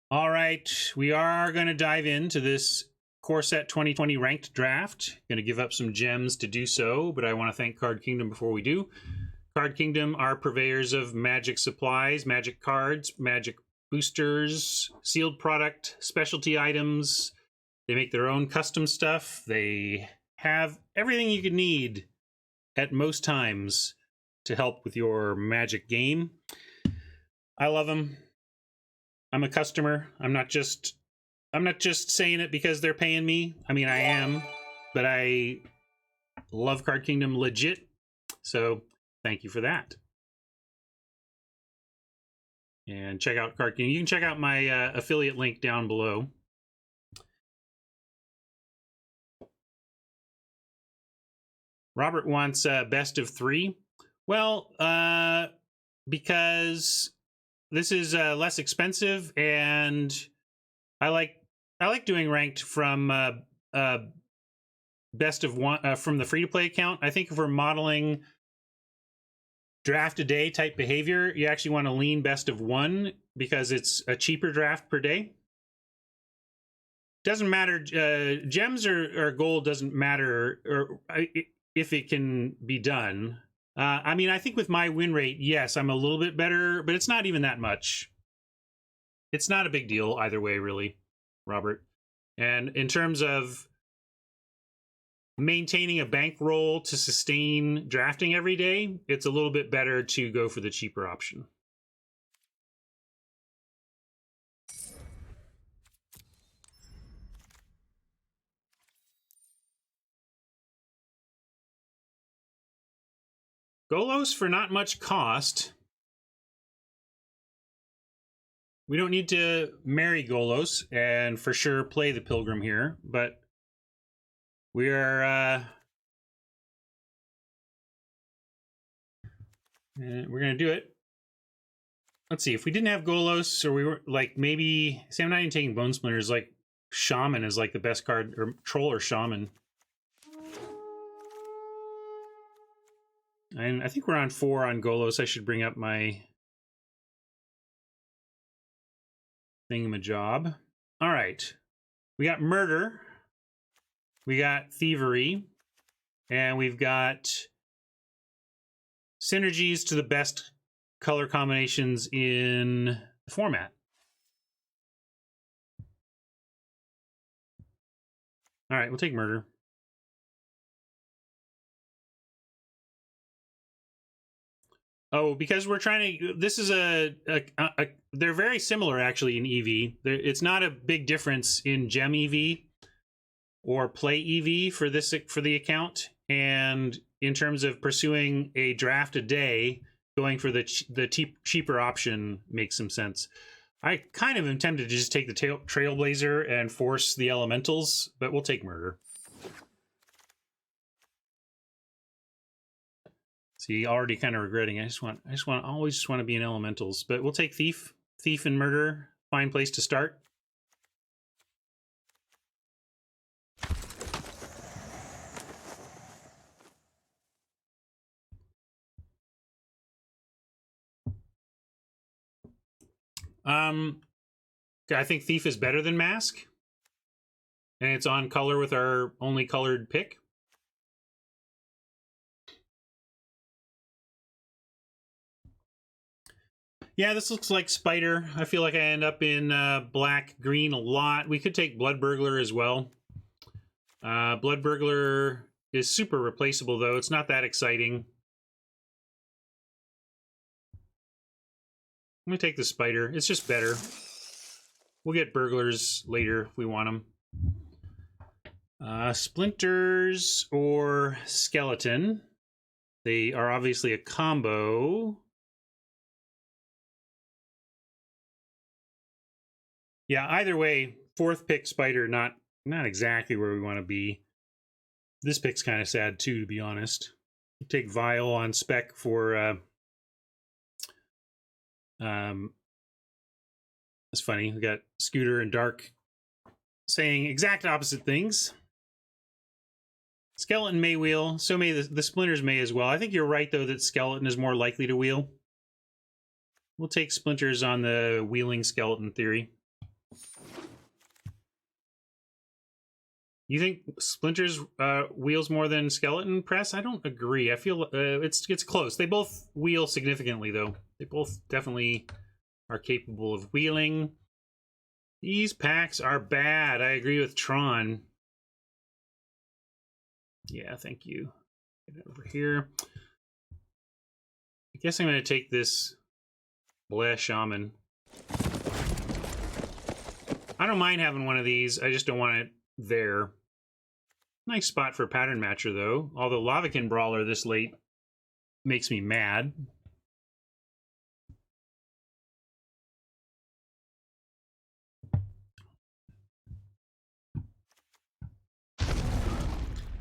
All right, we are going to dive into this Core Set 2020 ranked draft. Going to give up some gems to do so, but I want to thank Card Kingdom before we do. Card Kingdom are purveyors of magic supplies, magic cards, magic boosters, sealed product, specialty items. They make their own custom stuff. They have everything you could need at most times to help with your magic game. I love them. I'm a customer. I'm not just saying it because they're paying me. I mean, I am, but I love Card Kingdom legit. So thank you for that. And check out Card Kingdom. You can check out my affiliate link down below. Robert wants best of 3. Well, because this is less expensive, and I like doing ranked from best of 1 from the free-to-play account. I think if we're modeling draft a day type behavior, you actually want to lean best of 1 because it's a cheaper draft per day. Doesn't matter, gems or gold doesn't matter, or if it can be done. I mean, I think with my win rate, yes, I'm a little bit better, but it's not even that much. It's not a big deal either way, really, Robert. And in terms of maintaining a bankroll to sustain drafting every day, it's a little bit better to go for the cheaper option. Golos for not much cost. We don't need to marry Golos and for sure play the Pilgrim here, but we are we're gonna do it. Let's see, if we didn't have Golos, or we were like, maybe, see, I'm not even taking Bone Splinters, like Shaman is like the best card, or Troll or Shaman. And I think we're on 4 on Golos. I should bring up my thingamajob. All right. We got Murder. We got Thievery. And we've got synergies to the best color combinations in the format. All right, we'll take Murder. Oh, because we're trying to, this is they're very similar actually in EV. It's not a big difference in gem EV or play EV for the account. And in terms of pursuing a draft a day, going for the cheaper option makes some sense. I kind of am tempted to just take the Trailblazer and force the elementals, but we'll take Murder. See, already kind of regretting. I always just want to be in elementals, but we'll take Thief and Murder. Fine place to start. I think Thief is better than Mask, and it's on color with our only colored pick. Yeah, this looks like Spider. I feel like I end up in black, green a lot. We could take Blood Burglar as well. Blood Burglar is super replaceable, though. It's not that exciting. I'm going to take the Spider. It's just better. We'll get Burglars later if we want them. Splinters or Skeleton. They are obviously a combo. Yeah, either way, 4th pick Spider, not exactly where we want to be. This pick's kind of sad too, to be honest. We'll take Vile on spec for it's funny, we got Scooter and Dark saying exact opposite things. Skeleton may wheel, so may the Splinters may as well. I think you're right, though, that Skeleton is more likely to wheel. We'll take Splinters on the wheeling Skeleton theory. You think Splinters wheels more than Skeleton Press? I don't agree. I feel it's close. They both wheel significantly, though. They both definitely are capable of wheeling. These packs are bad. I agree with Tron. Yeah, thank you. Get it over here. I guess I'm going to take this Bleh Shaman. I don't mind having one of these. I just don't want it there. Nice spot for a pattern matcher, though. Although Lavakin Brawler this late makes me mad.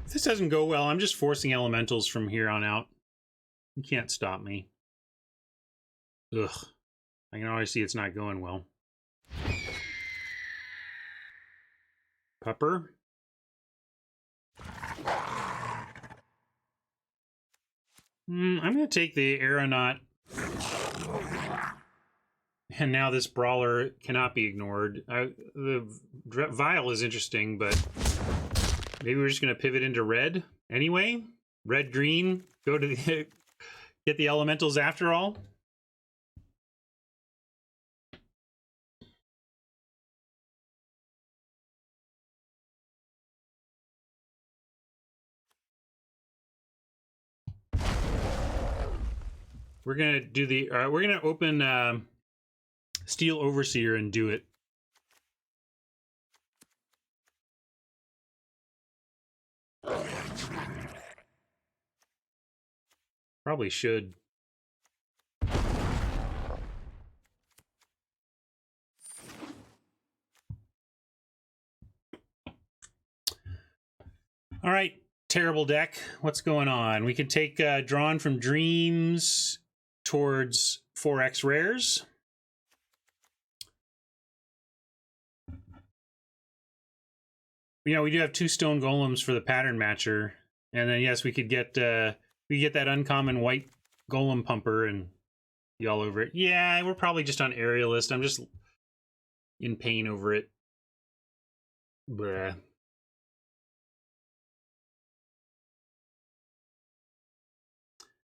If this doesn't go well, I'm just forcing elementals from here on out. You can't stop me. Ugh. I can already see it's not going well. Pupper. I'm going to take the Aeronaut. And now this Brawler cannot be ignored. The Vial is interesting, but maybe we're just going to pivot into red anyway. Red, green, go to the get the elementals after all. We're gonna do the. We're gonna open Steel Overseer and do it. Probably should. All right, terrible deck. What's going on? We could take Drawn from Dreams towards 4x rares. You know, we do have 2 stone golems for the pattern matcher, and then yes, we could get that uncommon white golem pumper and be all over it. Yeah, we're probably just on Aerialist. I'm just in pain over it. Bleh.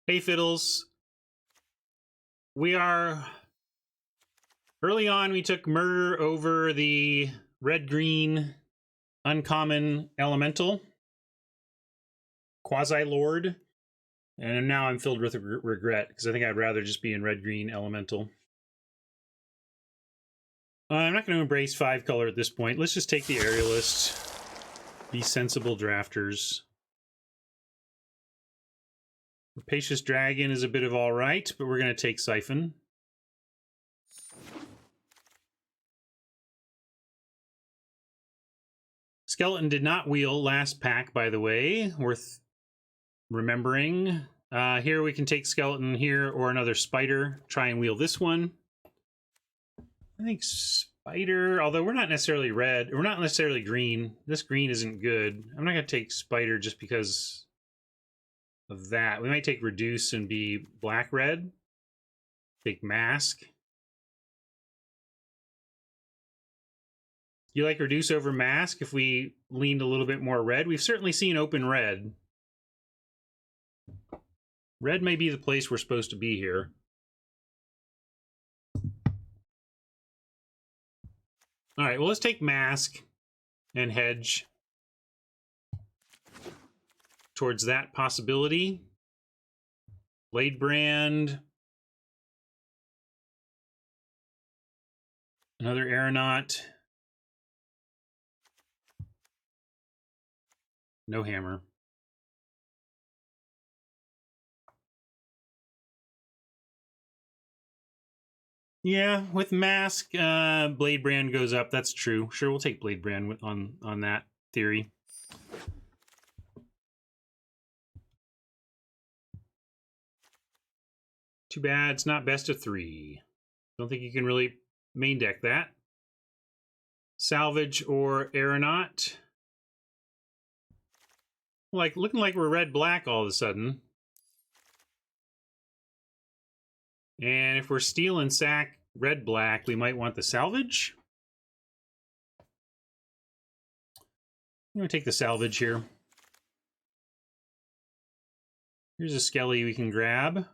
Hey Fiddles. We are early on. We took Murder over the red-green uncommon elemental Quasi Lord, and now I'm filled with regret because I think I'd rather just be in red-green elemental. I'm not going to embrace 5 color at this point. Let's just take the Aerialist. Be sensible drafters. Rapacious Dragon is a bit of all right, but we're going to take Siphon. Skeleton did not wheel last pack, by the way. Worth remembering. Here we can take Skeleton here or another Spider. Try and wheel this one. I think Spider, although we're not necessarily red. We're not necessarily green. This green isn't good. I'm not going to take Spider just because of that. We might take Reduce and be black-red. Take Mask. You like Reduce over Mask if we leaned a little bit more red? We've certainly seen open red. Red may be the place we're supposed to be here. All right, well, let's take Mask and hedge towards that possibility. Blade Brand. Another Aeronaut. No hammer. Yeah, with Mask, Blade Brand goes up. That's true. Sure, we'll take Blade Brand on that theory. Too bad it's not best of 3. Don't think you can really main deck that. Salvage or Aeronaut. Like, looking like we're red-black all of a sudden. And if we're Steel and Sack red-black, we might want the Salvage. going to take the salvage here. Here's a skelly we can grab.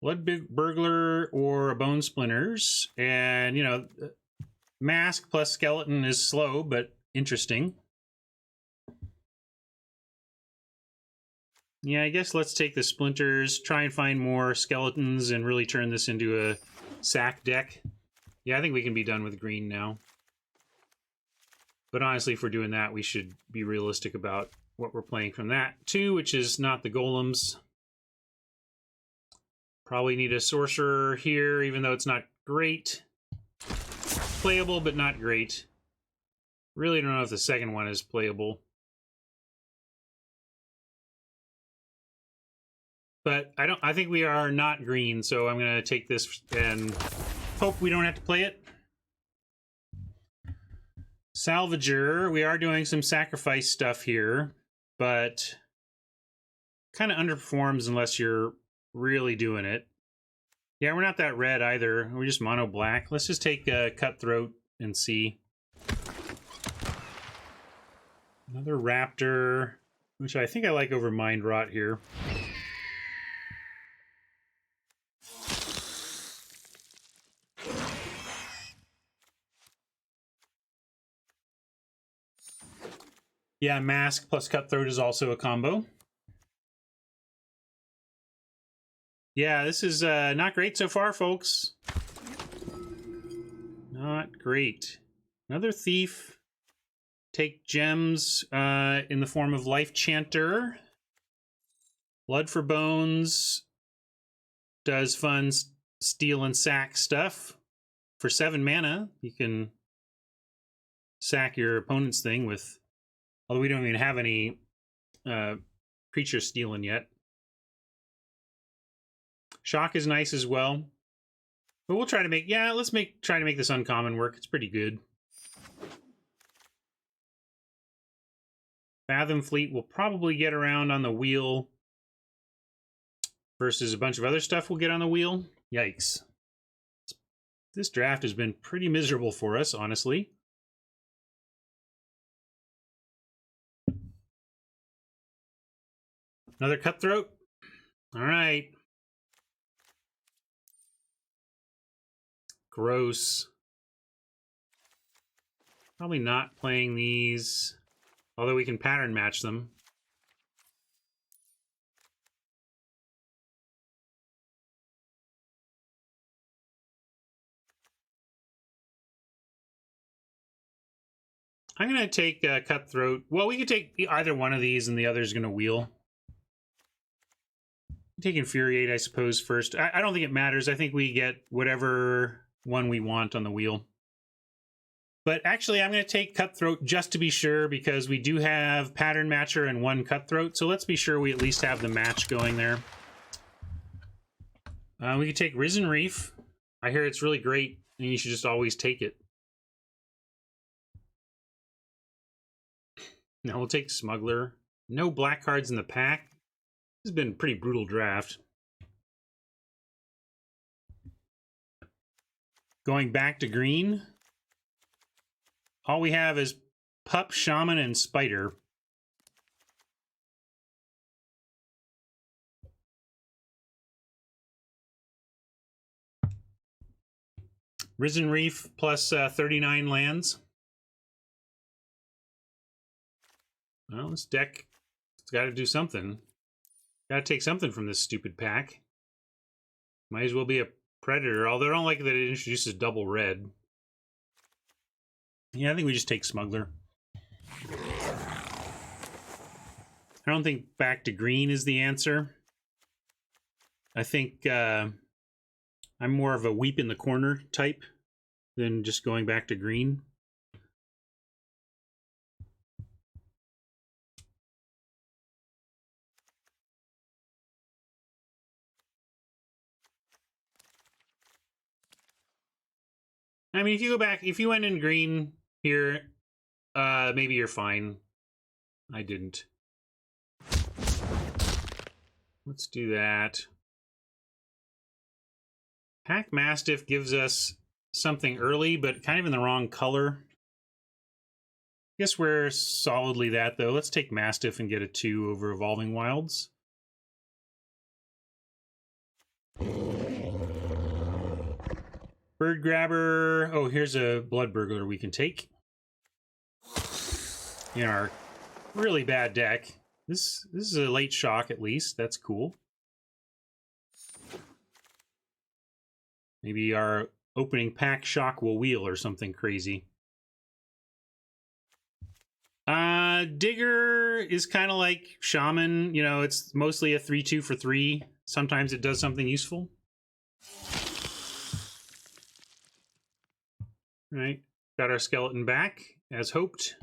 Blood Burglar or a Bone Splinters. And, you know, Mask plus Skeleton is slow, but interesting. Yeah, I guess let's take the Splinters, try and find more Skeletons, and really turn this into a sack deck. Yeah, I think we can be done with green now. But honestly, if we're doing that, we should be realistic about what we're playing from that too, which is not the golems. Probably need a sorcerer here, even though it's not great. Playable, but not great. Really don't know if the second one is playable. But I think we are not green, so I'm gonna take this and hope we don't have to play it. Salvager, we are doing some sacrifice stuff here, but kind of underperforms unless you're really doing it. Yeah, we're not that red either. We're just mono black. Let's just take Cutthroat and see. Another Raptor, which I think I like over Mind Rot here. Yeah, Mask plus Cutthroat is also a combo. Yeah, this is not great so far, folks. Not great. Another Thief. Take gems in the form of Life Chanter. Blood for Bones does fun steal and sack stuff. For 7 mana, you can sack your opponent's thing with... Although we don't even have any creature stealing yet. Shock is nice as well. But we'll try to make... Yeah, let's try to make this uncommon work. It's pretty good. Fathom Fleet will probably get around on the wheel versus a bunch of other stuff we'll get on the wheel. Yikes. This draft has been pretty miserable for us, honestly. Another Cutthroat. All right. Gross. Probably not playing these, although we can pattern match them. I'm going to take Cutthroat. Well, we could take either one of these and the other's going to wheel. Take Infuriate, I suppose, first. I don't think it matters. I think we get whatever one we want on the wheel. But actually, I'm going to take Cutthroat just to be sure, because we do have Pattern Matcher and 1 Cutthroat. So let's be sure we at least have the match going there. We could take Risen Reef. I hear it's really great, and you should just always take it. Now we'll take Smuggler. No black cards in the pack. This has been a pretty brutal draft. Going back to green. All we have is Pup, Shaman, and Spider. Risen Reef plus 39 lands. Well, this deck, it's got to do something. Got to take something from this stupid pack. Might as well be a Predator, although I don't like that it introduces double red. Yeah, I think we just take Smuggler. I don't think back to green is the answer. I think I'm more of a weep in the corner type than just going back to green. I mean, if you go back, if you went in green here, maybe you're fine. I didn't. Let's do that. Pack Mastiff gives us something early, but kind of in the wrong color. I guess we're solidly that, though. Let's take Mastiff and get a 2 over Evolving Wilds. Bird Grabber. Oh, here's a Blood Burglar we can take in our really bad deck. This is a late shock, at least. That's cool. Maybe our opening pack shock will wheel or something crazy. Digger is kind of like Shaman. You know, it's mostly a 3-2 for 3. Sometimes it does something useful. All right, got our skeleton back, as hoped.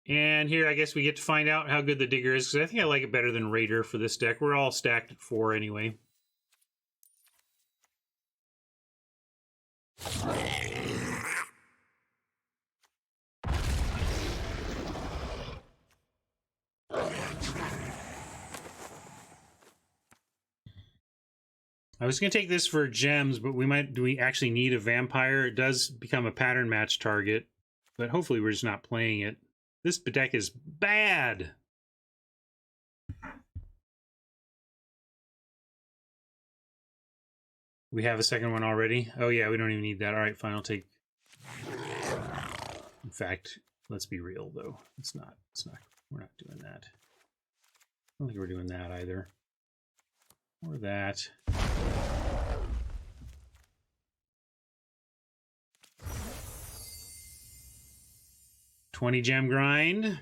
And here, I guess we get to find out how good the Digger is, because I think I like it better than Raider for this deck. We're all stacked at 4 anyway. I was going to take this for gems, but do we actually need a vampire? It does become a pattern match target, but hopefully we're just not playing it. This deck is bad. We have a second one already. Oh yeah, we don't even need that. All right, fine, I'll take... In fact, let's be real though. We're not doing that. I don't think we're doing that either. Or that. $20 gem grind.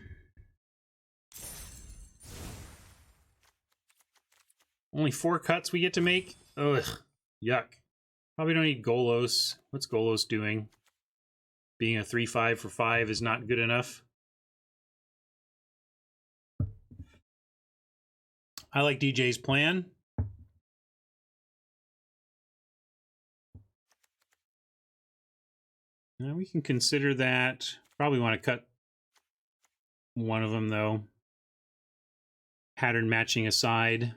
Only 4 cuts we get to make? Ugh, yuck. Probably don't need Golos. What's Golos doing? Being a 3-5 for 5 is not good enough. I like DJ's plan. Now we can consider that. Probably want to cut one of them, though. Pattern matching aside.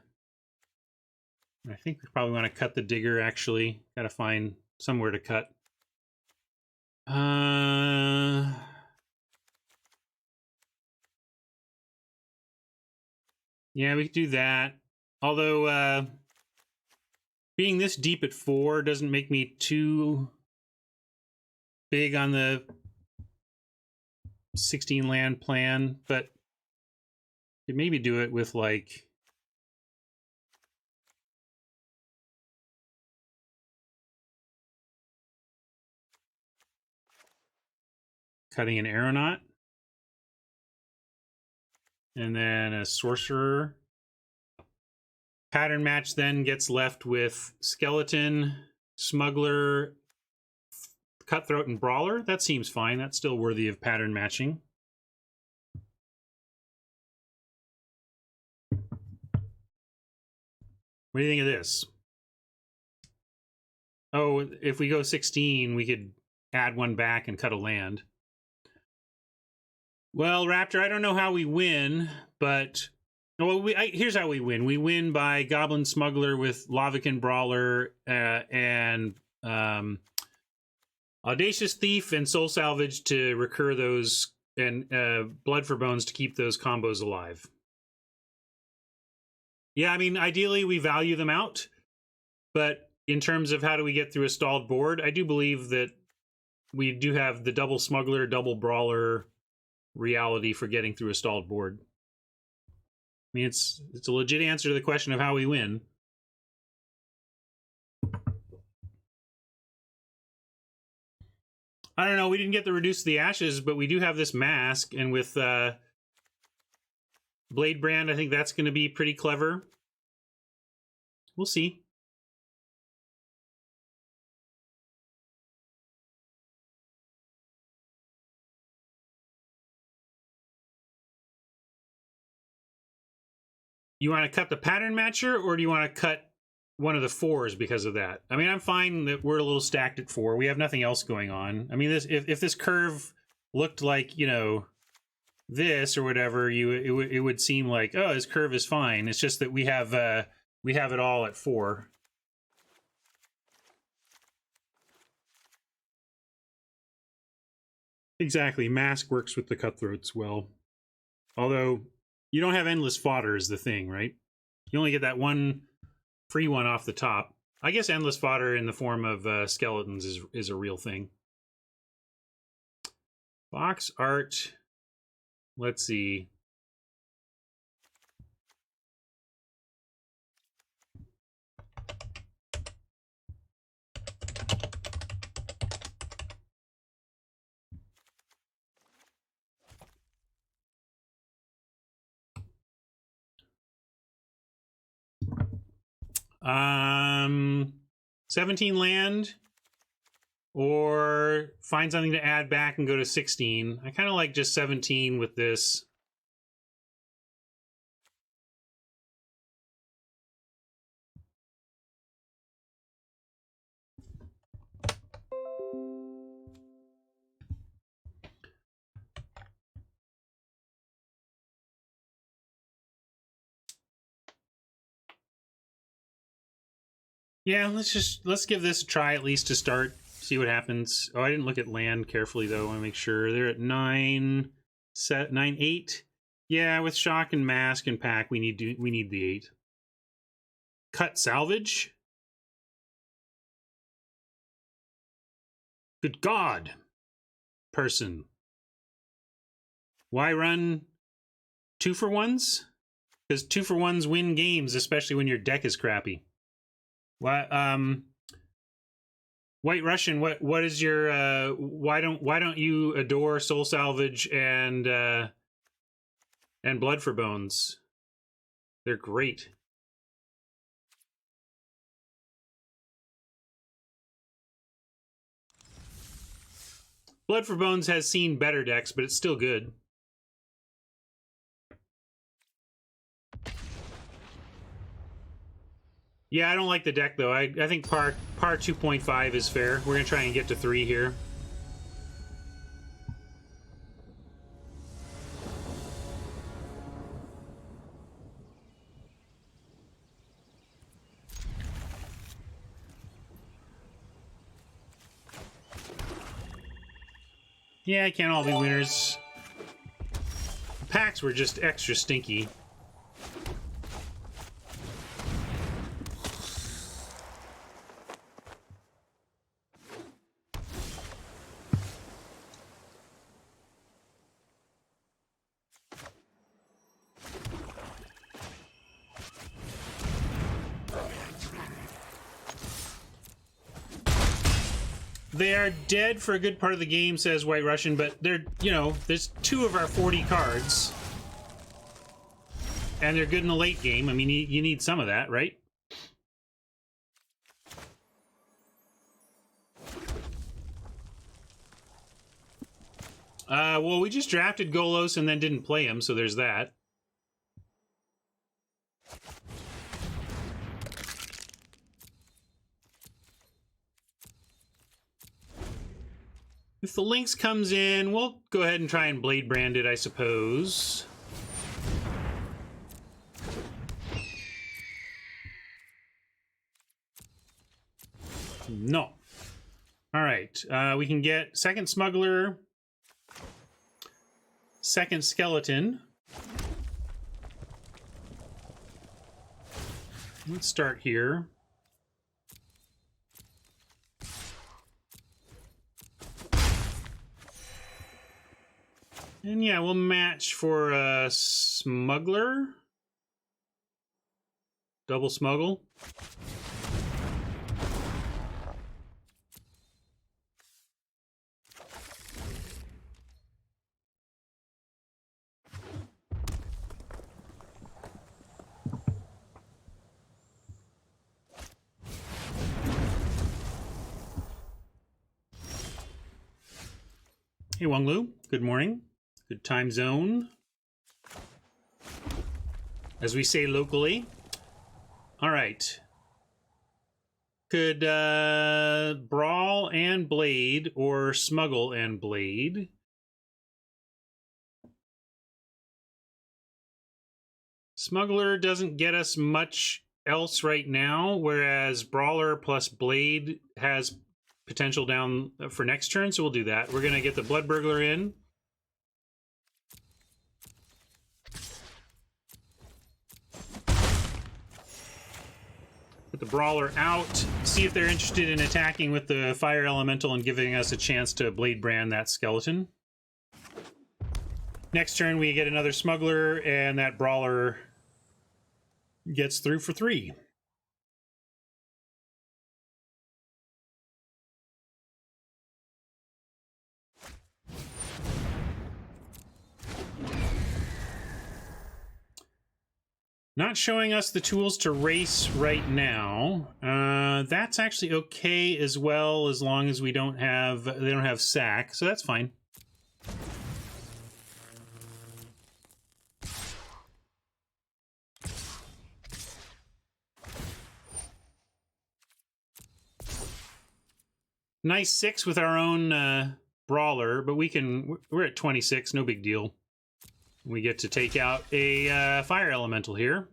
I think we probably want to cut the Digger, actually. Got to find somewhere to cut. Yeah, we could do that. Although, being this deep at 4 doesn't make me too big on the 16 land plan, but could maybe do it with like cutting an aeronaut and then a sorcerer. Pattern match then gets left with skeleton, smuggler, cutthroat, and brawler. That seems fine. That's still worthy of pattern matching. What do you think of this? Oh, if we go 16, we could add one back and cut a land. Well, Raptor, I don't know how we win, but well, here's how we win. We win by Goblin Smuggler with Lavakin Brawler and Audacious Thief and Soul Salvage to recur those, and Blood for Bones to keep those combos alive. Yeah, I mean, ideally we value them out, but in terms of how do we get through a stalled board, I do believe that we do have the double Smuggler, double Brawler reality for getting through a stalled board. I mean, it's a legit answer to the question of how we win. I don't know, we didn't get the Reduce the Ashes, but we do have this mask, and with Blade Brand, I think that's going to be pretty clever. We'll see. You want to cut the pattern matcher, or do you want to cut one of the 4s because of that? I mean, I'm fine that we're a little stacked at 4. We have nothing else going on. I mean, if this curve looked like, you know, this or whatever, it would seem like, oh, this curve is fine. It's just that we have it all at 4. Exactly. Mask works with the cutthroats well. Although, you don't have endless fodder is the thing, right? You only get that one free one off the top. I guess endless fodder in the form of skeletons is a real thing. Box art. Let's see. Um, 17 land, or find something to add back and go to 16. I kind of like just 17 with this. Yeah, let's give this a try at least to start. See what happens. Oh, I didn't look at land carefully though. I want to make sure they're at 9, 8. Yeah, with shock and mask and pack, we need the 8. Cut salvage. Good God, person. Why run 2-for-1s? Because 2-for-1s win games, especially when your deck is crappy. What White Russian, what is your why don't you adore Soul Salvage and Blood for Bones? They're great. Blood for Bones has seen better decks, but it's still good. Yeah, I don't like the deck though. I think par 2.5 is fair. We're gonna try and get to 3 here. Yeah, it can't all be winners. The packs were just extra stinky. They are dead for a good part of the game, says White Russian, but they're, you know, there's 2 of our 40 cards. And they're good in the late game. I mean, you need some of that, right? Well, we just drafted Golos and then didn't play him, so there's that. If the Lynx comes in, we'll go ahead and try and Blade Brand it, I suppose. No. All right. We can get second Smuggler, second Skeleton. Let's start here. And yeah, we'll match for a Smuggler. Double Smuggle. Hey, Wang Lu. Good morning. Good time zone, as we say locally. All right. Could Brawl and Blade, or Smuggle and Blade. Smuggler doesn't get us much else right now, whereas Brawler plus Blade has potential down for next turn, so we'll do that. We're going to get the Blood Burglar in. Put the Brawler out. See if they're interested in attacking with the Fire Elemental and giving us a chance to Blade Brand that skeleton. Next turn, we get another Smuggler, and that Brawler gets through for 3. Not showing us the tools to race right now. That's actually okay as well, as long as they don't have sack, so that's fine. Nice 6 with our own Brawler, but we're at 26, no big deal. We get to take out a Fire Elemental here.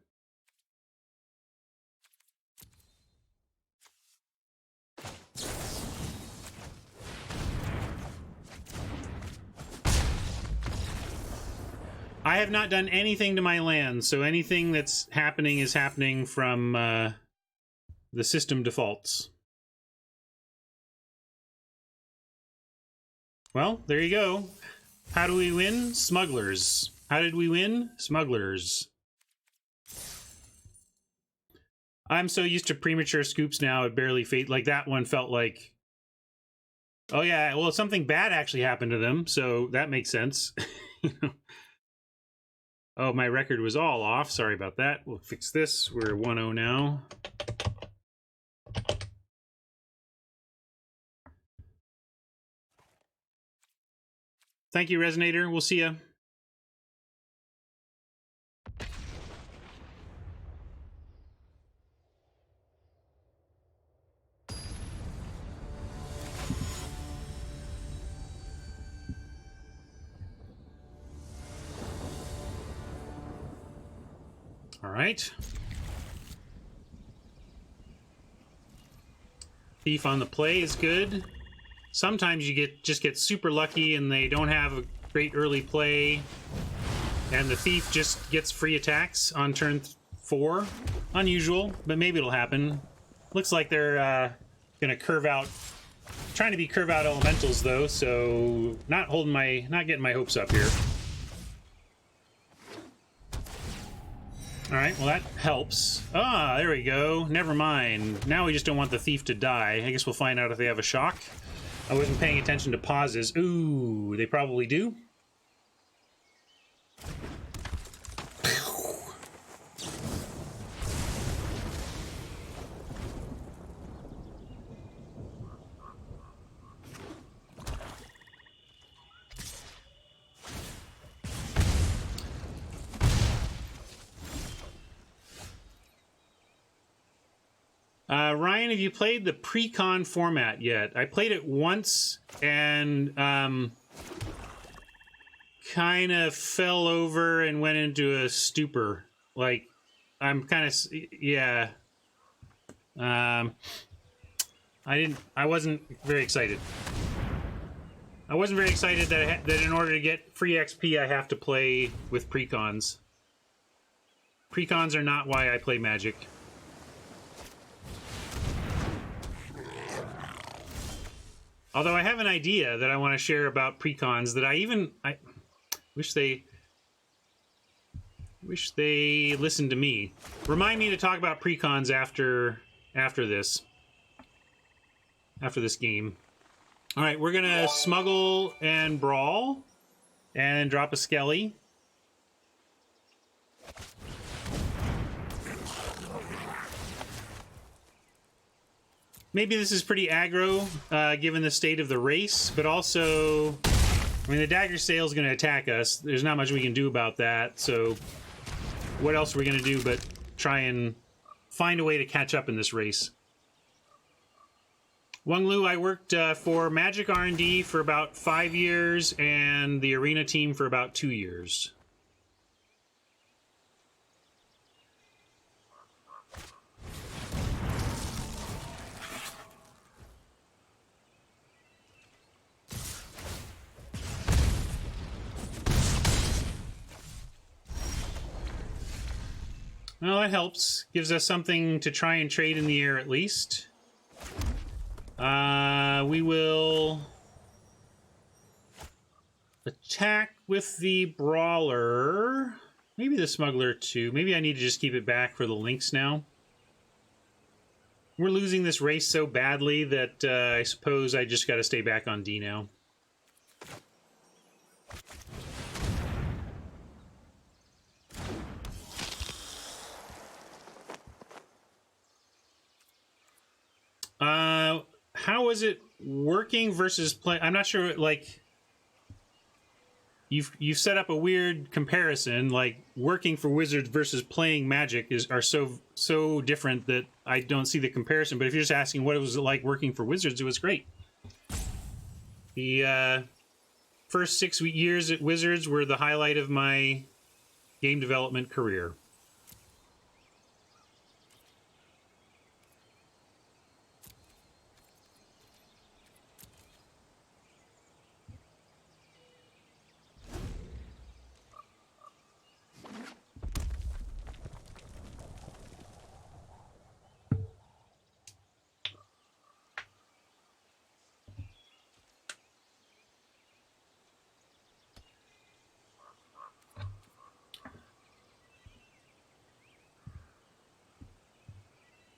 I have not done anything to my land, so anything that's happening is happening from the system defaults. Well, there you go. How do we win? Smugglers. How did we win? Smugglers. I'm so used to premature scoops now, it barely like that one felt like, oh yeah, well, something bad actually happened to them, so that makes sense. You know? Oh, my record was all off. Sorry about that. We'll fix this. We're 1-0 now. Thank you, Resonator. We'll see ya. All right. Thief on the play is good. Sometimes you just get super lucky and they don't have a great early play, and the Thief just gets free attacks on turn 4. Unusual, but maybe it'll happen. Looks like they're gonna curve out, trying to be curve out elementals though, so not getting my hopes up here. All right, well that helps. Ah, there we go. Never mind. Now we just don't want the Thief to die. I guess we'll find out if they have a shock. I wasn't paying attention to pauses. Ooh, they probably do. Ryan, have you played the pre-con format yet? I played it once and kind of fell over and went into a stupor. Like, I'm kind of, yeah. I wasn't very excited. I wasn't very excited that in order to get free XP, I have to play with pre-cons. Pre-cons are not why I play Magic. Although I have an idea that I want to share about precons that I wish they listened to me. Remind me to talk about precons after this game. All right, we're gonna smuggle and brawl, and drop a skelly. Maybe this is pretty aggro, given the state of the race, but also, I mean, the Dagger Sail is going to attack us. There's not much we can do about that, so what else are we going to do but try and find a way to catch up in this race? Wang Lu, I worked for Magic R&D for about 5 years, and the Arena team for about 2 years. Well, that helps. Gives us something to try and trade in the air at least. We will attack with the Brawler. Maybe the Smuggler too. Maybe I need to just keep it back for the Lynx now. We're losing this race so badly that I suppose I just got to stay back on D now. How is it working versus play? I'm not sure. Like, you've set up a weird comparison. Like, working for Wizards versus playing Magic are so different that I don't see the comparison. But if you're just asking what it was like working for Wizards, it was great. The first 6 years at Wizards were the highlight of my game development career.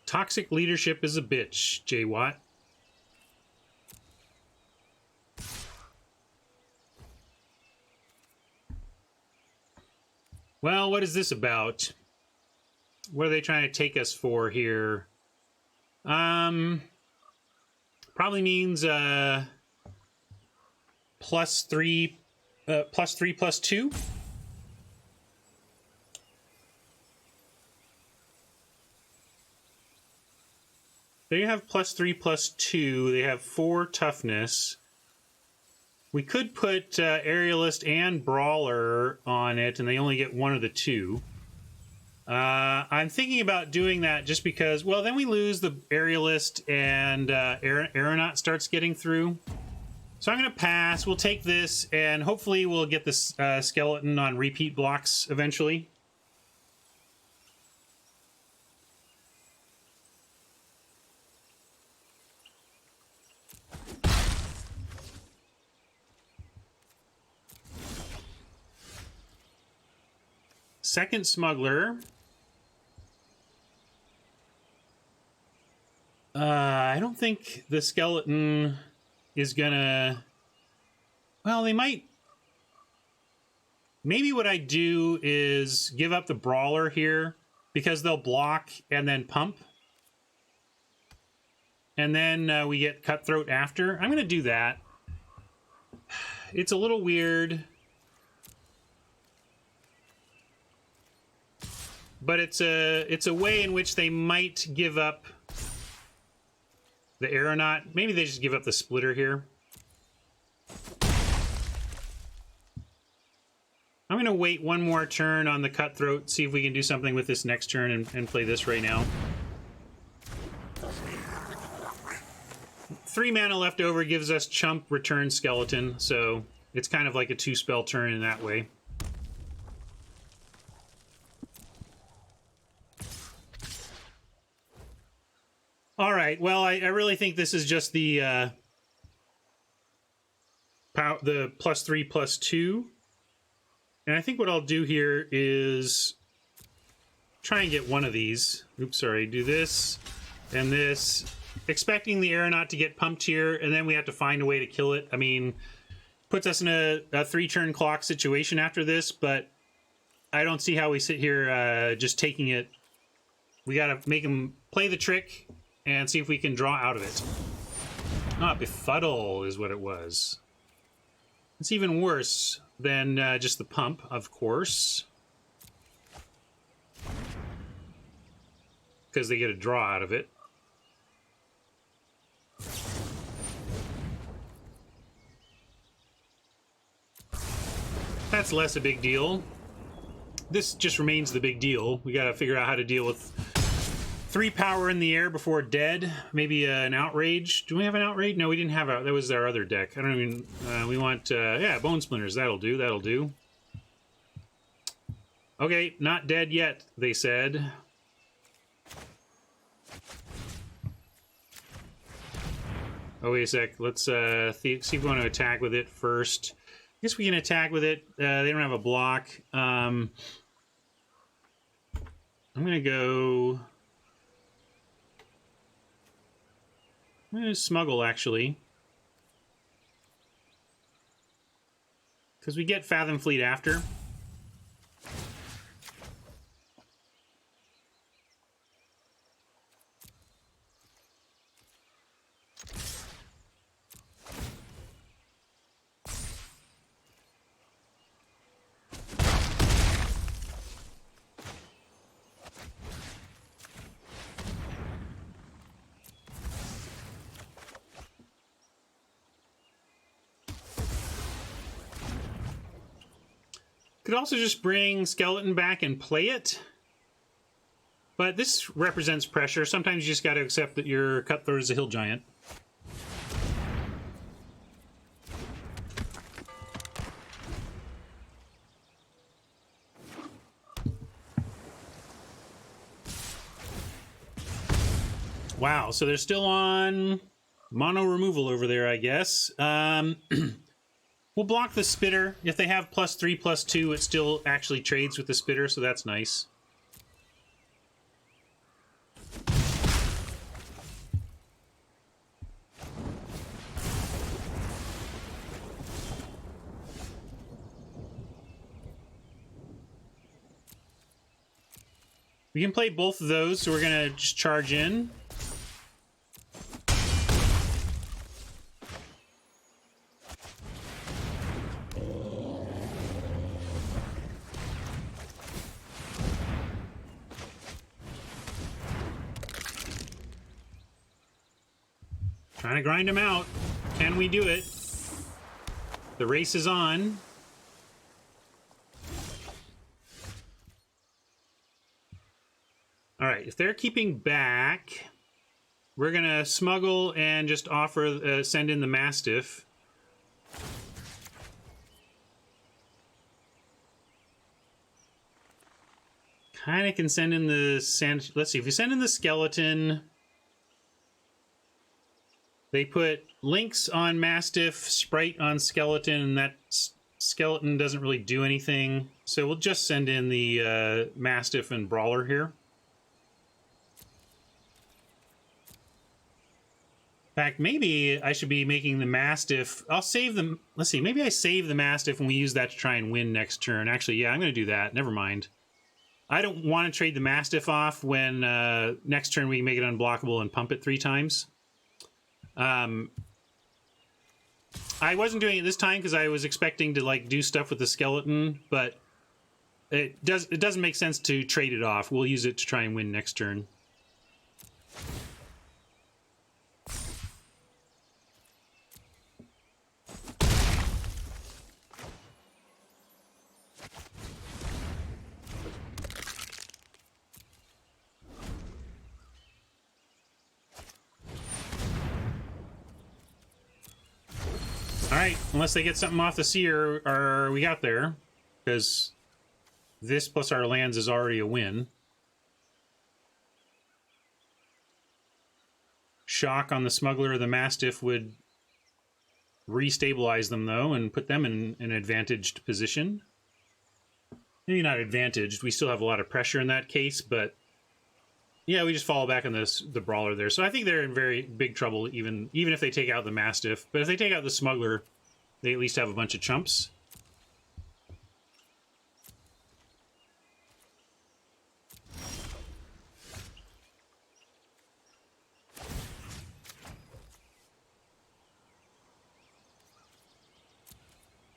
Toxic leadership is a bitch, J. Watt. Well, what is this about? What are they trying to take us for here? Probably means +3, +2. They have +3, +2. They have 4 toughness. We could put Aerialist and Brawler on it, and they only get one of the two. I'm thinking about doing that just because, well, then we lose the Aerialist and Aeronaut starts getting through. So I'm going to pass. We'll take this, and hopefully we'll get this skeleton on repeat blocks eventually. Second Smuggler. I don't think the skeleton is gonna... Well, they might... Maybe what I do is give up the Brawler here, because they'll block and then pump. And then we get Cutthroat after. I'm gonna do that. It's a little weird. But it's a way in which they might give up the Aeronaut. Maybe they just give up the Splitter here. I'm going to wait one more turn on the Cutthroat, see if we can do something with this next turn and play this right now. 3 mana left over gives us Chump, Return, Skeleton, so it's kind of like a 2-spell turn in that way. All right. Well, I really think this is just the +3, +2, and I think what I'll do here is try and get one of these. Oops, sorry. Do this and this, expecting the Aeronaut to get pumped here, and then we have to find a way to kill it. I mean, puts us in a 3-turn clock situation after this, but I don't see how we sit here just taking it. We got to make him play the trick and see if we can draw out of it. Ah, Befuddle is what it was. It's even worse than just the pump, of course. Because they get a draw out of it. That's less a big deal. This just remains the big deal. We gotta figure out how to deal with 3 power in the air before dead. Maybe an Outrage. Do we have an Outrage? No, we didn't have that. Was our other deck. I don't even... we want... yeah, Bone Splinters. That'll do. That'll do. Okay, not dead yet, they said. Oh, wait a sec. Let's see if we want to attack with it first. I guess we can attack with it. They don't have a block. I'm going to go... I'm going to smuggle, actually. Because we get Fathom Fleet after. Could also just bring Skeleton back and play it. But this represents pressure. Sometimes you just got to accept that your Cutthroat is a hill giant. Wow, so they're still on mono removal over there, I guess. We'll block the Spitter. If they have +3, +2, it still actually trades with the Spitter, so that's nice. We can play both of those, so we're going to just charge in. Trying to grind them out. Can we do it? The race is on. All right, if they're keeping back, we're going to smuggle and just offer, send in the Mastiff. Kind of can send in the sand. Let's see, if you send in the Skeleton, they put Lynx on Mastiff, Sprite on Skeleton, and that Skeleton doesn't really do anything. So we'll just send in the Mastiff and Brawler here. In fact, maybe I should be making the Mastiff. I'll save them. Let's see. Maybe I save the Mastiff and we use that to try and win next turn. Actually, yeah, I'm going to do that. Never mind. I don't want to trade the Mastiff off when next turn we can make it unblockable and pump it 3 times. I wasn't doing it this time because I was expecting to like do stuff with the Skeleton, but it doesn't make sense to trade it off. We'll use it to try and win next turn. Alright, unless they get something off the seer, or we got there. Because this plus our lands is already a win. Shock on the Smuggler or the Mastiff would restabilize them, though, and put them in an advantaged position. Maybe not advantaged, we still have a lot of pressure in that case, but yeah, we just fall back on the Brawler there. So I think they're in very big trouble, even if they take out the Mastiff. But if they take out the Smuggler, they at least have a bunch of chumps.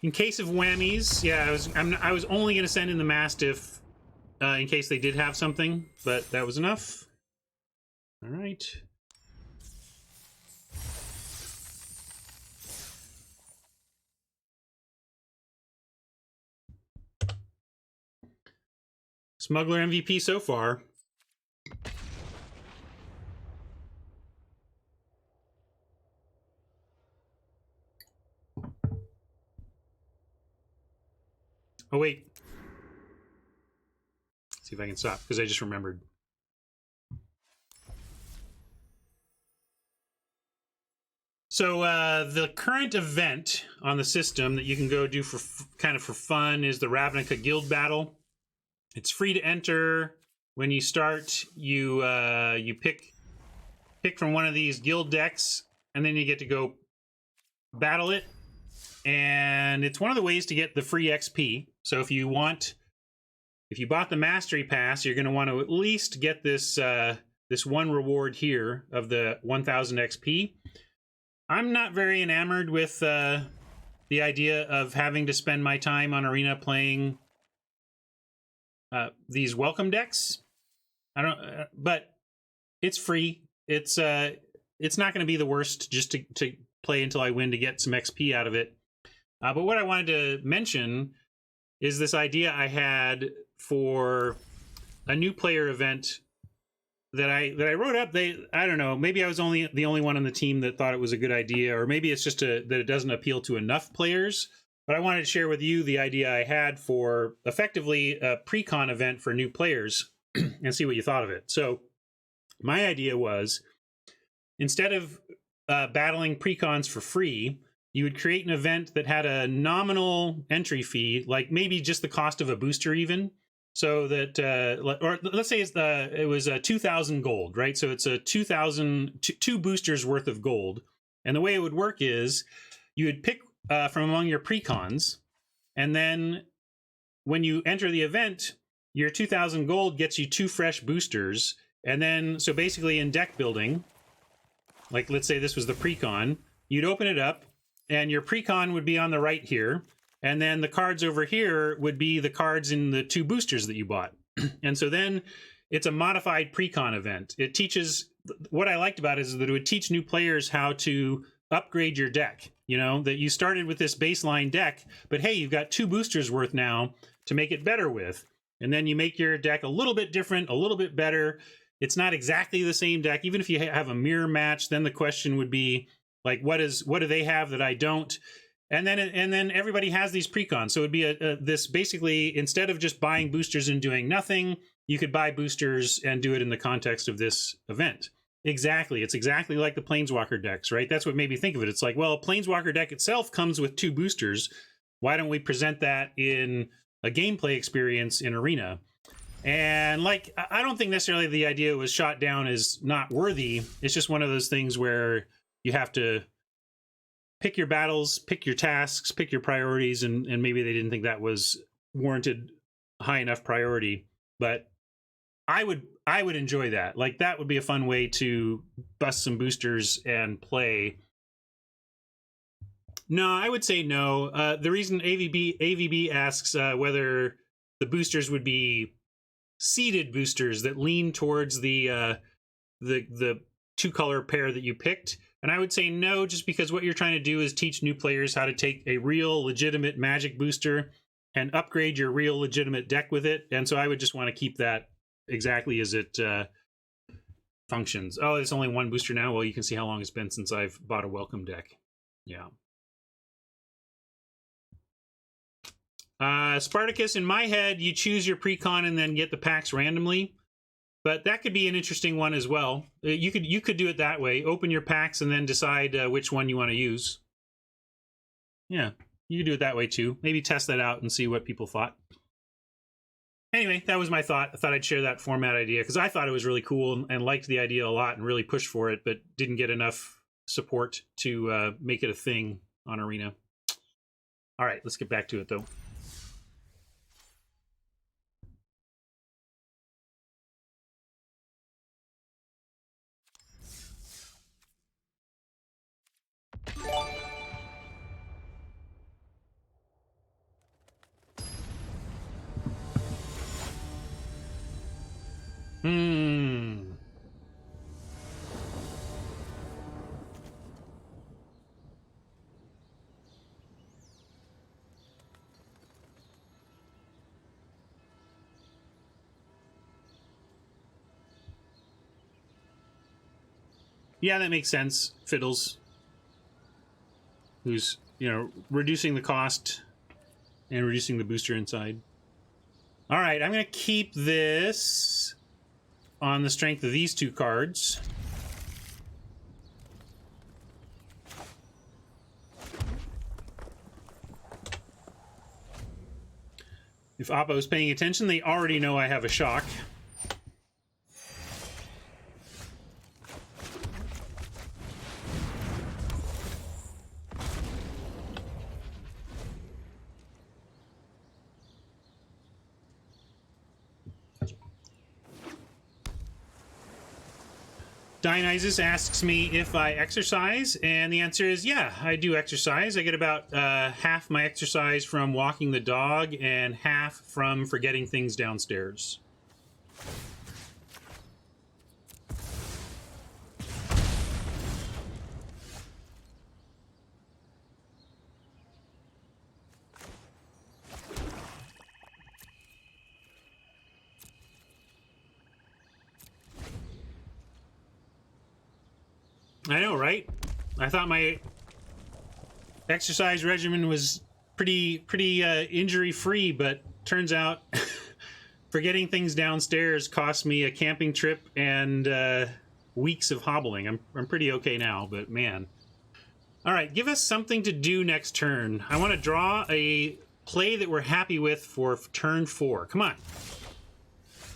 In case of whammies, yeah, I was only going to send in the Mastiff in case they did have something, but that was enough. All right. Smuggler MVP so far. Oh, wait. See if I can stop, because I just remembered. So the current event on the system that you can go do for kind of for fun is the Ravnica Guild Battle. It's free to enter. When you start, you pick from one of these guild decks, and then you get to go battle it. And it's one of the ways to get the free XP. So if you bought the Mastery Pass, you're going to want to at least get this this one reward here of the 1,000 XP. I'm not very enamored with the idea of having to spend my time on Arena playing these welcome decks. I don't, but it's free. It's not going to be the worst just to play until I win to get some XP out of it. But what I wanted to mention is this idea I had for a new player event that I wrote up. I don't know, maybe I was the only one on the team that thought it was a good idea, or maybe it's just that it doesn't appeal to enough players. But I wanted to share with you the idea I had for effectively a pre-con event for new players and see what you thought of it. So my idea was, instead of battling pre-cons for free, you would create an event that had a nominal entry fee, like maybe just the cost of a booster even. So that, or let's say it was 2,000 gold, right? So it's a 2 boosters worth of gold. And the way it would work is you would pick from among your pre-cons, and then when you enter the event, your 2,000 gold gets you 2 fresh boosters. And then, so basically in deck building, like let's say this was the pre-con, you'd open it up, and your pre-con would be on the right here. And then the cards over here would be the cards in the 2 boosters that you bought. And so then it's a modified pre-con event. It teaches, what I liked about it is that it would teach new players how to upgrade your deck. You know, that you started with this baseline deck, but hey, you've got 2 boosters worth now to make it better with. And then you make your deck a little bit different, a little bit better. It's not exactly the same deck. Even if you have a mirror match, then the question would be, like, what do they have that I don't? And then everybody has these precons. So it'd be this basically, instead of just buying boosters and doing nothing, you could buy boosters and do it in the context of this event. Exactly. It's exactly like the Planeswalker decks, right? That's what made me think of it. It's like, well, a Planeswalker deck itself comes with 2 boosters. Why don't we present that in a gameplay experience in Arena? And like, I don't think necessarily the idea was shot down as not worthy. It's just one of those things where you have to pick your battles, pick your tasks, pick your priorities, and maybe they didn't think that was warranted high enough priority. But I would enjoy that. Like, that would be a fun way to bust some boosters and play. No, I would say no. The reason AVB asks whether the boosters would be seeded boosters that lean towards the 2-color pair that you picked. And I would say no, just because what you're trying to do is teach new players how to take a real legitimate Magic booster and upgrade your real legitimate deck with it. And so I would just want to keep that exactly as it functions. Oh, it's only 1 booster now. Well, you can see how long it's been since I've bought a welcome deck. Yeah. Spartacus, in my head, you choose your pre-con and then get the packs randomly. But that could be an interesting one as well. You could do it that way. Open your packs and then decide which one you want to use. Yeah, you could do it that way too. Maybe test that out and see what people thought. Anyway, that was my thought. I thought I'd share that format idea because I thought it was really cool and liked the idea a lot and really pushed for it, but didn't get enough support to make it a thing on Arena. All right, let's get back to it though. Yeah, that makes sense. Fiddles, who's, you know, reducing the cost and reducing the booster inside. All right, I'm going to keep this on the strength of these two cards. If Oppo's paying attention, they already know I have a shock. Dionysus asks me if I exercise, and the answer is yeah, I do exercise. I get about half my exercise from walking the dog and half from forgetting things downstairs. I know, right? I thought my exercise regimen was pretty injury-free, but turns out forgetting things downstairs cost me a camping trip and weeks of hobbling. I'm pretty okay now, but man. All right, give us something to do next turn. I want to draw a play that we're happy with for turn 4. Come on.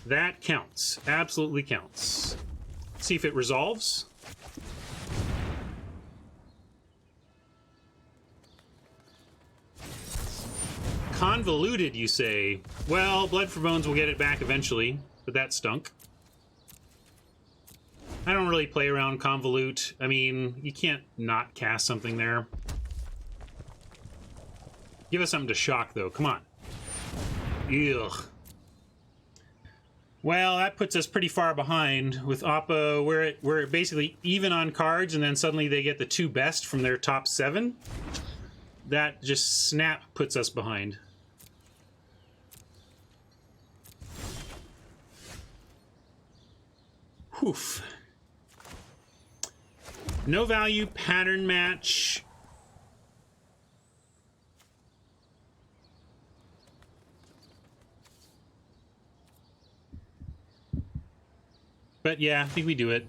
That counts. Absolutely counts. See if it resolves. Convoluted, you say? Well, Blood for Bones will get it back eventually, but that stunk. I don't really play around Convolute. I mean, you can't not cast something there. Give us something to shock, though. Come on. Ugh. Well, that puts us pretty far behind with Oppo. We're basically even on cards, and then suddenly they get the 2 best from their top 7. That just snap puts us behind. Oof. No value pattern match. But yeah, I think we do it.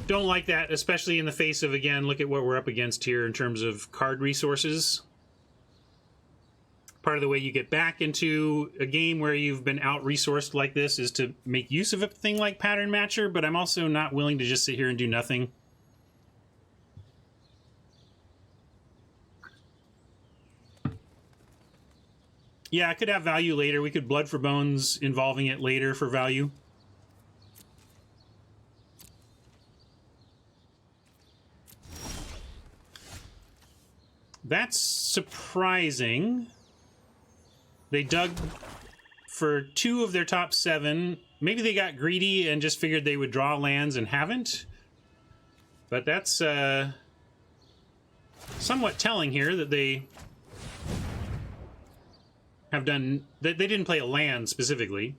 Don't like that, especially in the face of, again, look at what we're up against here in terms of card resources. Part of the way you get back into a game where you've been out-resourced like this is to make use of a thing like Pattern Matcher, but I'm also not willing to just sit here and do nothing. Yeah, it could have value later. We could Blood for Bones involving it later for value. That's surprising. They dug for 2 of their top 7. Maybe they got greedy and just figured they would draw lands and haven't. But that's somewhat telling here that they have done... They didn't play a land specifically.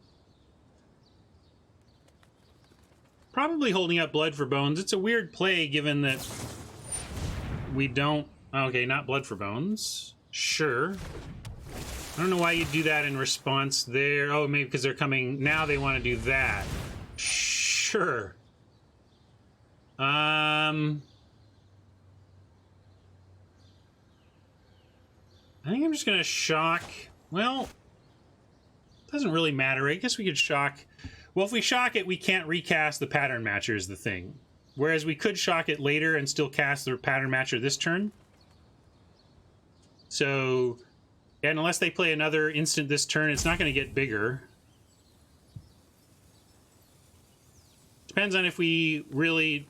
Probably holding up Blood for Bones. It's a weird play given that we don't... Okay, not Blood for Bones. Sure. I don't know why you'd do that in response there. Oh, maybe because they're coming... Now they want to do that. Sure. I think I'm just going to shock... Well, doesn't really matter. I guess we could shock... Well, if we shock it, we can't recast the Pattern Matcher is the thing. Whereas we could shock it later and still cast the Pattern Matcher this turn. So... And unless they play another instant this turn, it's not going to get bigger. Depends on if we really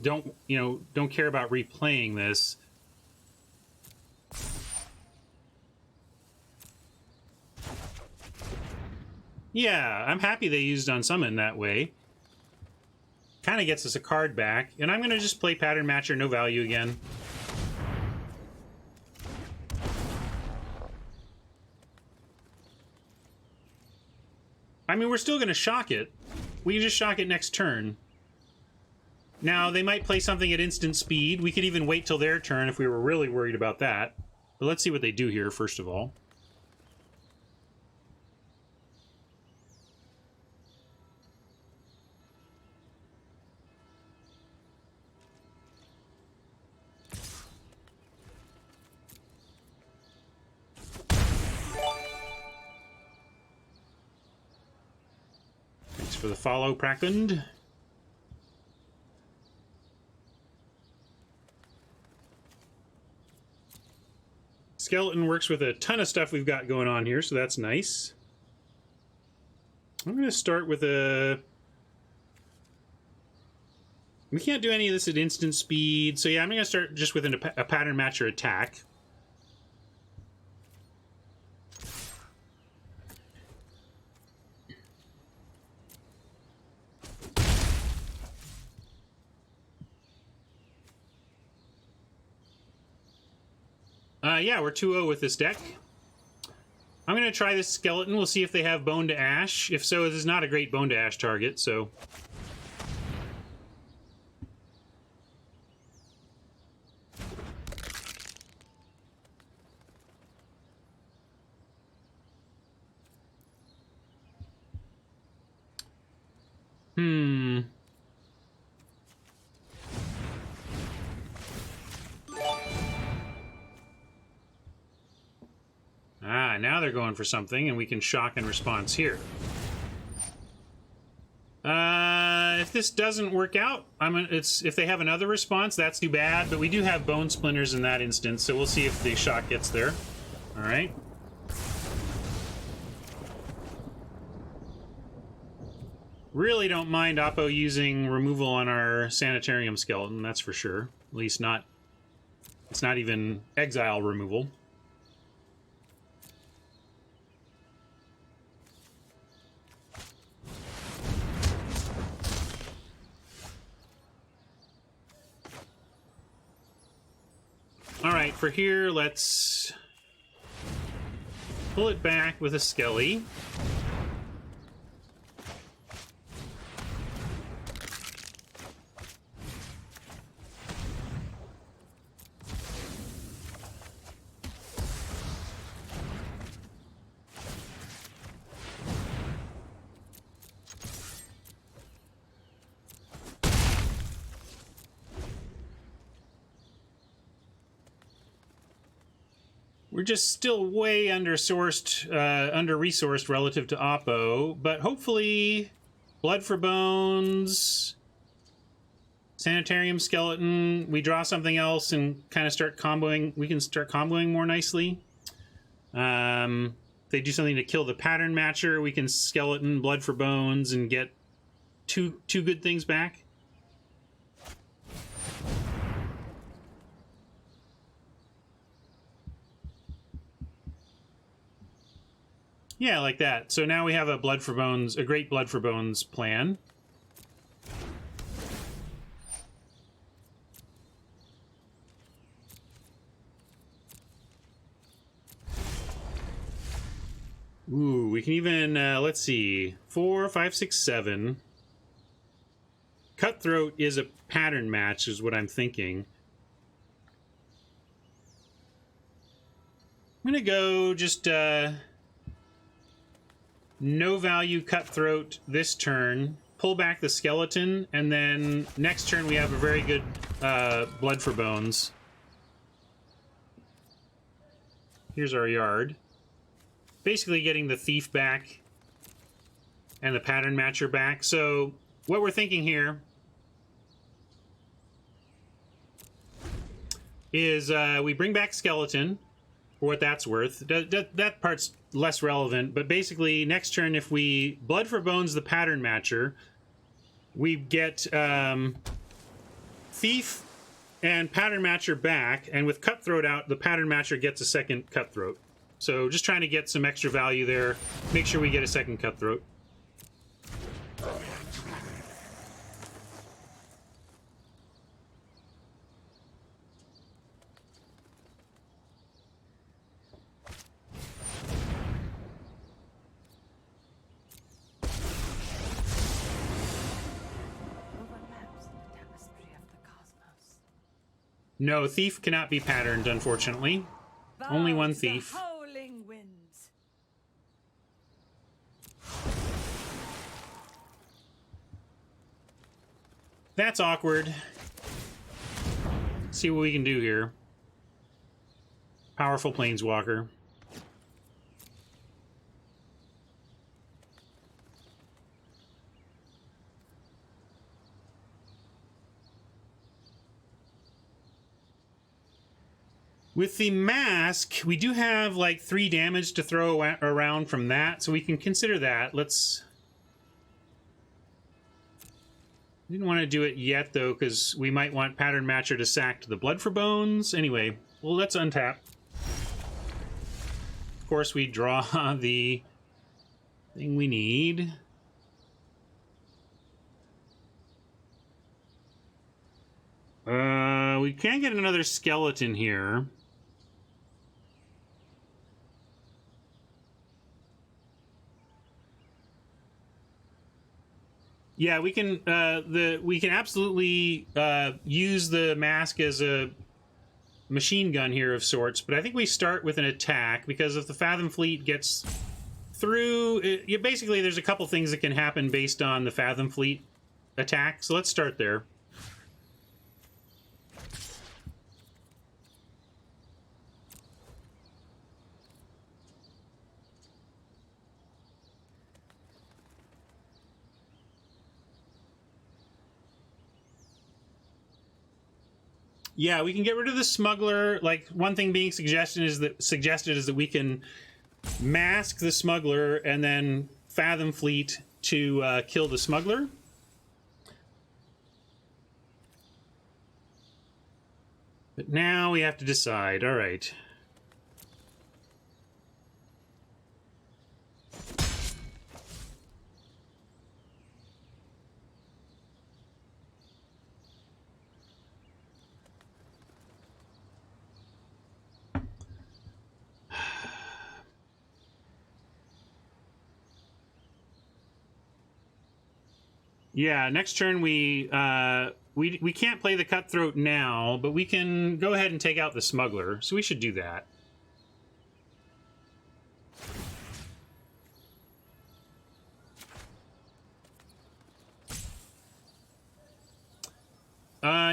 don't, don't care about replaying this. Yeah, I'm happy they used Unsummon that way. Kind of gets us a card back. And I'm going to just play Pattern Matcher, no value again. I mean, we're still going to shock it. We can just shock it next turn. Now, they might play something at instant speed. We could even wait till their turn if we were really worried about that. But let's see what they do here, first of all. Thanks for the follow, Prakland. Skeleton works with a ton of stuff we've got going on here, so that's nice. I'm going to start with a... We can't do any of this at instant speed, so yeah, I'm going to start just with a pattern matcher attack. Yeah, we're 2-0 with this deck. I'm going to try this skeleton. We'll see if they have Bone to Ash. If so, this is not a great Bone to Ash target, so... Now they're going for something, and we can shock and response here. If this doesn't work out, if they have another response, that's too bad, but we do have Bone Splinters in that instance, so we'll see if the shock gets there. Alright. Really don't mind Oppo using removal on our Sanitarium skeleton, that's for sure. At least not... It's not even exile removal. Alright, for here, let's pull it back with a Skelly. We're just still way under-resourced relative to Oppo, but hopefully Blood for Bones, Sanitarium Skeleton, we draw something else and kind of start comboing. We can start comboing more nicely. If they do something to kill the pattern matcher, we can Skeleton, Blood for Bones, and get two good things back. Yeah, like that. So now we have a Blood for Bones, a great Blood for Bones plan. Ooh, we can even, let's see, 4, 5, 6, 7. Cutthroat is a pattern match, is what I'm thinking. I'm gonna go just, no value Cutthroat this turn, pull back the Skeleton, and then next turn we have a very good Blood for Bones. Here's our yard. Basically getting the Thief back and the Pattern Matcher back. So what we're thinking here is we bring back Skeleton, for what that's worth. That part's less relevant, but basically next turn if we Blood for Bones the Pattern Matcher, we get Thief and Pattern Matcher back, and with Cutthroat out, the Pattern Matcher gets a second Cutthroat. So just trying to get some extra value there, make sure we get a second Cutthroat. No, thief cannot be patterned, unfortunately. Only one thief. Howling winds. That's awkward. Let's see what we can do here. Powerful Planeswalker. With the mask, we do have like 3 damage to throw around from that, so we can consider that. Let's... Didn't want to do it yet, though, because we might want Pattern Matcher to sack to the Blood for Bones. Anyway, well, let's untap. Of course, we draw the thing we need. We can't get another skeleton here. Yeah, we can absolutely use the mask as a machine gun here of sorts, but I think we start with an attack, because if the Fathom Fleet gets through, basically there's a couple things that can happen based on the Fathom Fleet attack, so let's start there. Yeah, we can get rid of the smuggler. Like, one thing being suggested is that we can mask the smuggler and then Fathom Fleet to kill the smuggler. But now we have to decide. All right. Yeah, next turn we can't play the Cutthroat now, but we can go ahead and take out the Smuggler, so we should do that.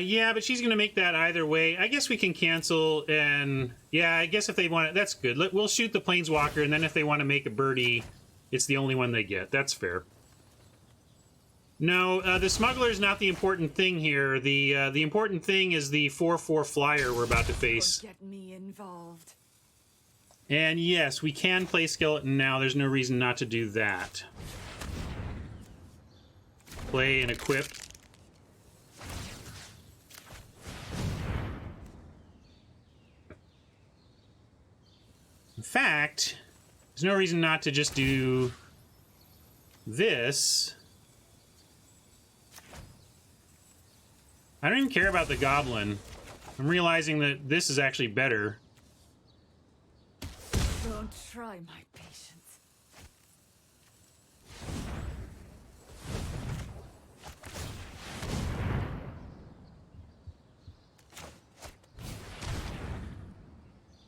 Yeah, but she's going to make that either way. I guess we can cancel, and yeah, I guess if they want it, that's good. We'll shoot the Planeswalker, and then if they want to make a birdie, it's the only one they get. That's fair. No, the Smuggler is not the important thing here. The important thing is the 4/4 flyer we're about to face. Get me involved. And yes, we can play Skeleton now. There's no reason not to do that. Play and equip. In fact, there's no reason not to just do this. I don't even care about the Goblin. I'm realizing that this is actually better. Don't try my patience.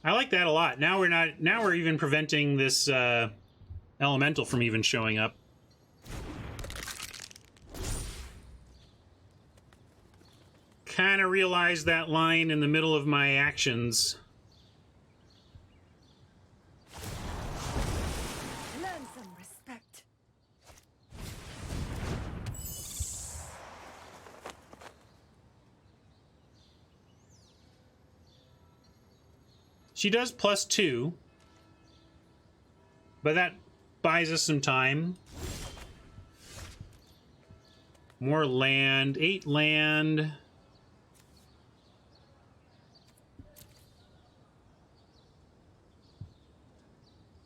I like that a lot. Now we're even preventing this elemental from even showing up. Kind of realized that line in the middle of my actions. Learn some respect. She does +2, but that buys us some time. More land, 8 land.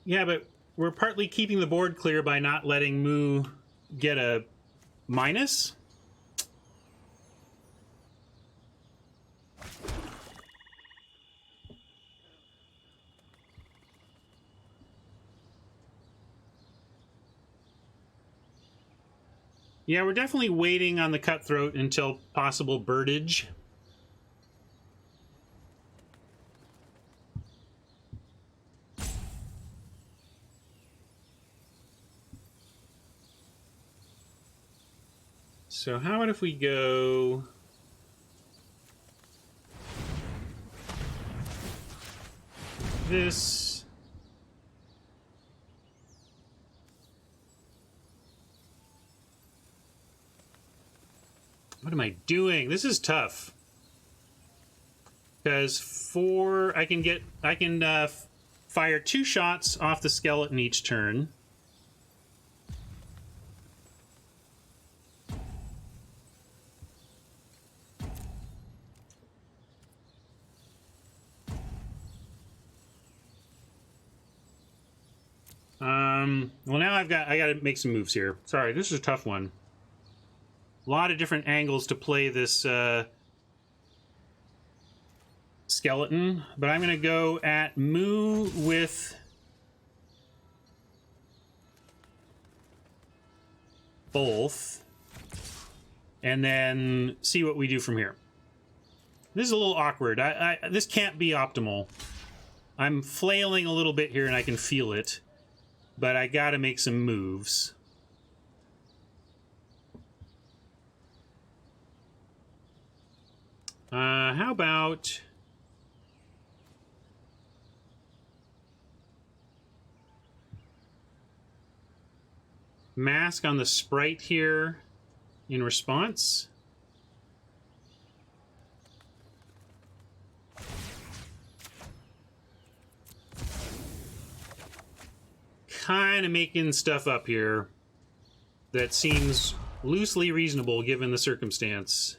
Yeah, but we're partly keeping the board clear by not letting Moo get a minus. Yeah, we're definitely waiting on the Cutthroat until possible birdage. So how about if we go... this... What am I doing? This is tough. Because I can fire 2 shots off the skeleton each turn. Well, now I got to make some moves here. Sorry, this is a tough one. A lot of different angles to play this skeleton, but I'm going to go at moo with both, and then see what we do from here. This is a little awkward. This can't be optimal. I'm flailing a little bit here, and I can feel it, but I got to make some moves. How about... mask on the sprite here in response? Kind of making stuff up here that seems loosely reasonable given the circumstance.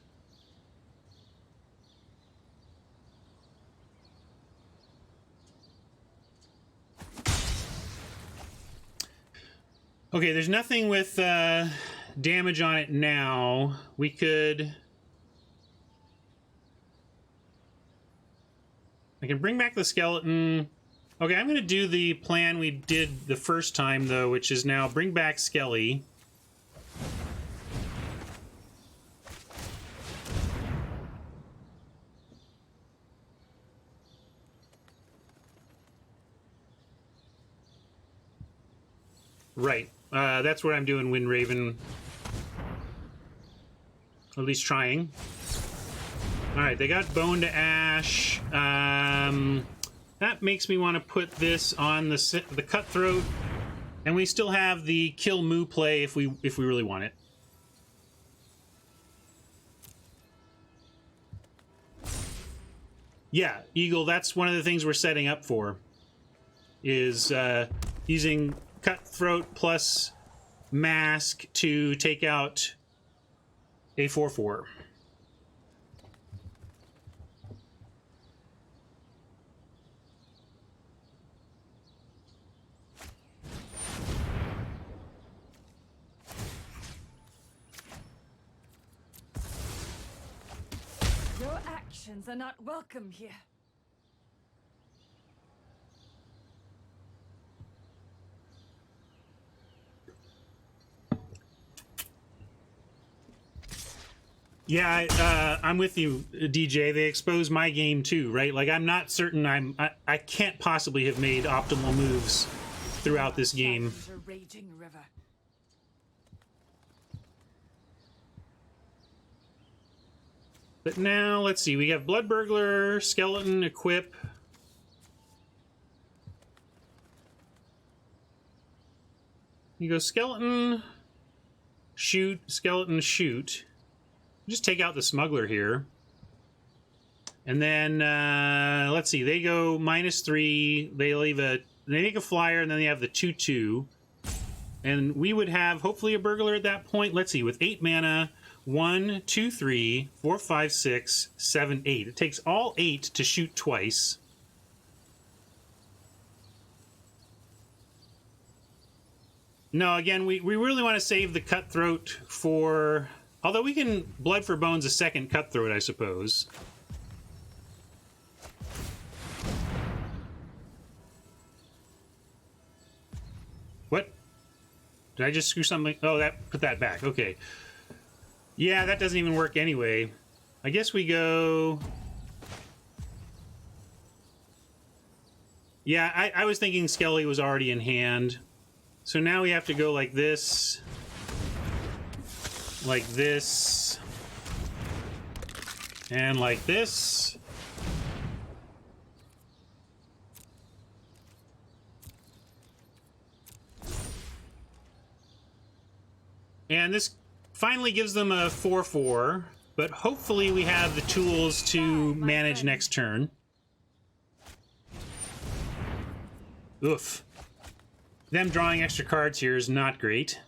Okay, there's nothing with damage on it now. We could... I can bring back the skeleton. Okay, I'm going to do the plan we did the first time, though, which is now bring back Skelly. Right. That's what I'm doing, Wind Raven. Or at least trying. Alright, they got Bone to Ash. That makes me want to put this on the Cutthroat. And we still have the Kill Moo play if we really want it. Yeah, Eagle, that's one of the things we're setting up for. Is using Cutthroat plus Mask to take out a 4/4. Your actions are not welcome here. Yeah, I'm with you, DJ. They expose my game too, right? Like, I'm not certain I can't possibly have made optimal moves throughout this game. A raging river. But now, let's see. We have Blood Burglar, Skeleton, Equip. You go Skeleton, shoot, Skeleton, shoot. Just take out the Smuggler here. And then, let's see. They go -3. They make a flyer, and then they have the 2/2. And we would have, hopefully, a Burglar at that point. Let's see. With 8 mana... 1, 2, 3, 4, 5, 6, 7, 8. It takes all 8 to shoot twice. No, again, we really want to save the Cutthroat for... Although we can Blood for Bones a second Cutthroat, I suppose. What? Did I just screw something? Oh, that put that back. Okay. Yeah, that doesn't even work anyway. I guess we go... Yeah, I was thinking Skelly was already in hand. So now we have to go like this. like this, and like this. And this finally gives them a 4/4, but hopefully we have the tools to manage next turn. Oof. Them drawing extra cards here is not great.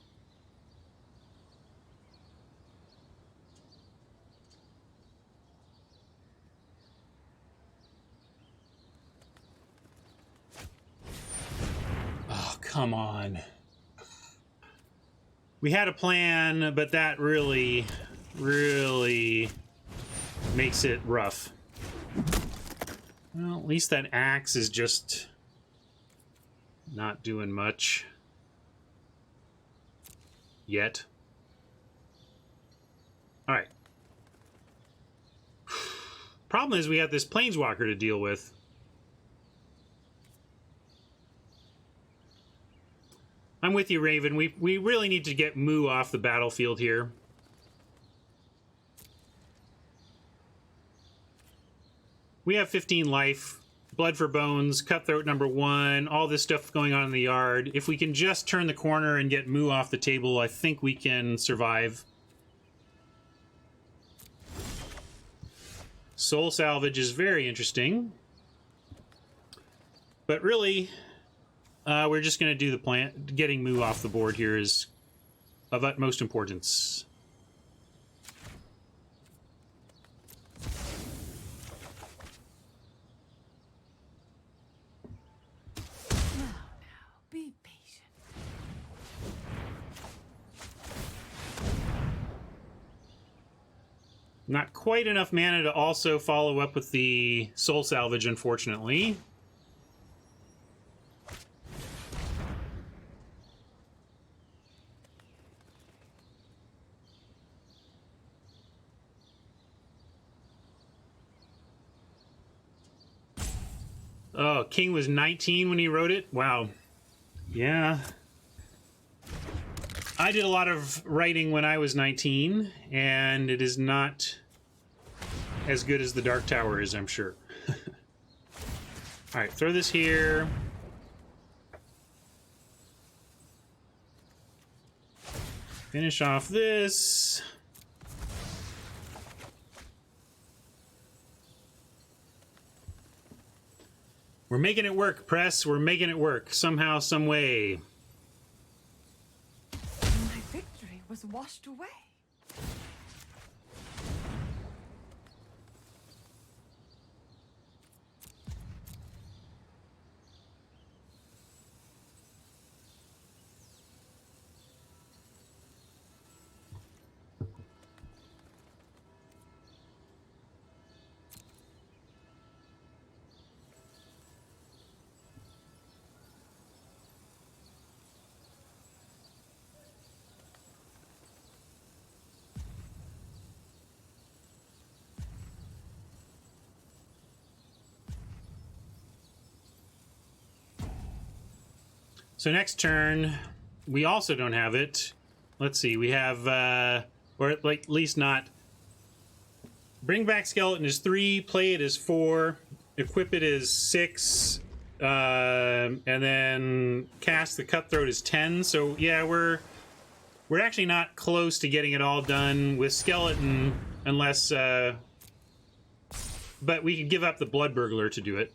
Oh, come on. We had a plan, but that really makes it rough. Well, at least that axe is just not doing much yet. All right. Problem is we have this planeswalker to deal with. I'm with you, Raven. We really need to get Moo off the battlefield here. We have 15 life, Blood for Bones, Cutthroat #1, all this stuff going on in the yard. If we can just turn the corner and get Moo off the table, I think we can survive. Soul Salvage is very interesting. But really, we're just going to do the plan. Getting Moo off the board here is of utmost importance. Now, be patient. Not quite enough mana to also follow up with the Soul Salvage, unfortunately. Oh, King was 19 when he wrote it? Wow. Yeah. I did a lot of writing when I was 19, and it is not as good as the Dark Tower is, I'm sure. Alright, throw this here. Finish off this. We're making it work, press. We're making it work. Somehow, some way. My victory was washed away. So next turn, we also don't have it. Let's see, we have, or at least not. Bring back Skeleton is 3, play it is 4, equip it is 6, and then cast the Cutthroat is 10. So yeah, we're actually not close to getting it all done with Skeleton, unless, but we could give up the Blood Burglar to do it.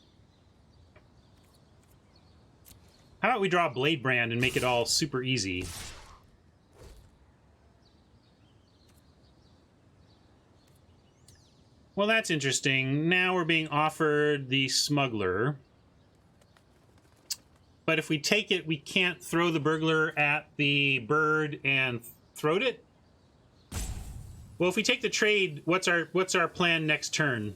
How about we draw Blade Brand and make it all super easy? Well, that's interesting. Now we're being offered the Smuggler. But if we take it, we can't throw the Burglar at the bird and throat it? Well, if we take the trade, what's our plan next turn?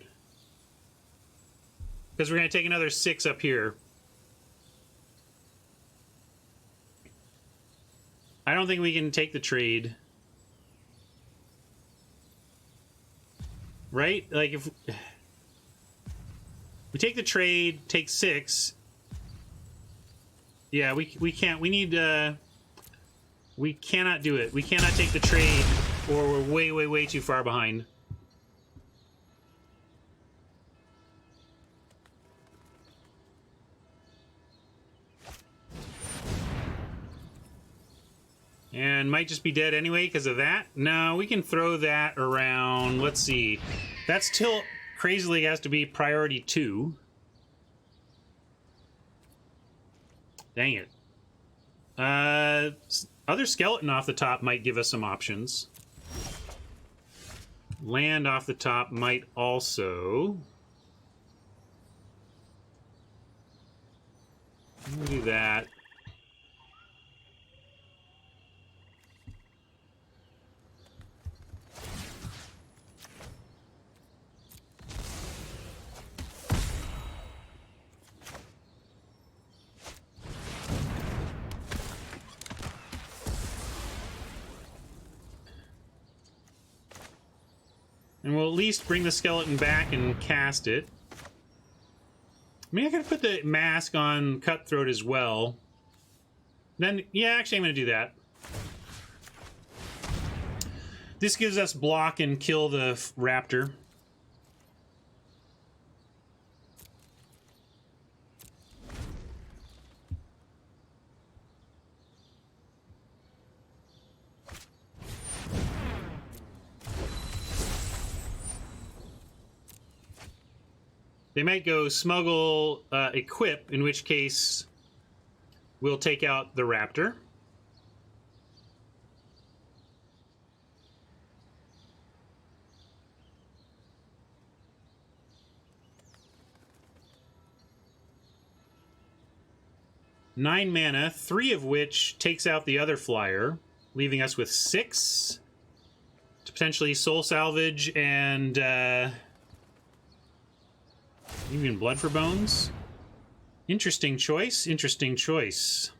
Because we're going to take another 6 up here. I don't think we can take the trade. Right? Like, if we take the trade, take 6. Yeah, we can't. We need, we cannot do it. We cannot take the trade or we're way, way, way too far behind. And might just be dead anyway because of that. No, we can throw that around. Let's see. That still crazily has to be priority 2. Dang it. Other skeleton off the top might give us some options. Land off the top might also. We'll do that. And we'll at least bring the skeleton back and cast it. I mean, I could put the mask on Cutthroat as well. Then, yeah, actually I'm going to do that. This gives us block and kill the raptor. They might go smuggle, equip, in which case we'll take out the raptor. Nine mana, 3 of which takes out the other flyer, leaving us with 6 to potentially soul salvage and even blood for bones. Interesting choice. Interesting choice.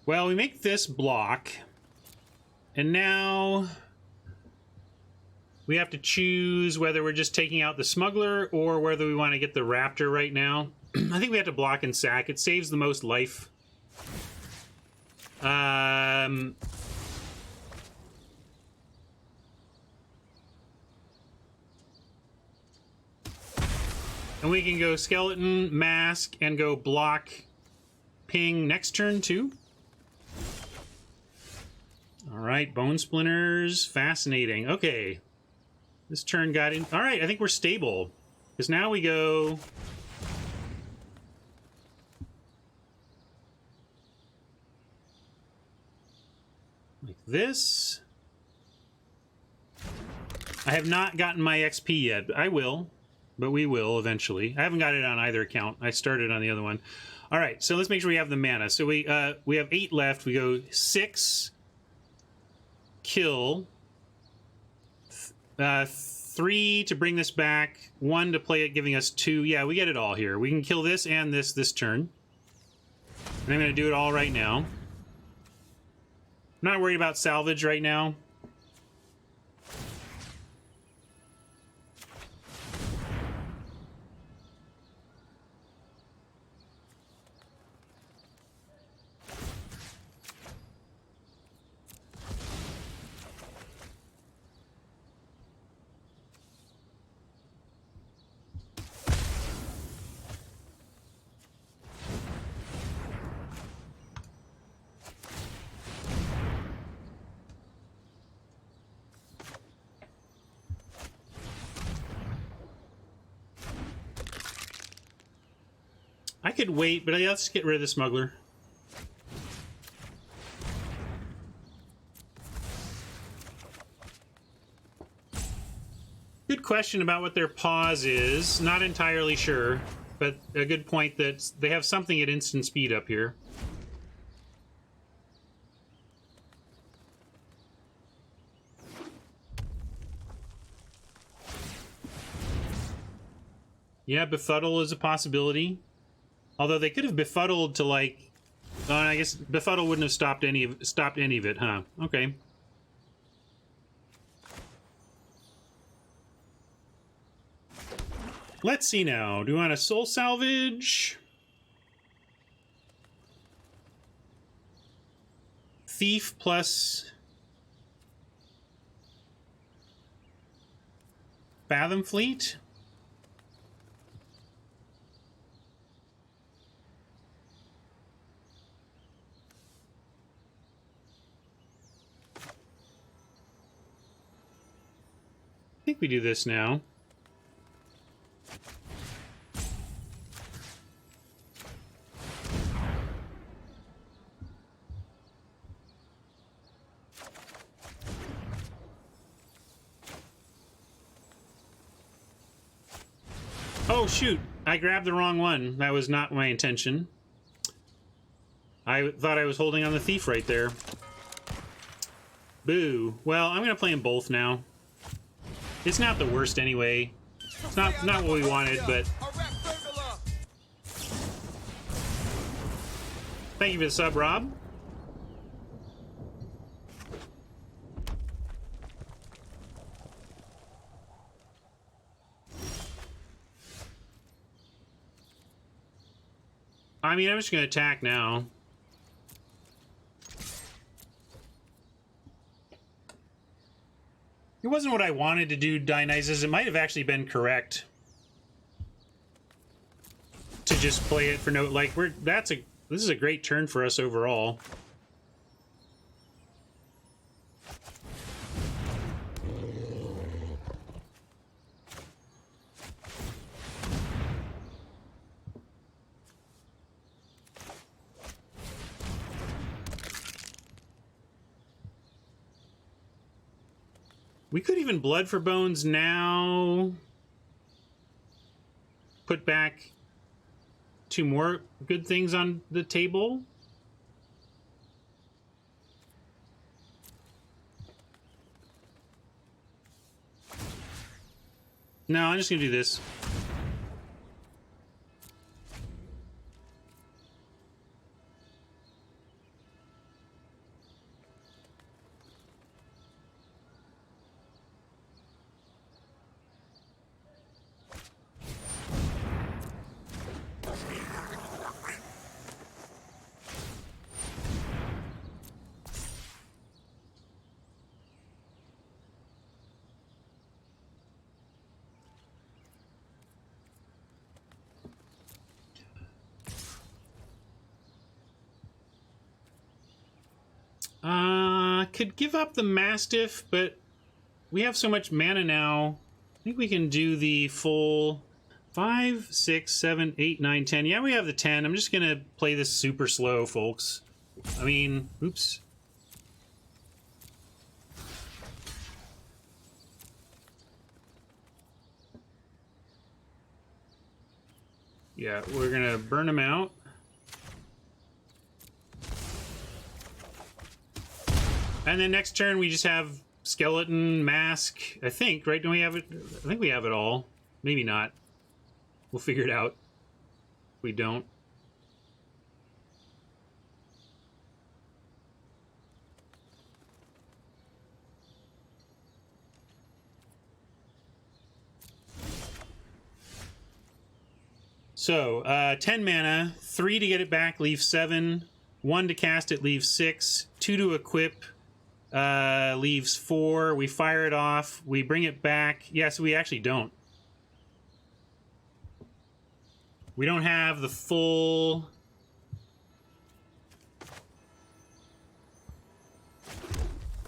Well, we make this block, and now we have to choose whether we're just taking out the smuggler or whether we want to get the raptor right now. I think we have to block and sack. It saves the most life. And we can go skeleton, mask, and go block, ping next turn too. All right, bone splinters, fascinating. Okay. This turn got in. All right, I think we're stable. Because now we go... like this. I have not gotten my XP yet. I will, but we will eventually. I haven't got it on either account. I started on the other one. All right, so let's make sure we have the mana. So we have 8 left. We go 6, kill... 3 to bring this back, 1 to play it, giving us 2. Yeah, we get it all here. We can kill this and this turn. And I'm going to do it all right now. I'm not worried about salvage right now. I could wait, but let's get rid of the smuggler. Good question about what their pause is. Not entirely sure, but a good point that they have something at instant speed up here. Yeah, befuddle is a possibility. Although they could have befuddled to like, I guess befuddle wouldn't have stopped any of it, huh? Okay. Let's see now. Do you want a soul salvage? Thief plus Fathom Fleet? I think we do this now. Oh, shoot. I grabbed the wrong one. That was not my intention. I thought I was holding on the thief right there. Boo. Well, I'm going to play them both now. It's not the worst anyway. It's not what we wanted, but... Thank you for the sub, Rob. I mean, I'm just going to attack now. It wasn't what I wanted to do, Dionysus. It might have actually been correct to just play it for no... Like, this is a great turn for us overall. We could even Blood for Bones now. Put back 2 more good things on the table. No, I'm just gonna do this. Could give up the Mastiff, but we have so much mana now. I think we can do the full 5, 6, 7, 8, 9, 10. Yeah, we have the 10. I'm just gonna play this super slow, folks. I mean, oops. Yeah, we're gonna burn them out. And then next turn we just have Skeleton, Mask, I think, right? Don't we have it? I think we have it all. Maybe not. We'll figure it out. If we don't. So, 10 mana, 3 to get it back, leaves 7. 1 to cast it, leaves 6. 2 to equip, leaves 4. We fire it off. We bring it back. Yes, we actually don't. We don't have the full...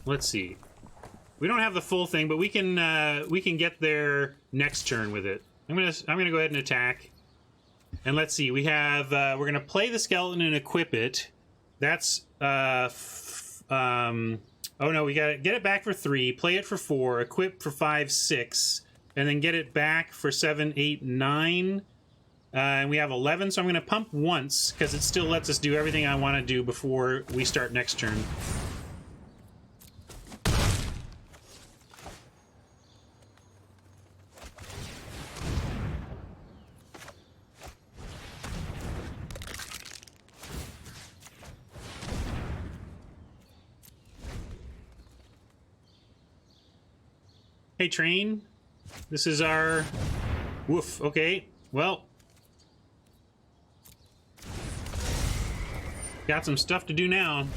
Let's see. We don't have the full thing, but we can get there next turn with it. I'm gonna go ahead and attack. And let's see. We have we're gonna play the skeleton and equip it. That's oh no, we gotta get it back for 3, play it for 4, equip for 5, 6, and then get it back for 7, 8, 9. And we have 11, so I'm gonna pump once because it still lets us do everything I want to do before we start next turn. Hey, Train. This is our Woof. Okay. Well. Got some stuff to do now.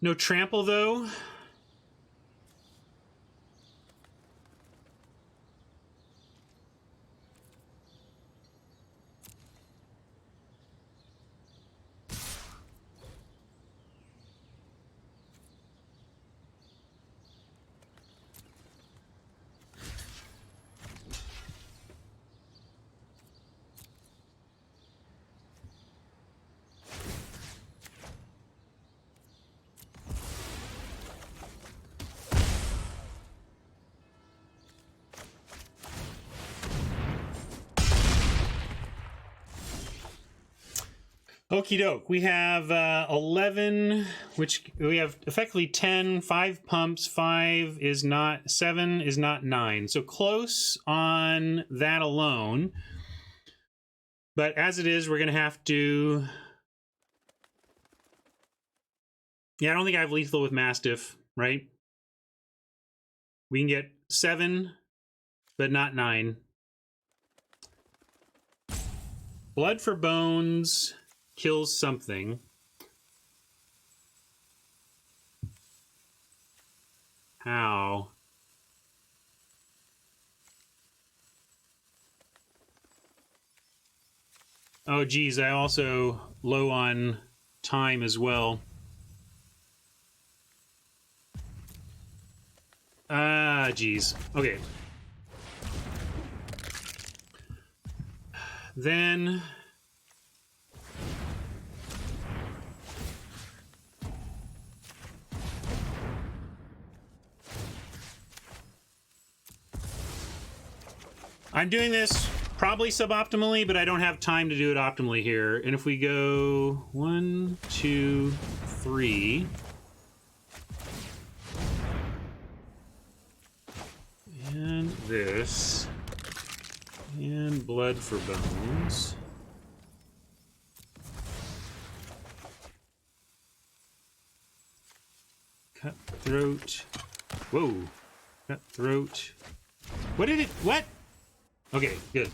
No trample, though. Okie doke. We have 11, which we have effectively 10, 5 pumps, 5 is not, 7 is not 9. So close on that alone. But as it is, we're going to have to... Yeah, I don't think I have lethal with Mastiff, right? We can get 7, but not 9. Blood for Bones kills something. How? Oh, geez, I also low on time as well. Ah, geez. Okay. Then... I'm doing this probably suboptimally, but I don't have time to do it optimally here. And if we go 1, 2, 3... and this... and Blood for Bones... Cutthroat... Whoa! Cutthroat... What did it... what? Okay, good.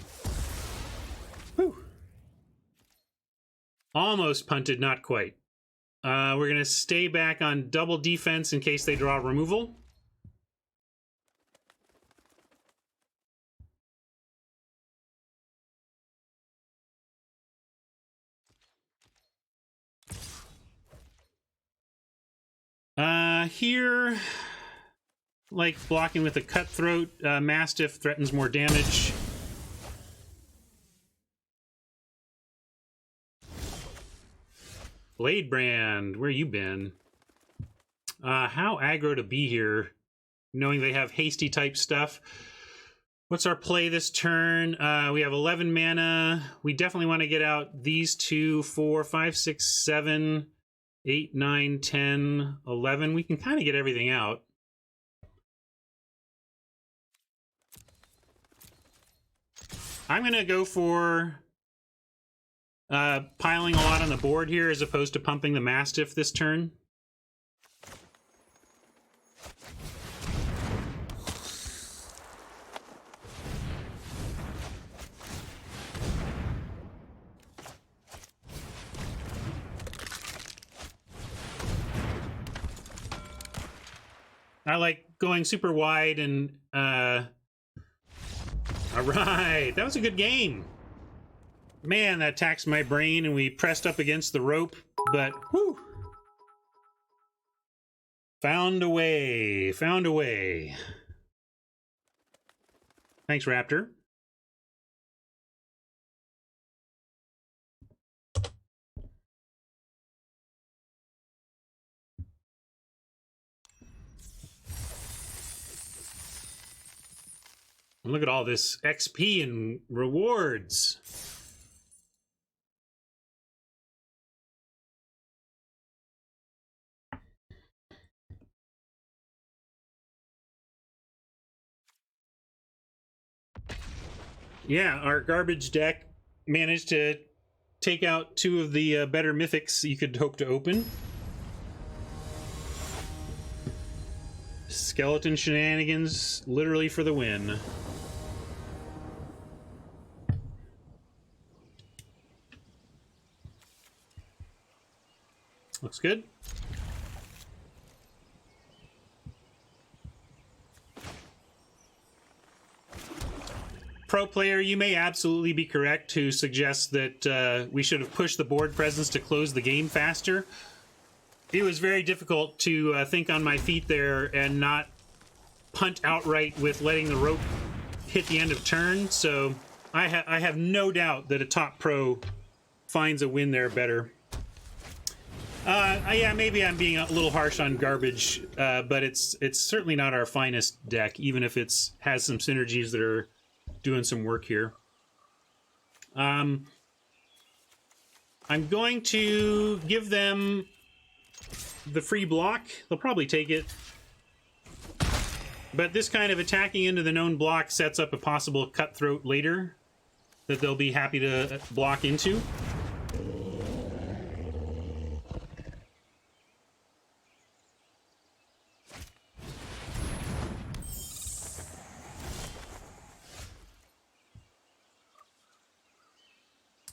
Whew. Almost punted, not quite. We're going to stay back on double defense in case they draw removal. Here, like blocking with a Cutthroat, Mastiff threatens more damage. Blade Brand, where you been? How aggro to be here, knowing they have hasty type stuff. What's our play this turn? We have 11 mana. We definitely want to get out these 2, 4, 5, 6, 7, 8, 9, 10, 11. We can kind of get everything out. I'm going to go for piling a lot on the board here as opposed to pumping the Mastiff this turn. I like going super wide and all right, that was a good game. Man, that taxed my brain and we pressed up against the rope, but whew. Found a way, found a way. Thanks, Raptor. And look at all this XP and rewards. Yeah, our garbage deck managed to take out two of the better mythics you could hope to open. Skeleton shenanigans, literally for the win. Looks good. Pro player, you may absolutely be correct to suggest that we should have pushed the board presence to close the game faster. It was very difficult to think on my feet there and not punt outright with letting the rope hit the end of turn, so I have no doubt that a top pro finds a win there better. Yeah, maybe I'm being a little harsh on garbage, but it's certainly not our finest deck, even if it's has some synergies that are doing some work here. I'm going to give them the free block. They'll probably take it. But this kind of attacking into the known block sets up a possible cutthroat later that they'll be happy to block into.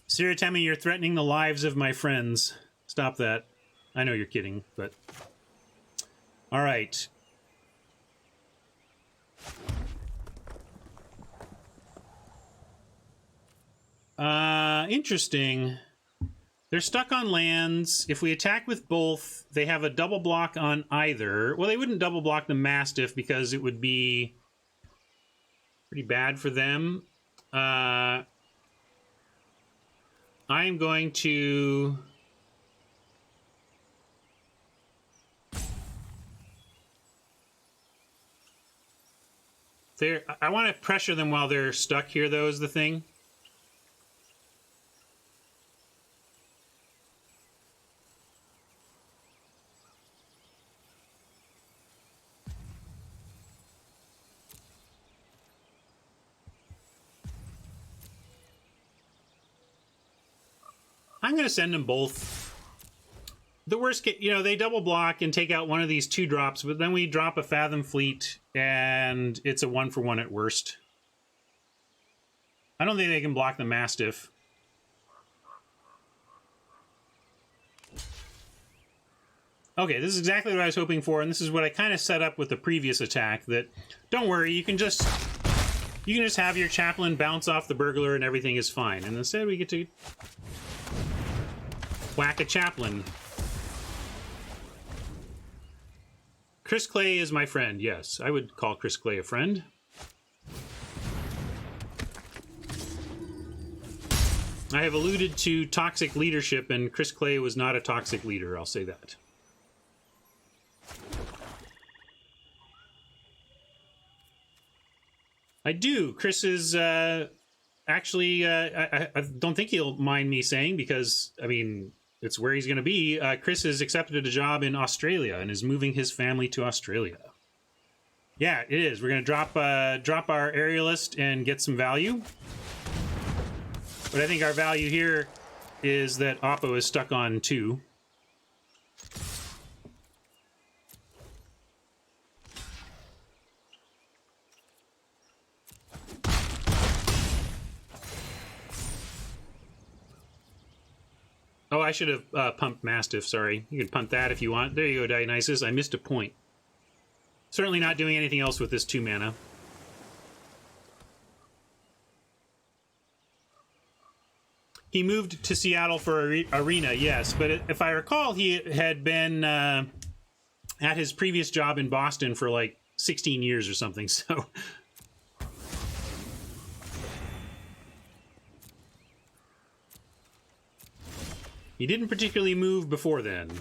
Siratemi, you're threatening the lives of my friends. Stop that. I know you're kidding, but... All right. Interesting. They're stuck on lands. If we attack with both, they have a double block on either. Well, they wouldn't double block the Mastiff because it would be pretty bad for them. I am going to... I want to pressure them while they're stuck here, though, is the thing. I'm going to send them both. The worst case, you know, they double block and take out one of these 2-drops, but then we drop a Fathom Fleet, and it's a 1-for-1 at worst. I don't think they can block the Mastiff. Okay, this is exactly what I was hoping for, and this is what I kind of set up with the previous attack, that, don't worry, you can just have your Chaplain bounce off the Burglar and everything is fine. And instead we get to whack a Chaplain. Chris Clay is my friend, yes. I would call Chris Clay a friend. I have alluded to toxic leadership, and Chris Clay was not a toxic leader, I'll say that. I do. Chris is actually, I don't think he'll mind me saying, because, I mean, it's where he's going to be. Chris has accepted a job in Australia and is moving his family to Australia. Yeah, it is. We're going to drop our aerialist and get some value. But I think our value here is that Oppo is stuck on 2. Oh, I should have pumped Mastiff, sorry. You can punt that if you want. There you go, Dionysus. I missed a point. Certainly not doing anything else with this 2 mana. He moved to Seattle for Arena, yes. But if I recall, he had been at his previous job in Boston for like 16 years or something, so... He didn't particularly move before then.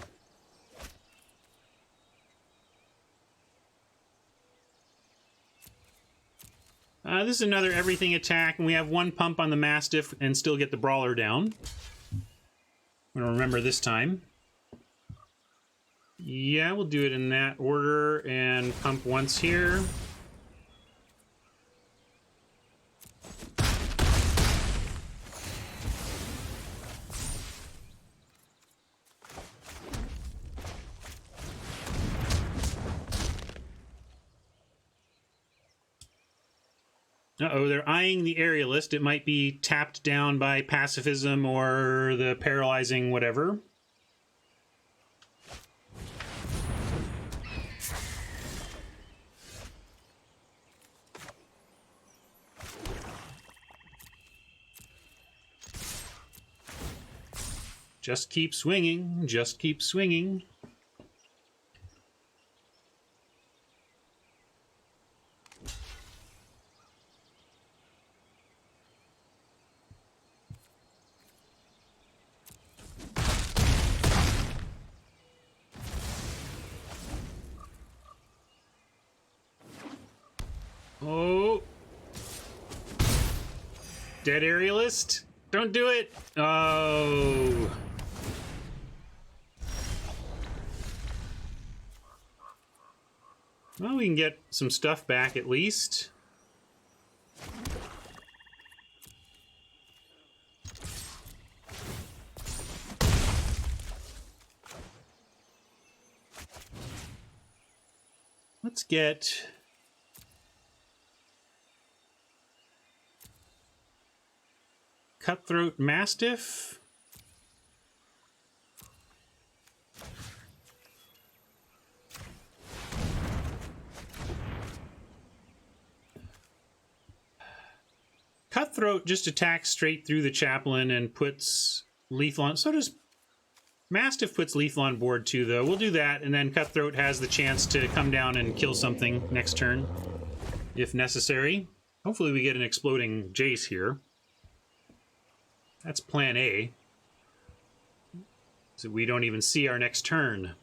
This is another everything attack, and we have 1 pump on the Mastiff and still get the Brawler down. I'm going to remember this time. Yeah, we'll do it in that order, and pump once here. Uh-oh, they're eyeing the aerialist. It might be tapped down by pacifism or the paralyzing whatever. Just keep swinging. Just keep swinging. Oh. Dead aerialist. Don't do it. Oh. Well, we can get some stuff back at least. Let's get... Cutthroat Mastiff. Cutthroat just attacks straight through the chaplain and puts lethal on. So does Mastiff puts lethal on board too, though. We'll do that, and then Cutthroat has the chance to come down and kill something next turn, if necessary. Hopefully we get an exploding Jace here. That's plan A. So we don't even see our next turn.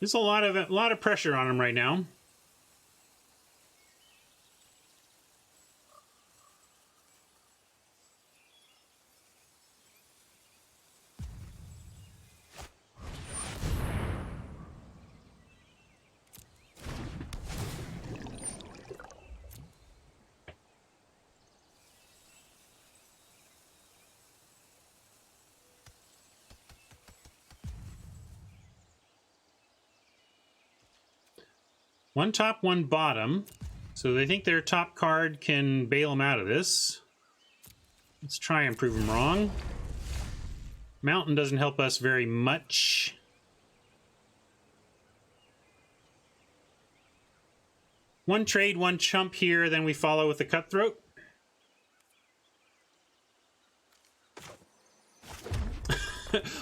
There's a lot of pressure on him right now. One top, one bottom. So they think their top card can bail them out of this. Let's try and prove them wrong. Mountain doesn't help us very much. One trade, one chump here, then we follow with the Cutthroat.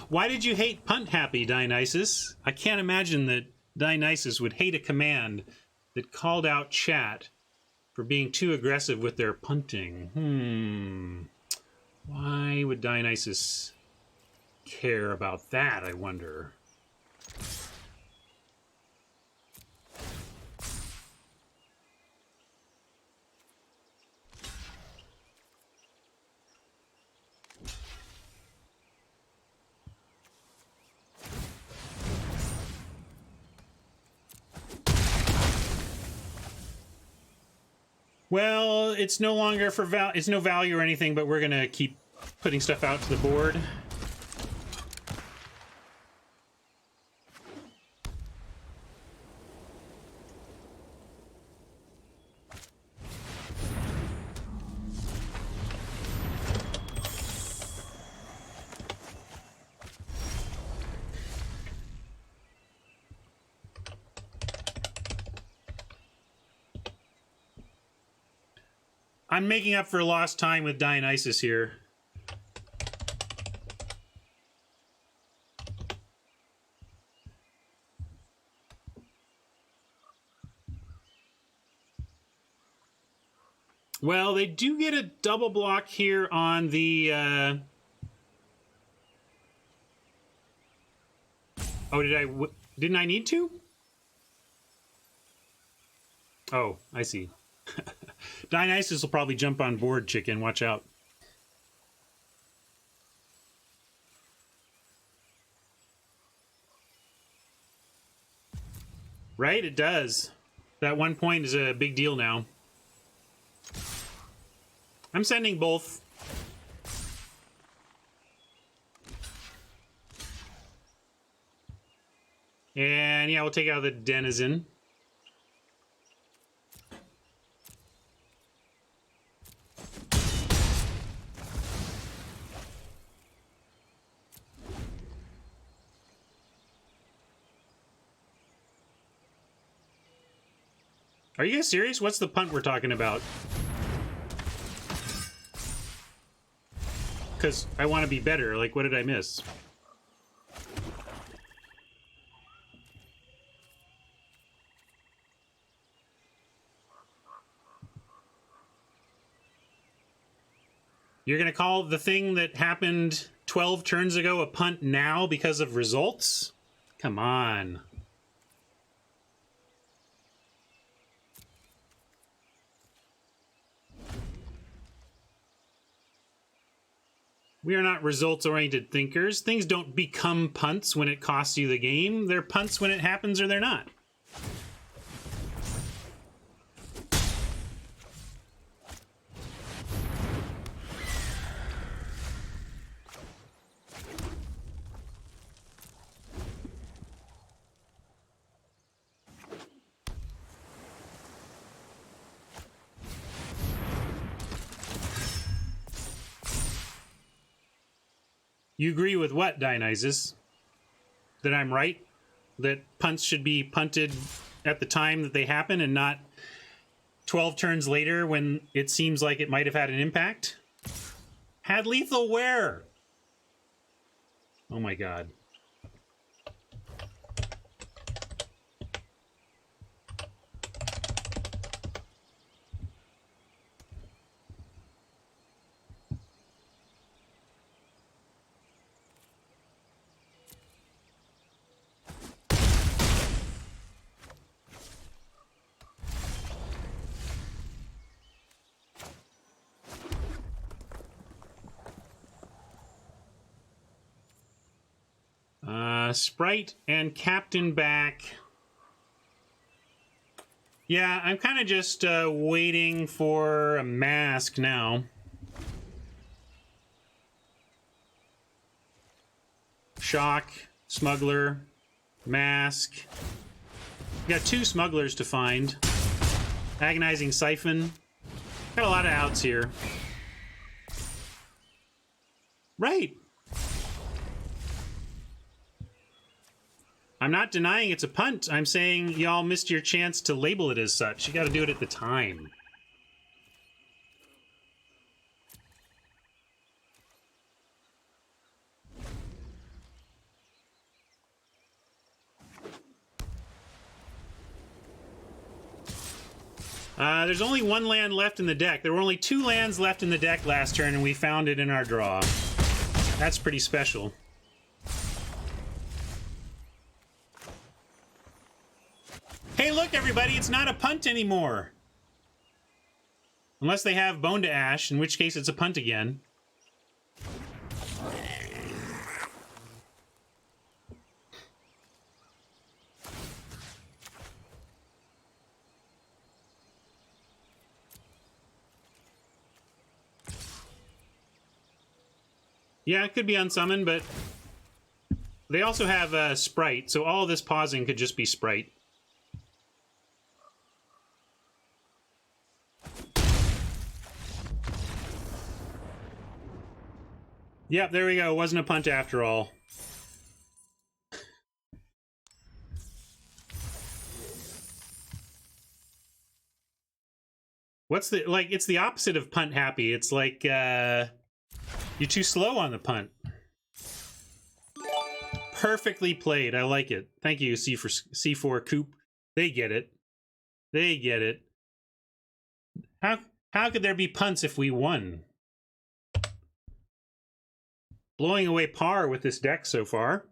Why did you hate Punt Happy, Dionysus? I can't imagine that Dionysus would hate a command that called out chat for being too aggressive with their punting. Why would Dionysus care about that, I wonder? Well, it's no longer for it's no value or anything, but we're gonna keep putting stuff out to the board. I'm making up for lost time with Dionysus here. Well, they do get a double block here on the... Oh, didn't I need to? Oh, I see. Dionysus will probably jump on board, chicken. Watch out. Right? It does. That 1 point is a big deal now. I'm sending both. And yeah, we'll take out the Denizen. Are you guys serious? What's the punt we're talking about? Because I want to be better. Like, what did I miss? You're going to call the thing that happened 12 turns ago a punt now because of results? Come on. We are not results-oriented thinkers. Things don't become punts when it costs you the game. They're punts when it happens or they're not. You agree with what, Dionysus? That I'm right? That punts should be punted at the time that they happen and not 12 turns later when it seems like it might have had an impact? Had lethal where? Oh my god. Sprite and Captain back. Yeah, I'm kind of just waiting for a mask now. Shock, Smuggler, Mask. We got 2 Smugglers to find. Agonizing Siphon. Got a lot of outs here. Right. I'm not denying it's a punt. I'm saying y'all missed your chance to label it as such. You got to do it at the time. There's only 1 land left in the deck. There were only 2 lands left in the deck last turn, and we found it in our draw. That's pretty special. Hey, look, everybody, it's not a punt anymore. Unless they have Bone to Ash, in which case it's a punt again. Yeah, it could be unsummoned, but they also have Sprite, so all of this pausing could just be Sprite. Yep, there we go. It wasn't a punt after all. What's the, like, it's the opposite of punt happy. It's like, you're too slow on the punt. Perfectly played. I like it. Thank you, C4 Coop. They get it. They get it. How could there be punts if we won? Blowing away par with this deck so far.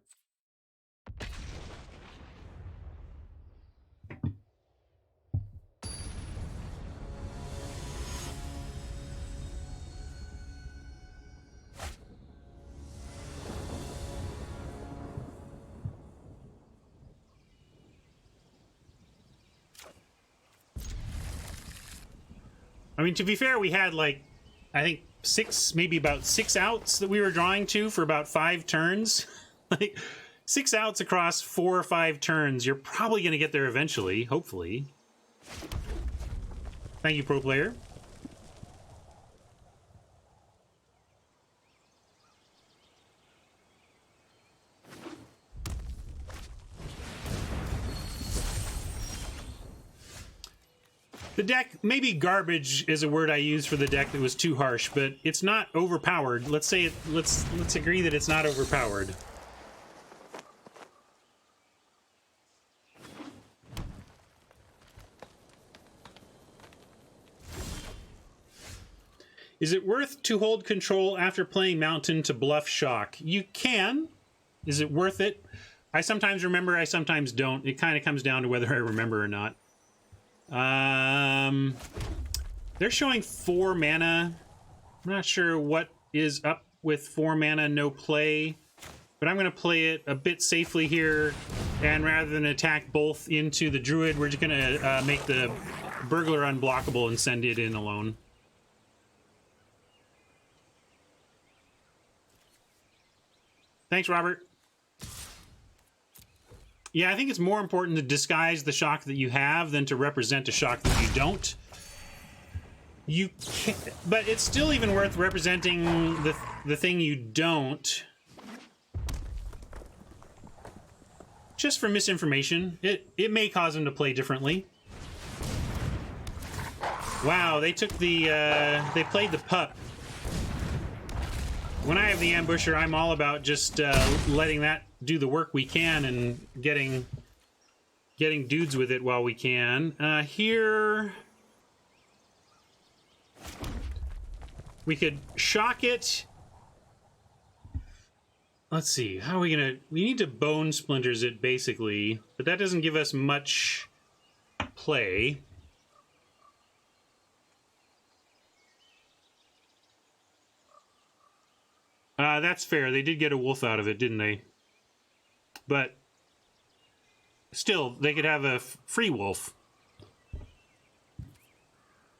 I mean, to be fair, we had like, I think maybe about 6 outs that we were drawing to for about 5 turns. Like 6 outs across 4 or 5 turns. You're probably going to get there eventually, hopefully. Thank you, pro player. The deck, maybe garbage is a word I use for the deck that was too harsh, but it's not overpowered. Let's say let's agree that it's not overpowered. Is it worth to hold control after playing Mountain to bluff Shock? You can. Is it worth it? I sometimes remember, I sometimes don't. It kind of comes down to whether I remember or not. They're showing 4 mana. I'm not sure what is up with 4 mana, no play. But I'm going to play it a bit safely here. And rather than attack both into the Druid, we're just going to make the Burglar unblockable and send it in alone. Thanks, Robert. Yeah, I think it's more important to disguise the shock that you have than to represent a shock that you don't. You can't, but it's still even worth representing the thing you don't. Just for misinformation. It may cause them to play differently. Wow, they took the, they played the pup. When I have the ambusher, I'm all about just letting that do the work we can and getting dudes with it while we can. Here, we could shock it. Let's see, how are we gonna... We need to bone splinters it, basically, but that doesn't give us much play. That's fair. They did get a wolf out of it, didn't they? But still, they could have a free wolf.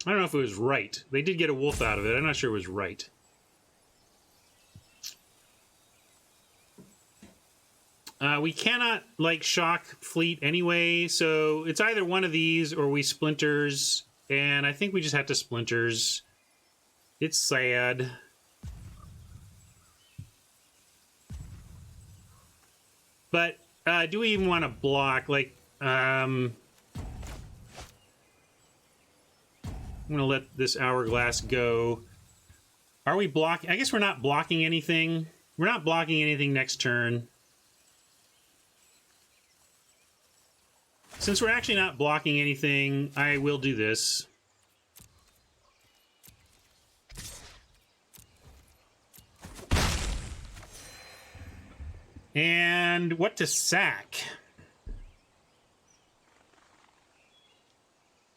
I don't know if it was right. They did get a wolf out of it. I'm not sure it was right. We cannot, like, shock fleet anyway, so it's either one of these or we splinters, and I think we just have to splinters. It's sad. But do we even want to block? Like, I'm going to let this hourglass go. Are we blocking? I guess we're not blocking anything. We're not blocking anything next turn. Since we're actually not blocking anything, I will do this. And what to sack?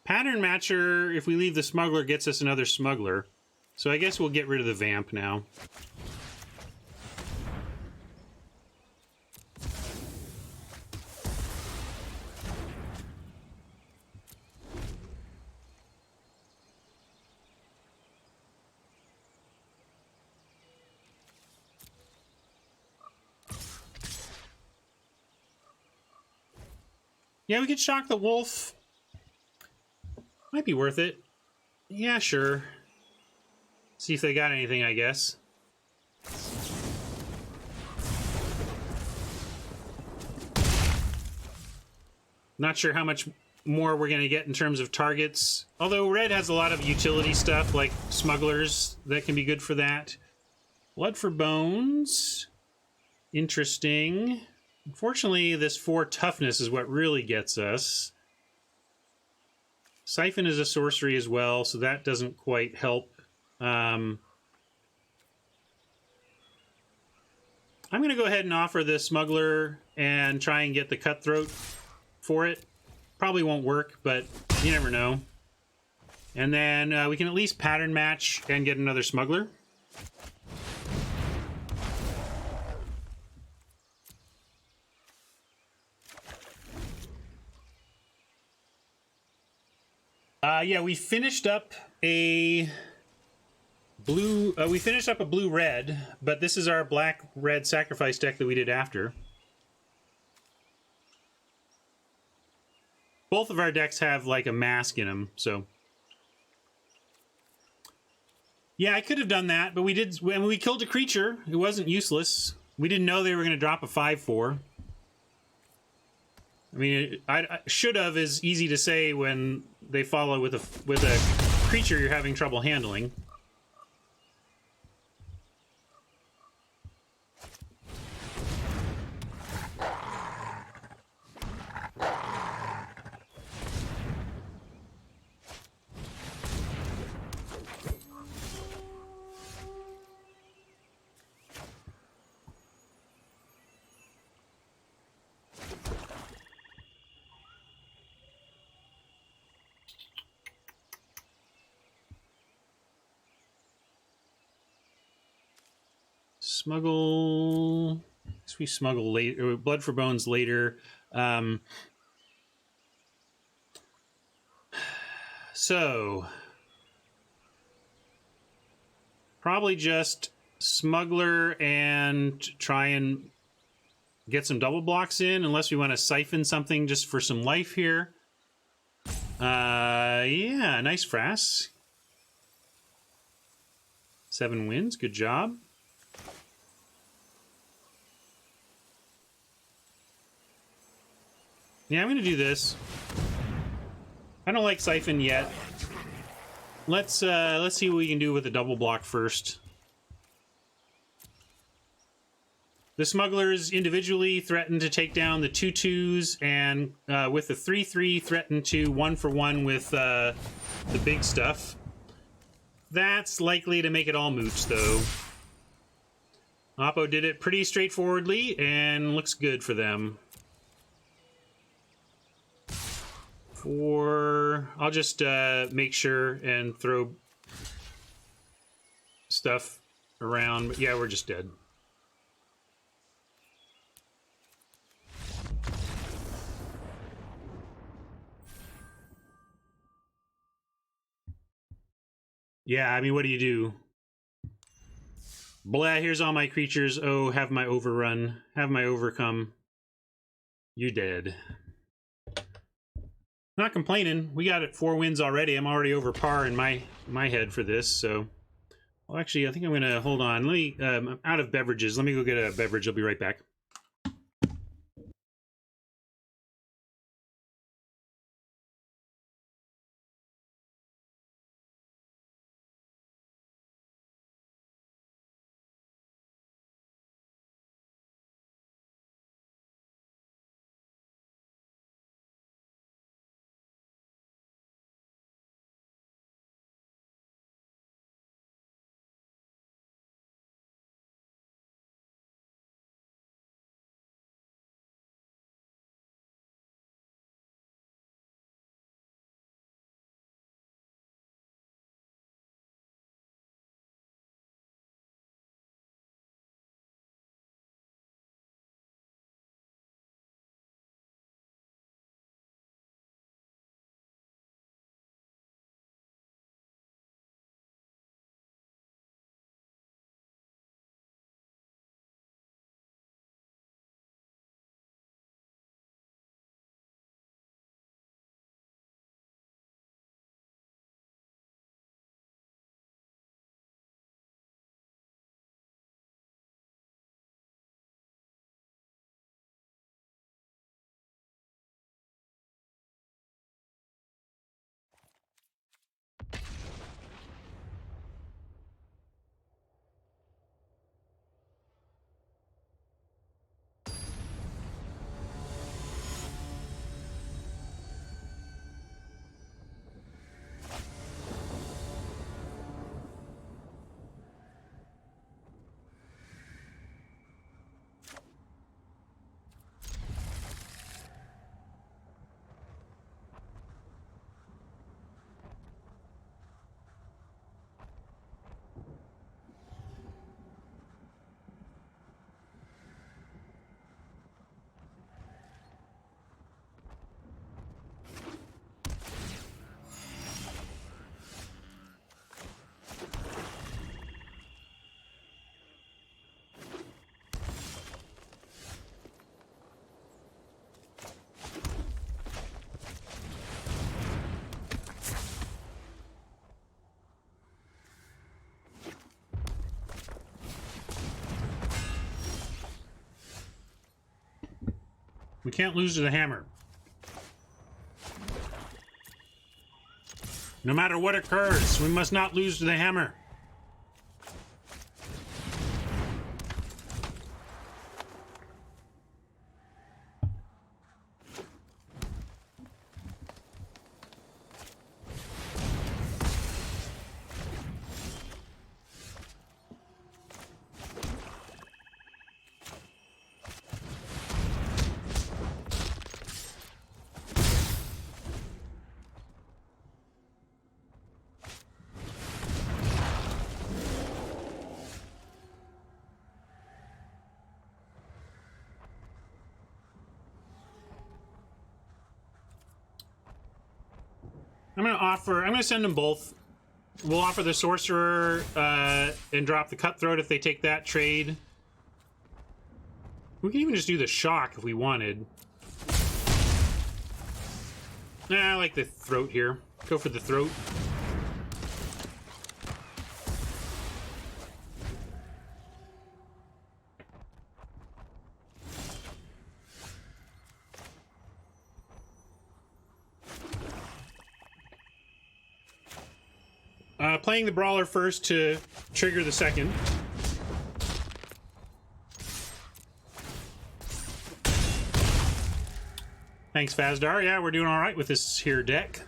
Pattern Matcher, if we leave the Smuggler, gets us another Smuggler. So I guess we'll get rid of the Vamp now. Yeah, we could shock the wolf. Might be worth it. Yeah, sure. See if they got anything, I guess. Not sure how much more we're going to get in terms of targets. Although red has a lot of utility stuff, like smugglers, that can be good for that. Blood for bones. Interesting. Unfortunately, this 4 toughness is what really gets us. Siphon is a sorcery as well, so that doesn't quite help. I'm going to go ahead and offer the Smuggler and try and get the Cutthroat for it. Probably won't work, but you never know. And then we can at least pattern match and get another Smuggler. Yeah, we finished up a blue... we finished up a blue-red, but this is our black-red sacrifice deck that we did after. Both of our decks have, like, a mask in them, so... Yeah, I could have done that, but we did... When we killed a creature, it wasn't useless. We didn't know they were going to drop a 5/4. I mean, I should have is easy to say when they follow with a creature you're having trouble handling. Smuggle... we smuggle later. Blood for Bones later. So... probably just Smuggler and try and get some double blocks in, unless we want to siphon something just for some life here. Yeah, nice Frass. 7 wins, good job. Yeah, I'm gonna do this. I don't like Siphon yet. Let's see what we can do with the double block first. The Smugglers individually threaten to take down the 2/2s, and with the 3/3 threaten to 1-for-1 with the big stuff. That's likely to make it all mooch, though. Oppo did it pretty straightforwardly, and looks good for them. I'll just make sure and throw stuff around. But yeah, we're just dead. Yeah, I mean, what do you do? Blah, here's all my creatures. Oh, have my overrun. Have my overcome. You dead. Not complaining. We got it 4 wins already. I'm already over par in my head for this, so... Well, actually, I think I'm going to... Hold on. Let me... I'm out of beverages. Let me go get a beverage. I'll be right back. We can't lose to the hammer. No matter what occurs, we must not lose to the hammer. I'm gonna send them both. We'll offer the sorcerer and drop the cutthroat if they take that trade. We can even just do the shock if we wanted. Nah, I like the throat here. Go for the throat. Playing the brawler first to trigger the second. Thanks, Fazdar. Yeah, we're doing all right with this here deck.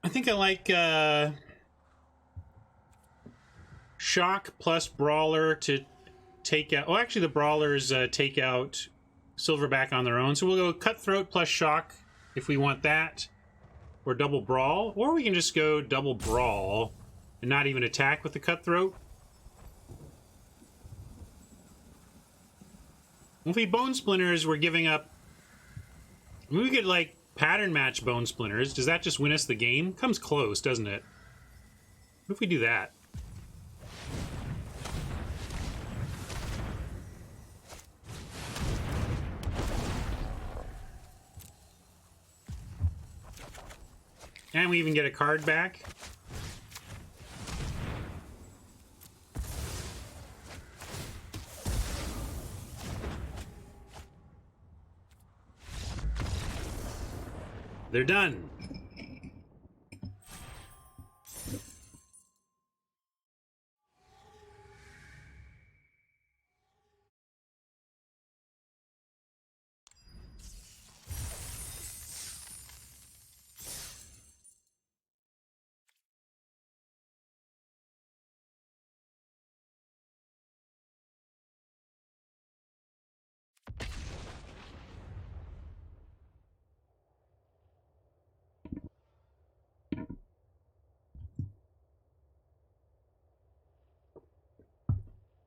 I think I like shock plus brawler to take out. Well, actually, the brawlers take out silverback on their own. So we'll go cutthroat plus shock if we want that, or double brawl, or we can just go double brawl and not even attack with the cutthroat. If we bone splinters, we're giving up. We could like pattern match bone splinters. Does that just win us the game? Comes close, doesn't it? What if we do that? And we even get a card back. They're done.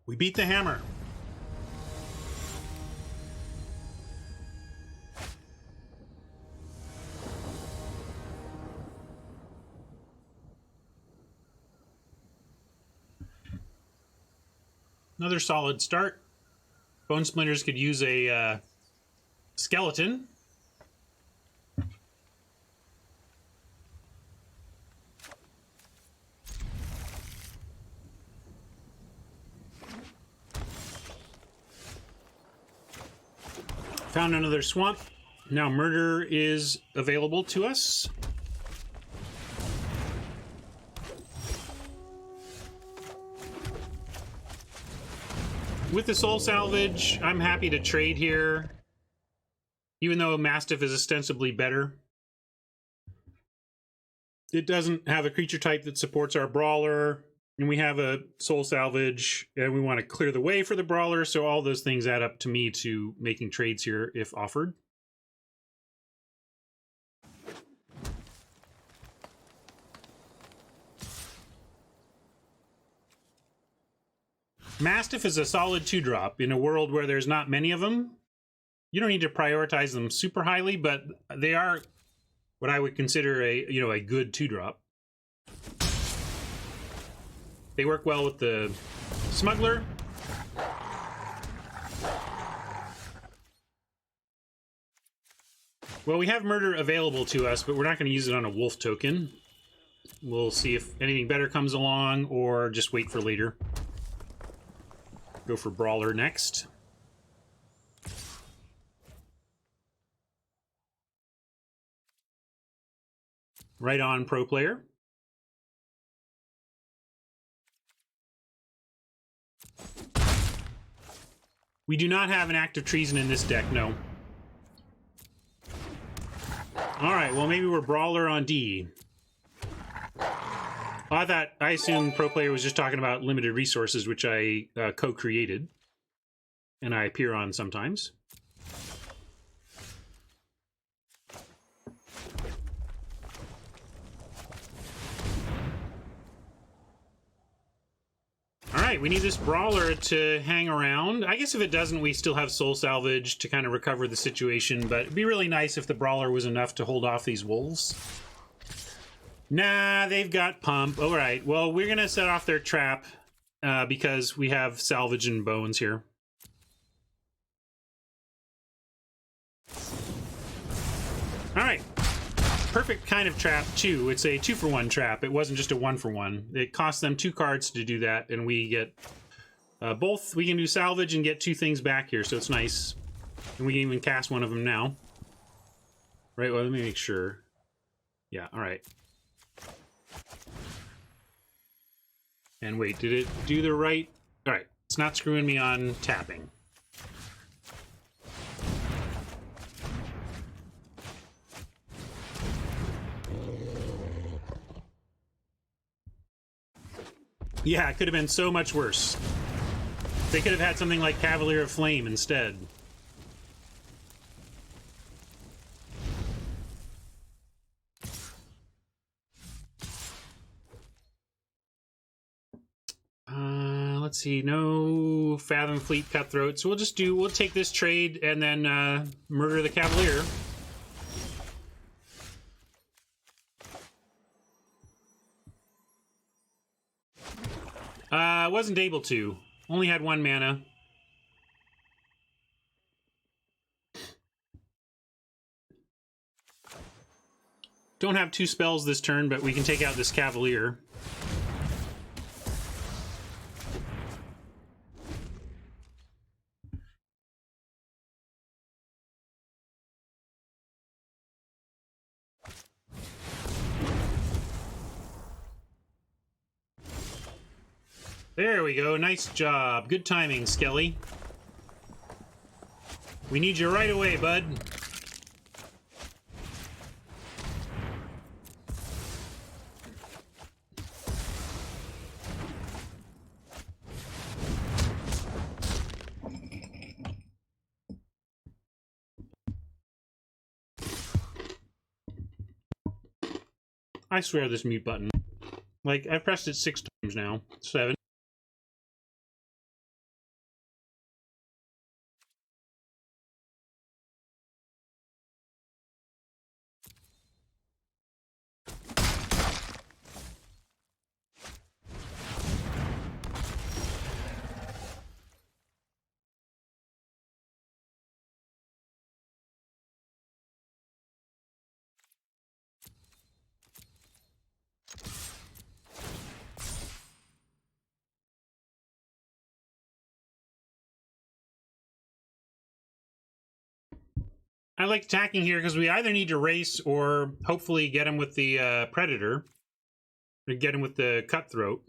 We beat the hammer. Another solid start. Bone Splinters could use a skeleton. Found another swamp. Now murder is available to us. With the soul salvage, I'm happy to trade here, even though Mastiff is ostensibly better. It doesn't have a creature type that supports our brawler, and we have a soul salvage, and we want to clear the way for the brawler, so all those things add up to me to making trades here if offered. Mastiff is a solid 2-drop in a world where there's not many of them. You don't need to prioritize them super highly, but they are what I would consider a good 2-drop. They work well with the smuggler. Well, we have murder available to us, but we're not going to use it on a wolf token. We'll see if anything better comes along, or just wait for later. Go for Brawler next. Right on, pro player. We do not have an act of treason in this deck, no. Alright, well maybe we're Brawler on D. Well, I assumed pro player was just talking about limited resources, which I co-created. And I appear on sometimes. Alright, we need this Brawler to hang around. I guess if it doesn't, we still have Soul Salvage to kind of recover the situation, but it'd be really nice if the Brawler was enough to hold off these wolves. Nah, they've got Pump. Alright, well, we're gonna set off their trap because we have Salvage and Bones here. Alright. Perfect kind of trap, too. It's a 2-for-1 trap. It wasn't just a 1-for-1. It costs them 2 cards to do that, and we get both. We can do salvage and get 2 things back here, so it's nice. And we can even cast one of them now. Right, well, let me make sure. Yeah, alright. And wait, did it do the right? Alright, it's not screwing me on tapping. Yeah, it could have been so much worse. They could have had something like Cavalier of Flame instead. Let's see, no Fathom Fleet Cutthroat, so we'll take this trade and then murder the Cavalier. Wasn't able to. Only had 1 mana. Don't have 2 spells this turn, but we can take out this Cavalier. There we go. Nice job. Good timing, Skelly. We need you right away, bud. I swear this mute button. Like, I've pressed it 6 times now. 7. I like attacking here because we either need to race or hopefully get him with the Predator. Or get him with the Cutthroat.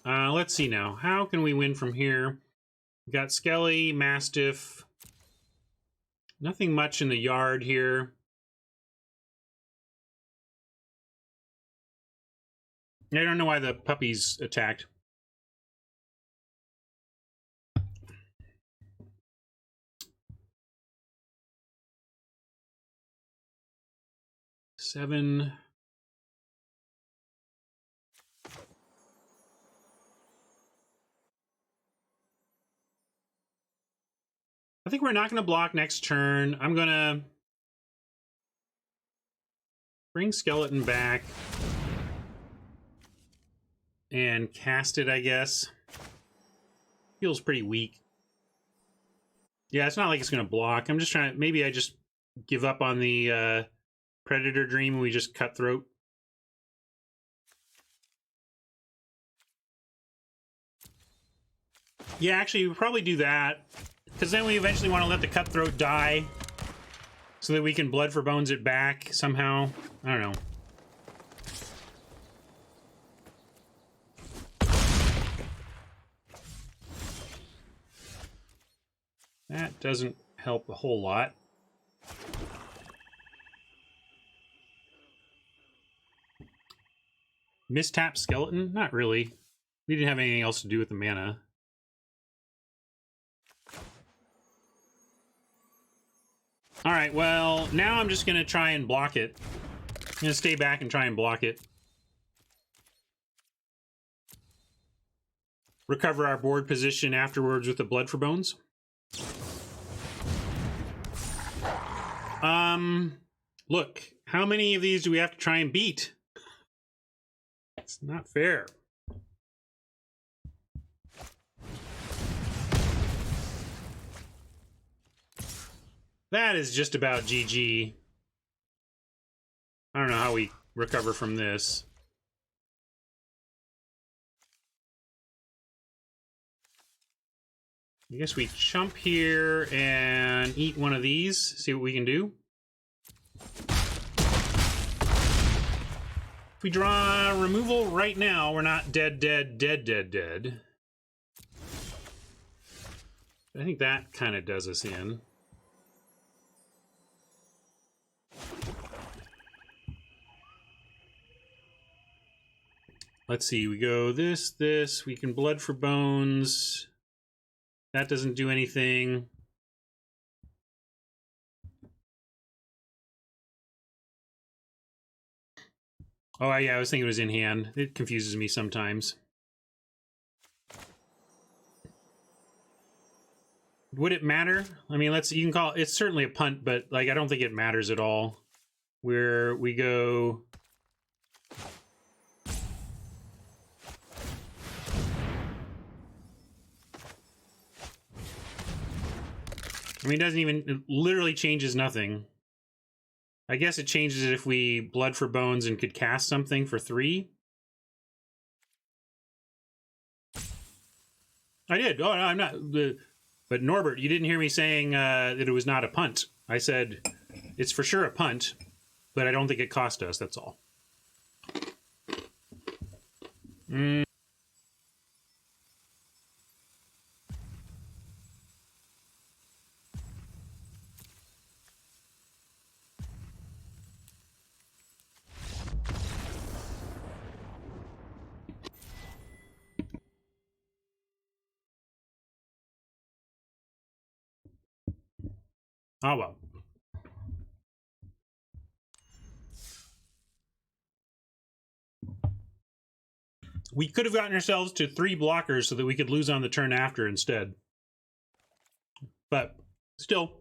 Let's see now. How can we win from here? We got Skelly, Mastiff. Nothing much in the yard here. I don't know why the puppies attacked. Seven. I think we're not going to block next turn. I'm going to bring Skeleton back and cast it, I guess. Feels pretty weak. Yeah, it's not like it's going to block. I'm just trying. Maybe I just give up on the Predator Dream and we just Cutthroat. Yeah, actually, we probably do that. Because then we eventually want to let the Cutthroat die. So that we can Blood for Bones it back somehow. I don't know. That doesn't help a whole lot. Mistap Skeleton? Not really. We didn't have anything else to do with the mana. Alright, well, now I'm just going to try and block it. I'm going to stay back and try and block it. Recover our board position afterwards with the Blood for Bones. Look, how many of these do we have to try and beat? It's not fair. That is just about GG. I don't know how we recover from this. I guess we chump here and eat one of these, see what we can do. If we draw removal right now, we're not dead. I think that kind of does us in. Let's see, we go this, we can Blood for Bones. That doesn't do anything. Oh, yeah, I was thinking it was in hand. It confuses me sometimes. Would it matter? I mean, you can call it's certainly a punt, but like I don't think it matters at all. Where we go. I mean, it literally changes nothing. I guess it changes it if we Blood for Bones and could cast something for 3. I did. Oh, no, I'm not. But Norbert, you didn't hear me saying that it was not a punt. I said it's for sure a punt, but I don't think it cost us. That's all. Oh, well. We could have gotten ourselves to 3 blockers so that we could lose on the turn after instead. But still.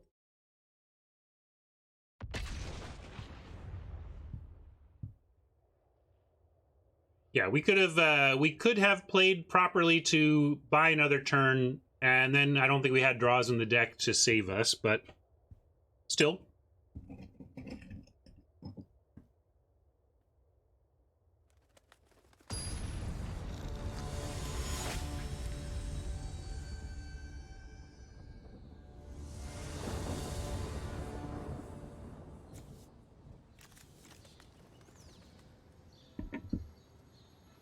Yeah, we could have played properly to buy another turn, and then I don't think we had draws in the deck to save us, but still.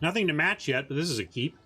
Nothing to match yet, but this is a keep.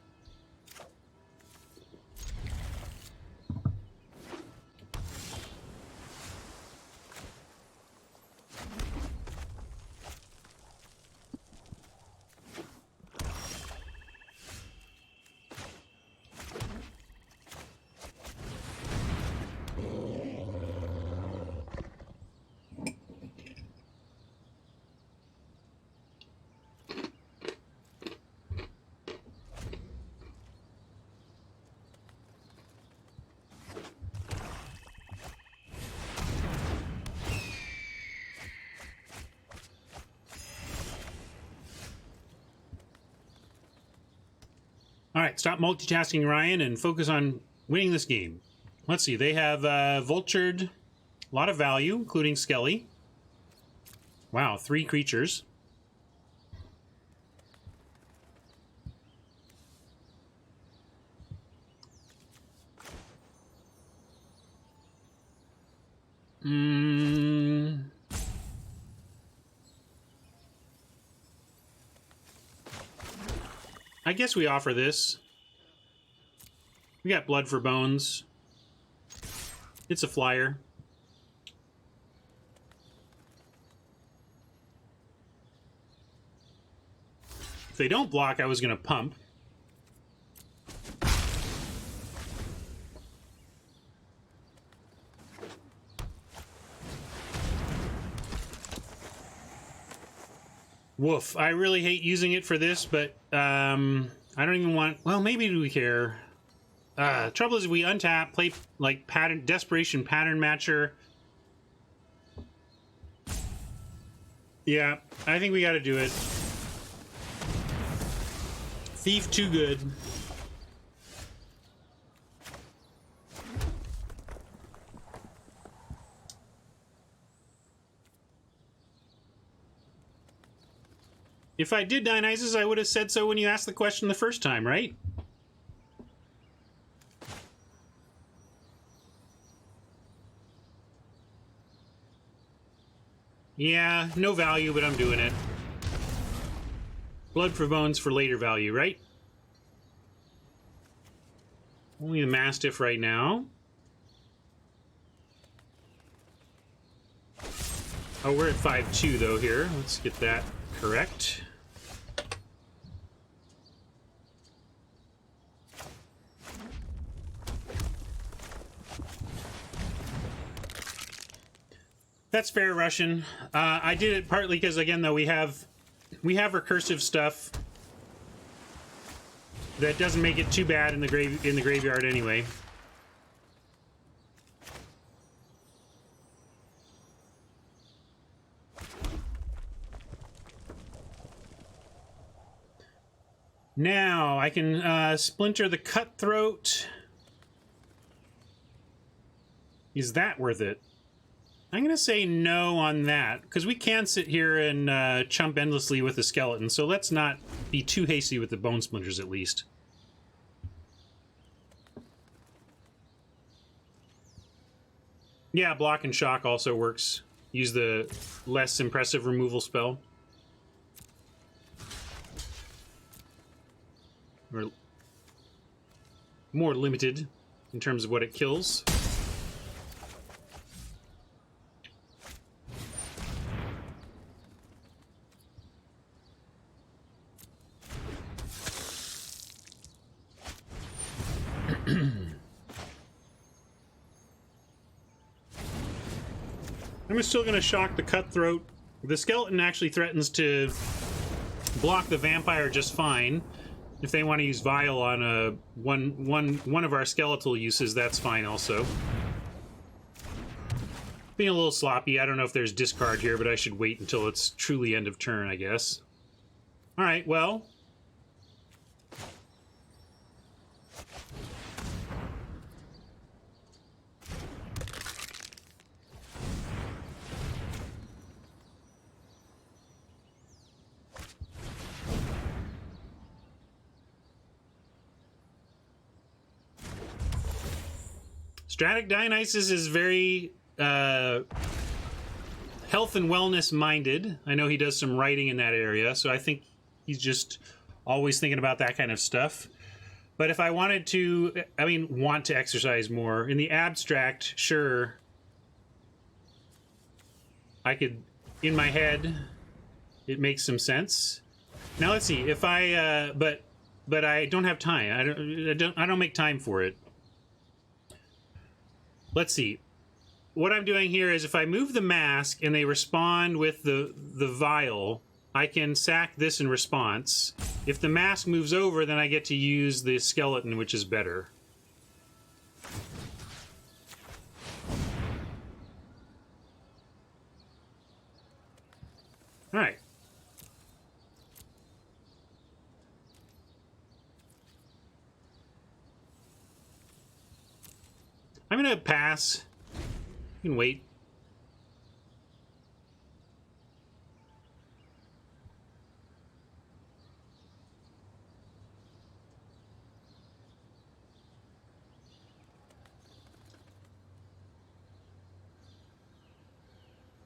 All right, stop multitasking, Ryan, and focus on winning this game. Let's see. They have vultured a lot of value, including Skelly. Wow, 3 creatures. I guess we offer this. We got Blood for Bones. It's a flyer. If they don't block, I was going to pump. Woof. I really hate using it for this, but I don't even want... Well, maybe we care. Trouble is, we untap, play like pattern desperation pattern matcher. Yeah, I think we got to do it. Thief too good. If I did Dionysus, I would have said so when you asked the question the first time, right? Yeah, no value, but I'm doing it. Blood for Bones for later value, right? Only the Mastiff right now. Oh, we're at 5-2 though here. Let's get that correct. That's fair, Russian. I did it partly because, again, though, we have recursive stuff that doesn't make it too bad in the graveyard anyway. Now I can splinter the Cutthroat. Is that worth it? I'm going to say no on that, because we can sit here and chump endlessly with the skeleton, so let's not be too hasty with the Bone Splinters, at least. Yeah, Block and Shock also works. Use the less impressive removal spell. Or more limited in terms of what it kills. I'm still going to shock the Cutthroat. The skeleton actually threatens to block the vampire just fine. If they want to use Vial on a one of our skeletal uses, that's fine also. Being a little sloppy. I don't know if there's discard here, but I should wait until it's truly end of turn, I guess. All right, well. Stratic Dionysus is very health and wellness minded. I know he does some writing in that area, so I think he's just always thinking about that kind of stuff. But if I wanted to, want to exercise more, in the abstract, sure, I could, in my head, it makes some sense. Now let's see, if I, but I don't have time. I don't make time for it. Let's see. What I'm doing here is if I move the mask and they respond with the vial, I can sack this in response. If the mask moves over, then I get to use the skeleton, which is better. All right. I'm gonna pass. You can wait.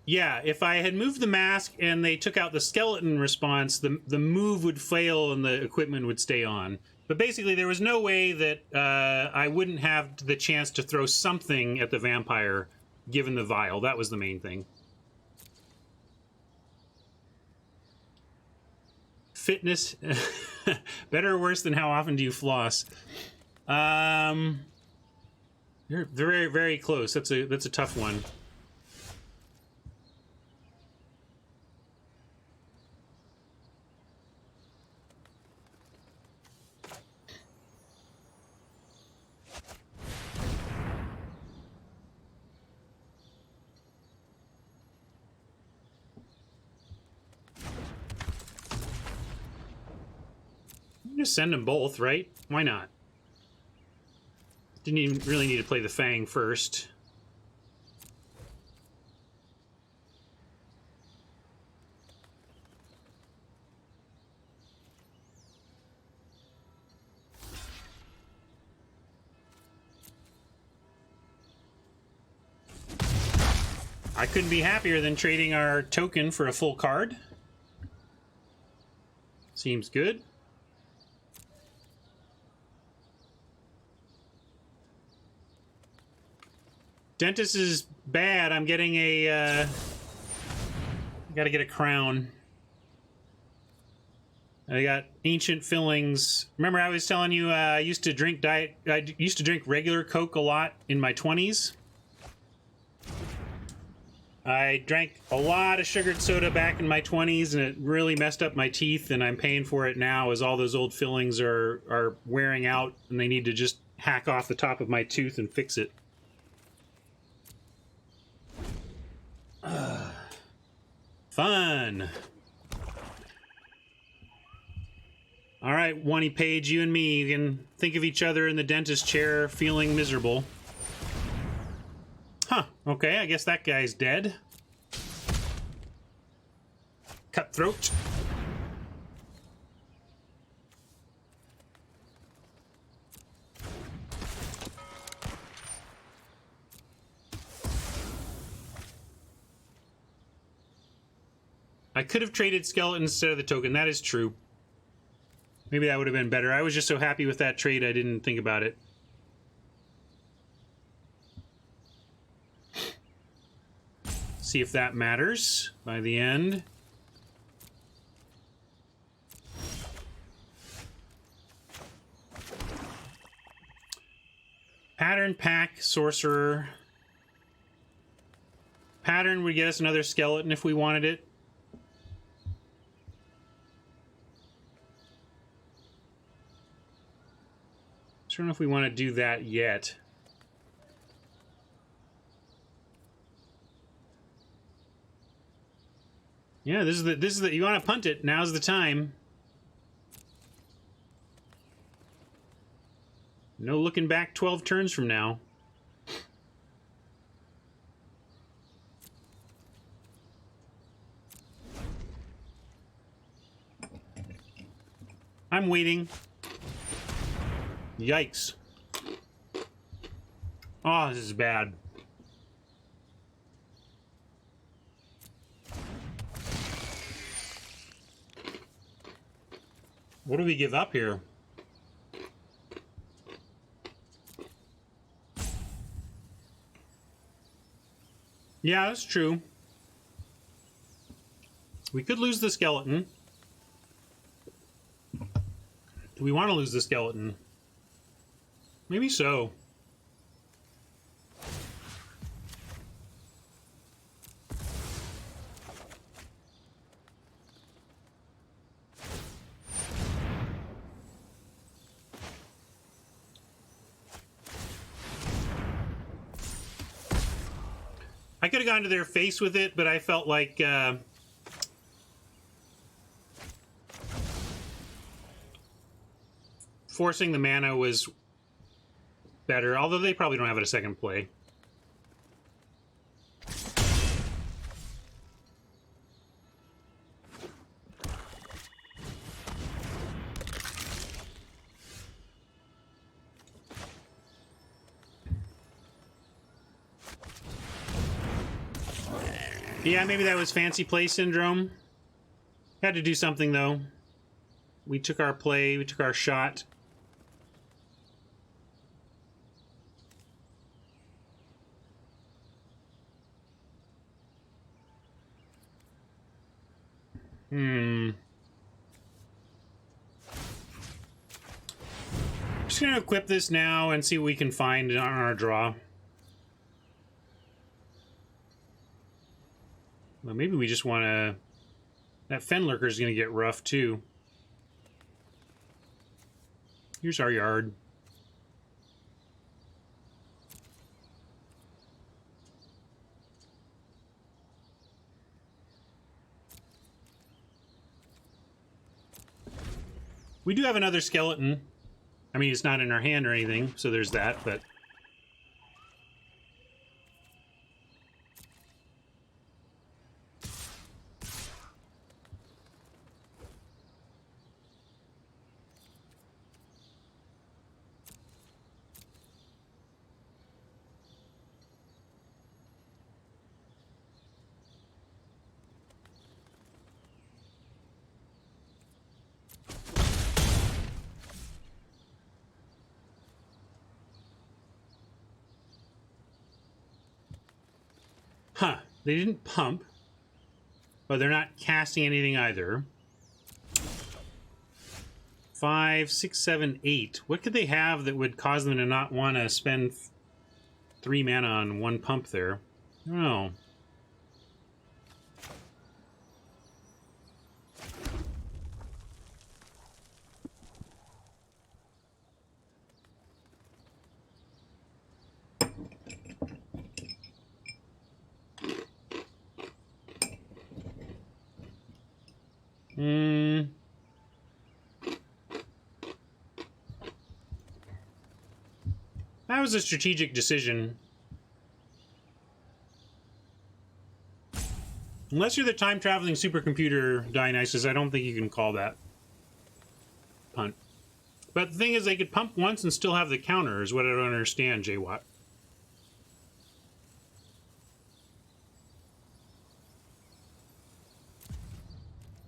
Yeah, if I had moved the mask and they took out the skeleton response, the move would fail and the equipment would stay on. But basically, there was no way that I wouldn't have the chance to throw something at the vampire, given the vial. That was the main thing. Fitness, better or worse than how often do you floss? You're very, very close. That's a tough one. Just send them both, right? Why not? Didn't even really need to play the Fang first. I couldn't be happier than trading our token for a full card. Seems good. Dentist is bad. I'm getting a, gotta get a crown. I got ancient fillings. Remember I was telling you I used to drink regular Coke a lot in my 20s? I drank a lot of sugared soda back in my 20s, and it really messed up my teeth, and I'm paying for it now as all those old fillings are wearing out, and they need to just hack off the top of my tooth and fix it. Fun. All right, One Page, you and me, you can think of each other in the dentist chair feeling miserable. Huh, okay, I guess that guy's dead. Cutthroat. I could have traded skeleton instead of the token. That is true. Maybe that would have been better. I was just so happy with that trade I didn't think about it. See if that matters by the end. Pattern, pack, sorcerer. Pattern would get us another skeleton if we wanted it. I don't know if we want to do that yet. Yeah, this is the you want to punt it, now's the time. No looking back 12 turns from now. I'm waiting. Yikes. Oh, this is bad. What do we give up here? Yeah, that's true. We could lose the skeleton. Do we want to lose the skeleton? Maybe so. I could have gone to their face with it, but I felt like forcing the mana was better, although they probably don't have it a second play. Yeah, maybe that was fancy play syndrome. Had to do something, though. We took our play, we took our shot. Just gonna equip this now and see what we can find on our draw. Well, maybe we just want to... That Fenlurker is going to get rough, too. Here's our yard. We do have another skeleton. I mean, it's not in our hand or anything, so there's that, but... Huh. They didn't pump. But they're not casting anything either. 5, 6, 7, 8. What could they have that would cause them to not want to spend 3 mana on 1 pump there? I don't know. That was a strategic decision. Unless you're the time-traveling supercomputer, Dionysus, I don't think you can call that punt. But the thing is, they could pump once and still have the counter, is what I don't understand, J-Watt.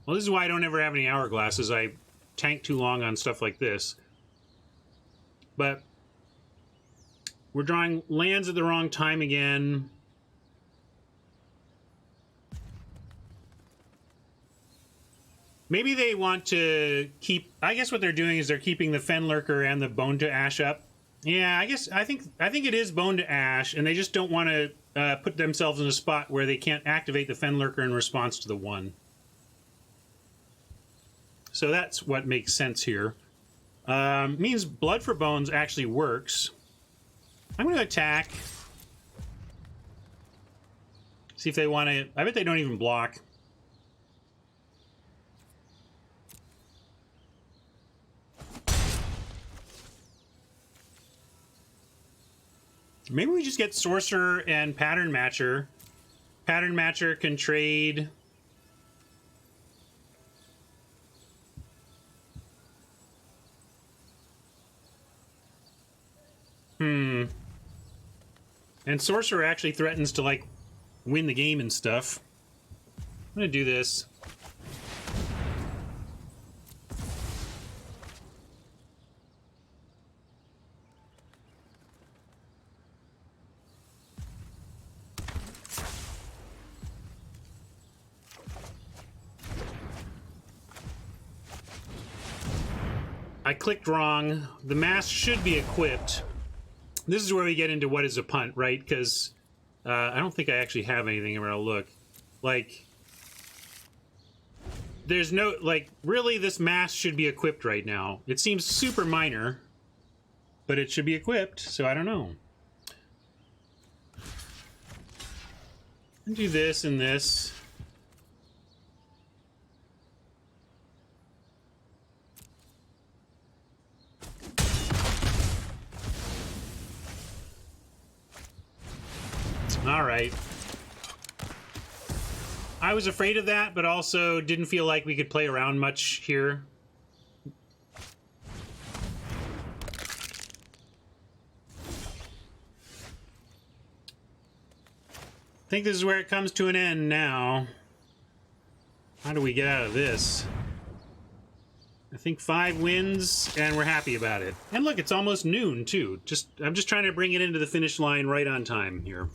Well, this is why I don't ever have any hourglasses. I tank too long on stuff like this. But we're drawing lands at the wrong time again. Maybe they want to keep... I guess what they're doing is they're keeping the Fenlurker and the Bone to Ash up. Yeah, I think it is Bone to Ash, and they just don't want to put themselves in a spot where they can't activate the Fenlurker in response to the 1. So that's what makes sense here. Means Blood for Bones actually works. I'm going to attack. See if they want to... I bet they don't even block. Maybe we just get Sorcerer and Pattern Matcher. Pattern Matcher can trade... And Sorcerer actually threatens to, like, win the game and stuff. I'm gonna do this. I clicked wrong. The mask should be equipped. This is where we get into what is a punt, right? Because I don't think I actually have anything where I'll look. Like, there's no... Like, really, this mask should be equipped right now. It seems super minor, but it should be equipped, so I don't know. I'll do this and this. All right. I was afraid of that, but also didn't feel like we could play around much here. I think this is where it comes to an end now. How do we get out of this? I think 5 wins, and we're happy about it. And look, it's almost noon, too. I'm just trying to bring it into the finish line right on time here.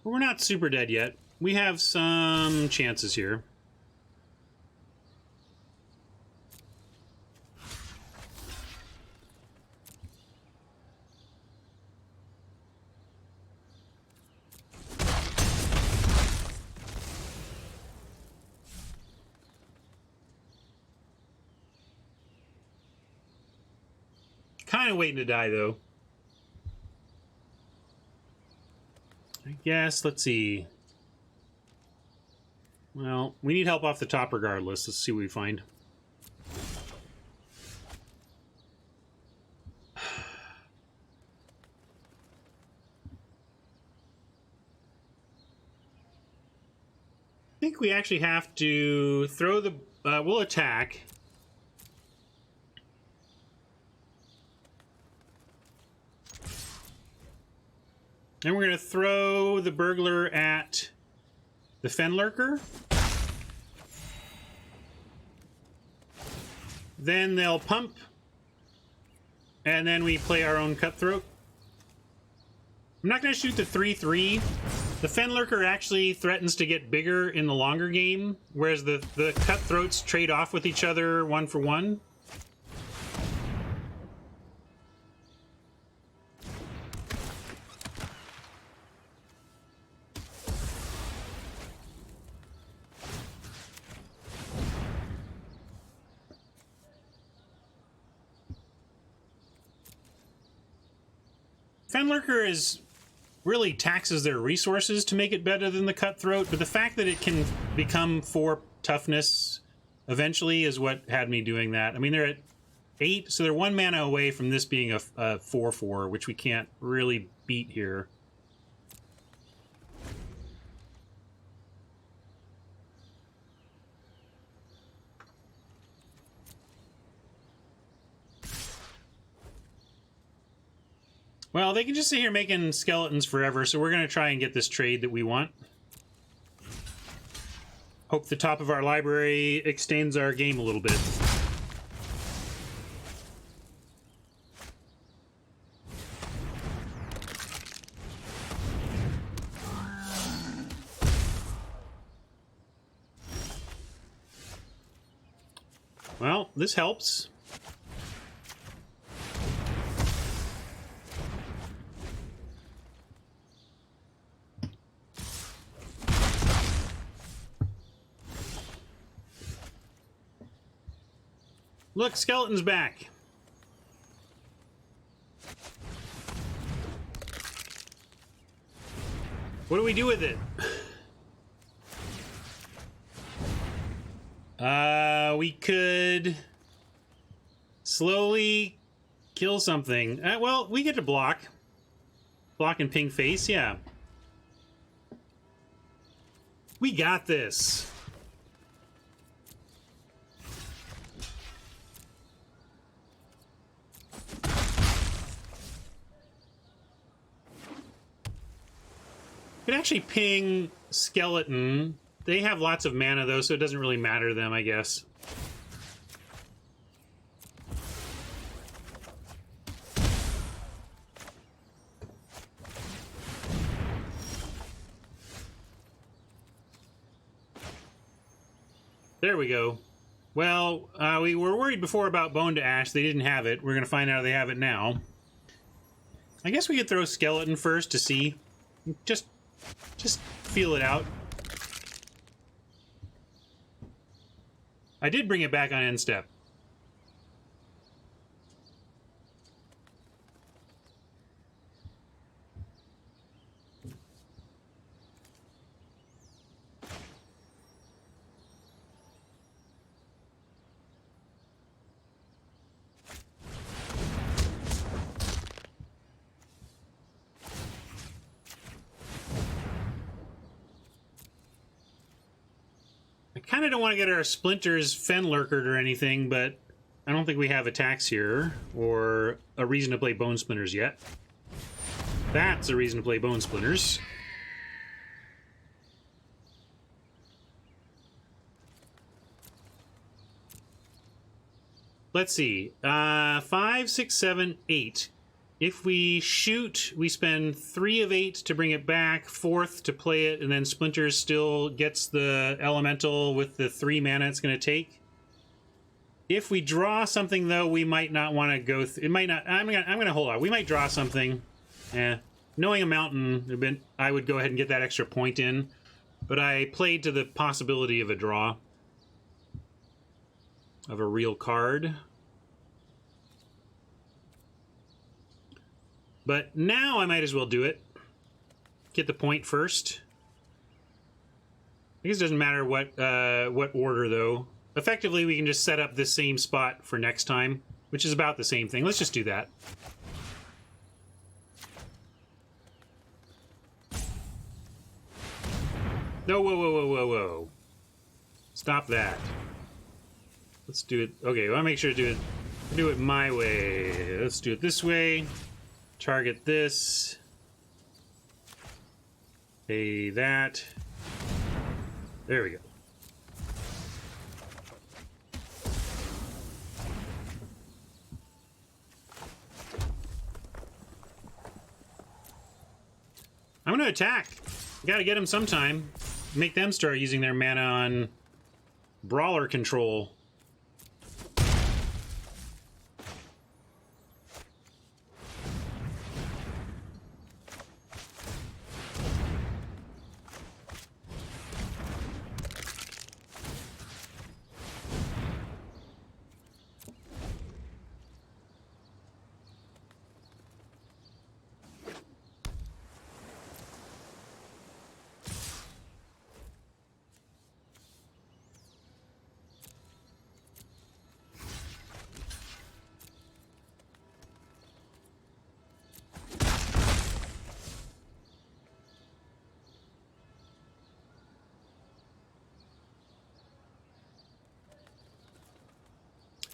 We're not super dead yet. We have some chances here. Kind of waiting to die, though. I guess, let's see. Well, we need help off the top regardless. Let's see what we find. I think we actually have to throw the... we'll attack. And we're going to throw the burglar at the Fenlurker. Then they'll pump. And then we play our own Cutthroat. I'm not going to shoot the 3/3. The Fenlurker actually threatens to get bigger in the longer game, whereas the Cutthroats trade off with each other 1 for 1. Fenlurker really taxes their resources to make it better than the Cutthroat, but the fact that it can become 4 toughness eventually is what had me doing that. I mean, they're at 8, so they're 1 mana away from this being a 4/4, which we can't really beat here. Well, they can just sit here making skeletons forever, so we're going to try and get this trade that we want. Hope the top of our library extends our game a little bit. Well, this helps. Look, skeleton's back. What do we do with it? We could slowly kill something. Well, we get to block. Block and ping face, yeah. We got this. Could actually ping skeleton. They have lots of mana though, so it doesn't really matter to them, I guess. There we go. Well, we were worried before about Bone to Ash. They didn't have it. We're going to find out they have it now. I guess we could throw skeleton first to see. Just feel it out. I did bring it back on end step. I kind of don't want to get our splinters Fenlurkered or anything, but I don't think we have attacks here or a reason to play Bone Splinters yet. That's a reason to play Bone Splinters. Let's see. 5, 6, 7, 8. If we shoot, we spend 3 of 8 to bring it back, 4th to play it, and then Splinters still gets the elemental with the 3 mana it's going to take. If we draw something, though, we might not want to go. It might not. I'm gonna hold on. We might draw something. Knowing a mountain, I would go ahead and get that extra point in, but I played to the possibility of a draw of a real card. But now I might as well do it. Get the point first. I guess it doesn't matter what order, though. Effectively, we can just set up this same spot for next time, which is about the same thing. Let's just do that. No, whoa, whoa, whoa, whoa, whoa. Stop that. Let's do it. Okay, I want to make sure to do it my way. Let's do it this way. Target this. Pay that. There we go. I'm going to attack. Got to get them sometime. Make them start using their mana on brawler control.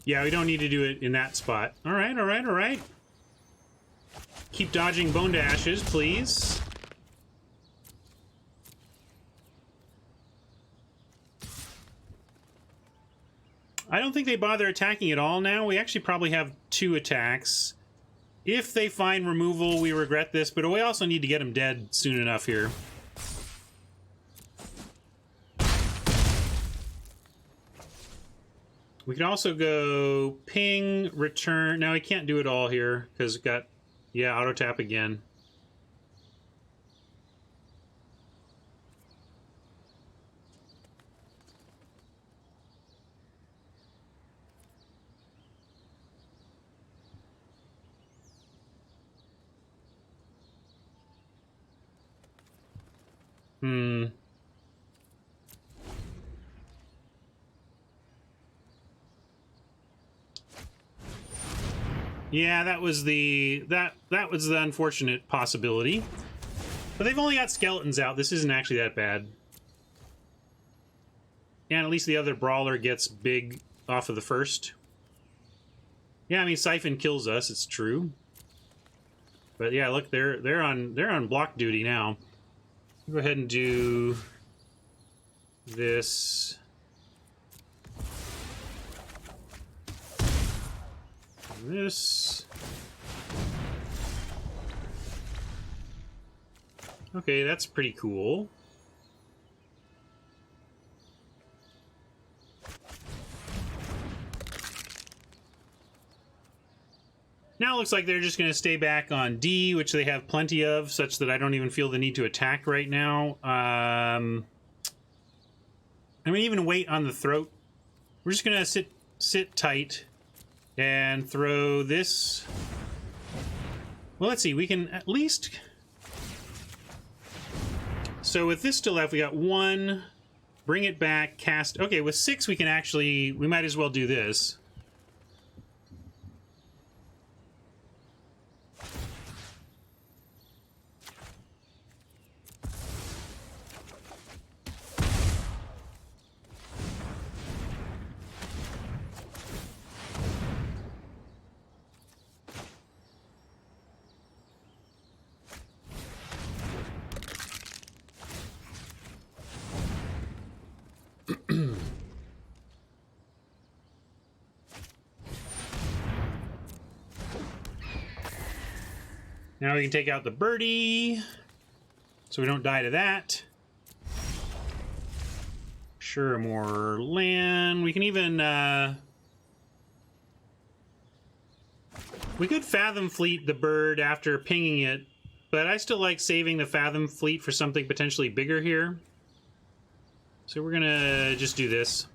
Yeah, we don't need to do it in that spot. All right, all right, all right. Keep dodging bone dashes, please. I don't think they bother attacking at all now. We actually probably have 2 attacks. If they find removal, we regret this, but we also need to get them dead soon enough here. We could also go ping, return. Now, we can't do it all here because we've got, yeah, auto tap again. Yeah, that was the unfortunate possibility. But they've only got skeletons out. This isn't actually that bad. And at least the other brawler gets big off of the first. Yeah, I mean Siphon kills us, it's true. But yeah, look, they're on block duty now. Go ahead and do this. This. Okay, that's pretty cool. Now it looks like they're just going to stay back on D, which they have plenty of, such that I don't even feel the need to attack right now. I'm going to even wait on the throat We're just gonna sit tight and throw this. Well, let's see. We can at least. So with this still left, we got 1. Bring it back. Cast. Okay, with 6, we can actually. We might as well do this. Now we can take out the birdie, so we don't die to that. Sure, more land. We can even, we could Fathom Fleet the bird after pinging it, but I still like saving the Fathom Fleet for something potentially bigger here. So we're gonna just do this.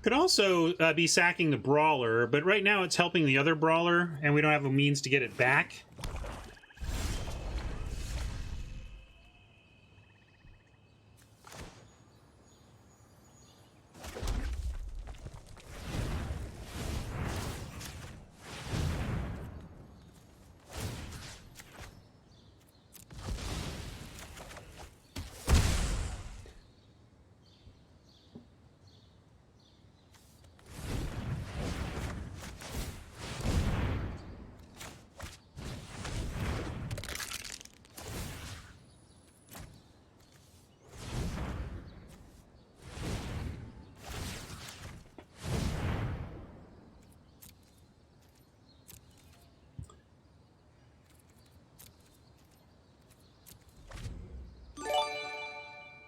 Could also be sacking the Brawler, but right now it's helping the other Brawler, and we don't have a means to get it back.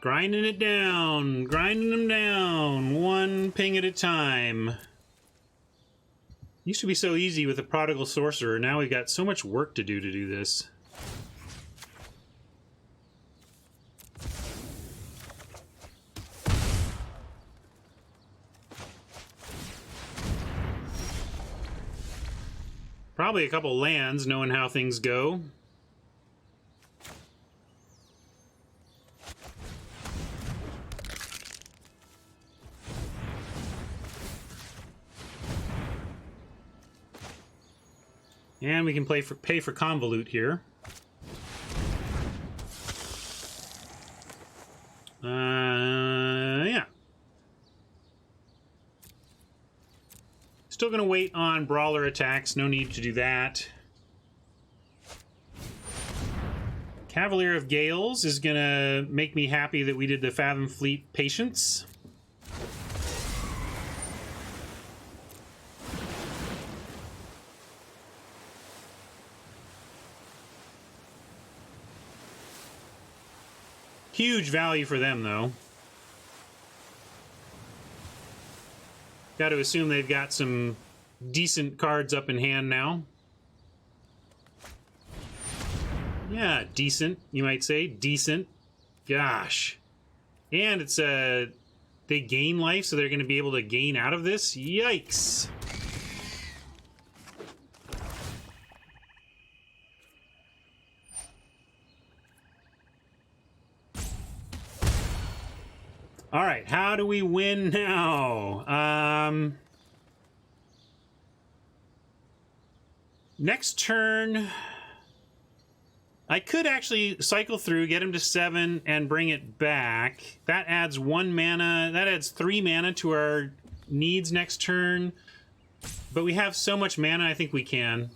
Grinding it down, grinding them down, 1 ping at a time. Used to be so easy with the Prodigal Sorcerer, now we've got so much work to do this. Probably a couple lands, knowing how things go. And we can pay for Convolute here. Yeah. Still gonna wait on Brawler attacks. No need to do that. Cavalier of Gales is gonna make me happy that we did the Fathom Fleet Patience. Huge value for them, though. Got to assume they've got some decent cards up in hand now. Yeah, decent, you might say. Decent. Gosh. And it's they gain life, so they're going to be able to gain out of this? Yikes. All right, how do we win now? Next turn, I could actually cycle through, get him to 7, and bring it back. That adds 1 mana. That adds 3 mana to our needs next turn. But we have so much mana, I think we can.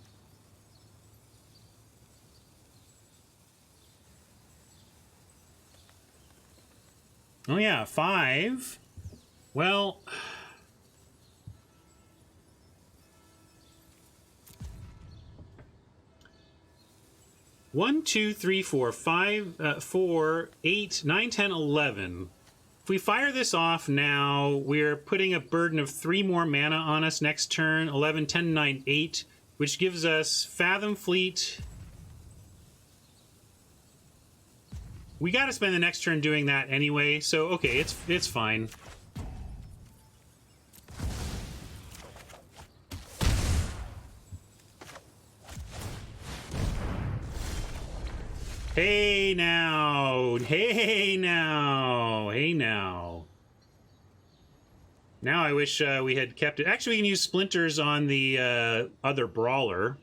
Oh yeah, 5. Well, one, 2, 3, 4, 5, 4, 8, 9, 10, 11. If we fire this off now, we're putting a burden of 3 more mana on us next turn. 11, 10, 9, 8, which gives us Fathom Fleet. We got to spend the next turn doing that anyway, so okay, it's fine. Hey now! Hey now! Hey now! Now I wish we had kept it. Actually, we can use splinters on the other brawler.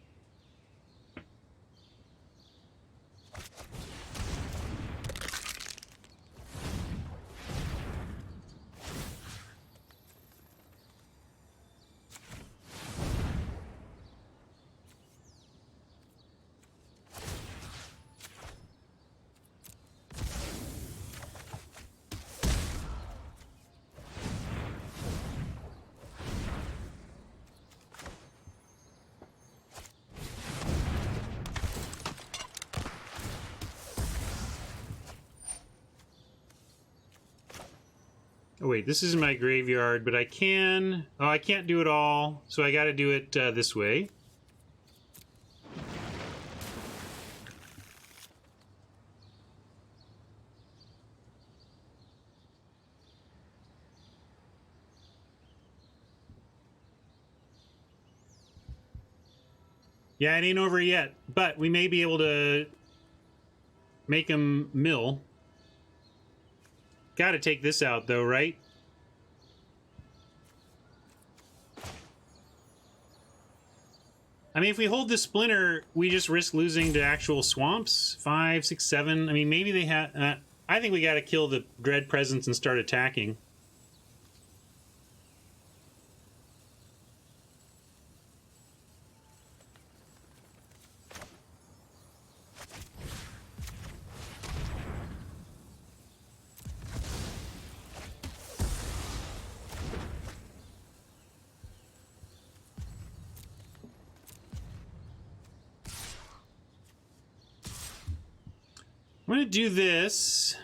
Oh wait, this is my graveyard, but I can... Oh, I can't do it all, so I gotta do it this way. Yeah, it ain't over yet, but we may be able to make him mill. Gotta take this out, though, right? I mean, if we hold the splinter, we just risk losing to actual swamps. 5, 6, 7. I mean, maybe they have... I think we gotta kill the Dread Presence and start attacking. I'm gonna do this.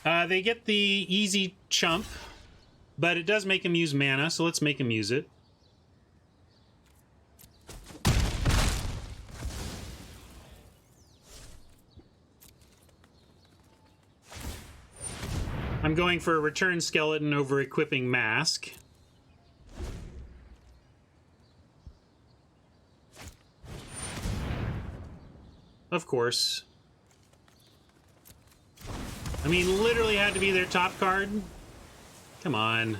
They get the easy chump, but it does make him use mana, so let's make him use it. I'm going for a Return Skeleton over equipping Mask. Of course. I mean, literally had to be their top card. Come on.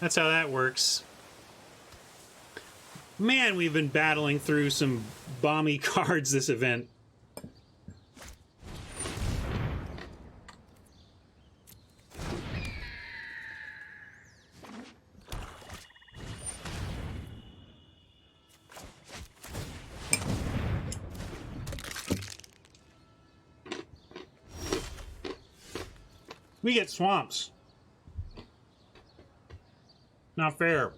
That's how that works. Man, we've been battling through some bomby cards this event. We get swamps. Not fair.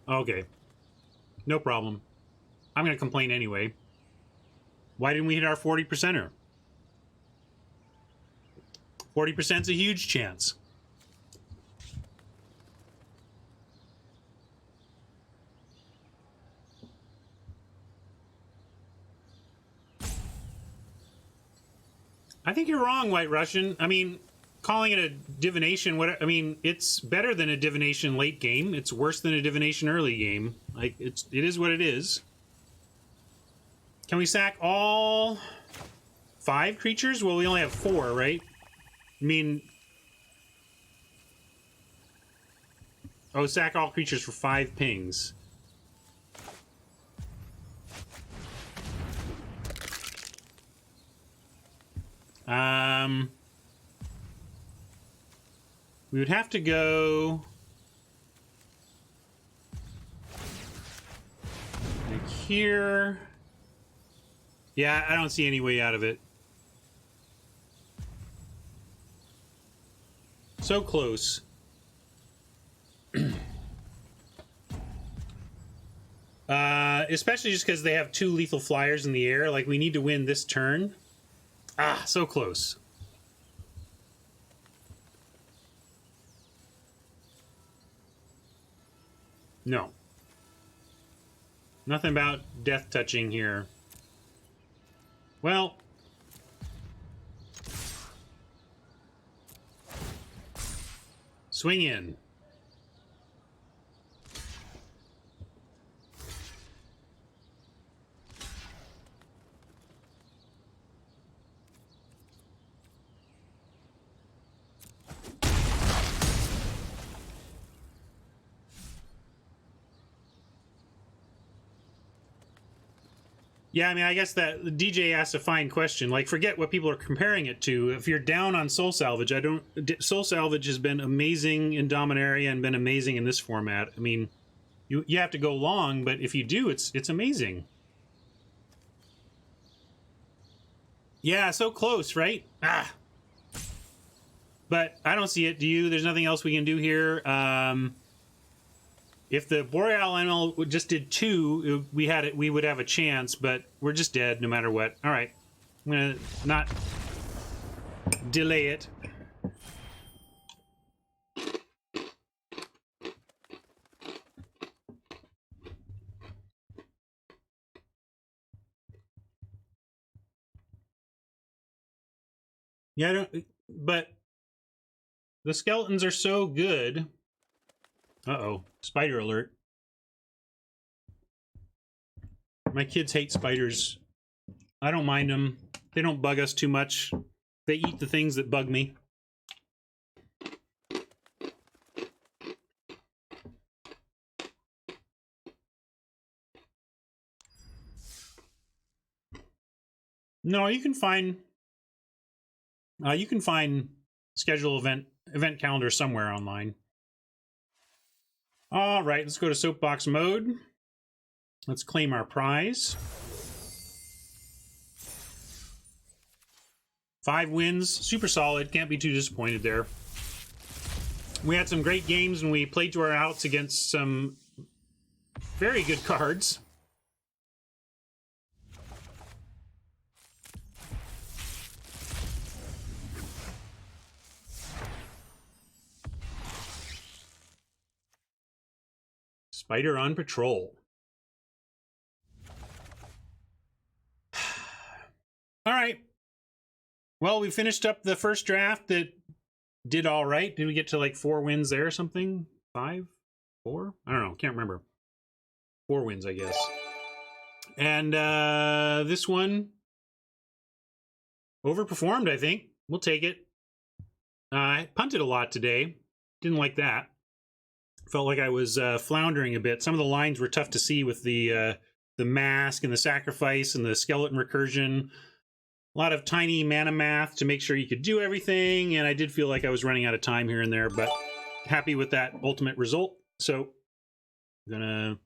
Okay. No problem. I'm going to complain anyway. Why didn't we hit our 40%er? 40%'s a huge chance. I think you're wrong, White Russian. I mean, calling it a divination, I mean, it's better than a divination late game. It's worse than a divination early game. Like, it is what it is. Can we sack all 5 creatures? Well, we only have 4, right? I mean... Oh, sack all creatures for 5 pings. We would have to go like here. Yeah, I don't see any way out of it. So close. Especially just because they have 2 lethal flyers in the air. Like, we need to win this turn. Ah, so close. No. Nothing about death touching here. Well. Swing in. Yeah, I mean, I guess that the DJ asked a fine question. Like, forget what people are comparing it to. If you're down on Soul Salvage, Soul Salvage has been amazing in Dominaria and been amazing in this format. I mean, you have to go long, but if you do, it's amazing. Yeah, so close, right? Ah. But I don't see it. Do you? There's nothing else we can do here. If the Boreal ML just did 2, we would have a chance, but we're just dead no matter what. All right, I'm gonna not delay it. Yeah, I don't. But the skeletons are so good. Uh-oh, spider alert. My kids hate spiders. I don't mind them. They don't bug us too much. They eat the things that bug me. No, you can find schedule event calendar somewhere online. All right, let's go to soapbox mode. Let's claim our prize. 5 wins, super solid. Can't be too disappointed there. We had some great games and we played to our outs against some very good cards. Spider on patrol. All right. Well, we finished up the first draft that did all right. Did we get to like 4 wins there or something? 5? 4? I don't know. Can't remember. 4 wins, I guess. And this one overperformed, I think. We'll take it. I punted a lot today. Didn't like that. Felt like I was floundering a bit. Some of the lines were tough to see with the mask and the sacrifice and the skeleton recursion. A lot of tiny mana math to make sure you could do everything, and I did feel like I was running out of time here and there, but happy with that ultimate result. So I'm gonna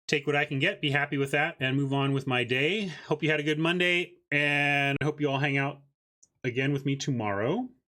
take what I can get, be happy with that, and move on with my day. Hope you had a good Monday, and I hope you all hang out again with me tomorrow.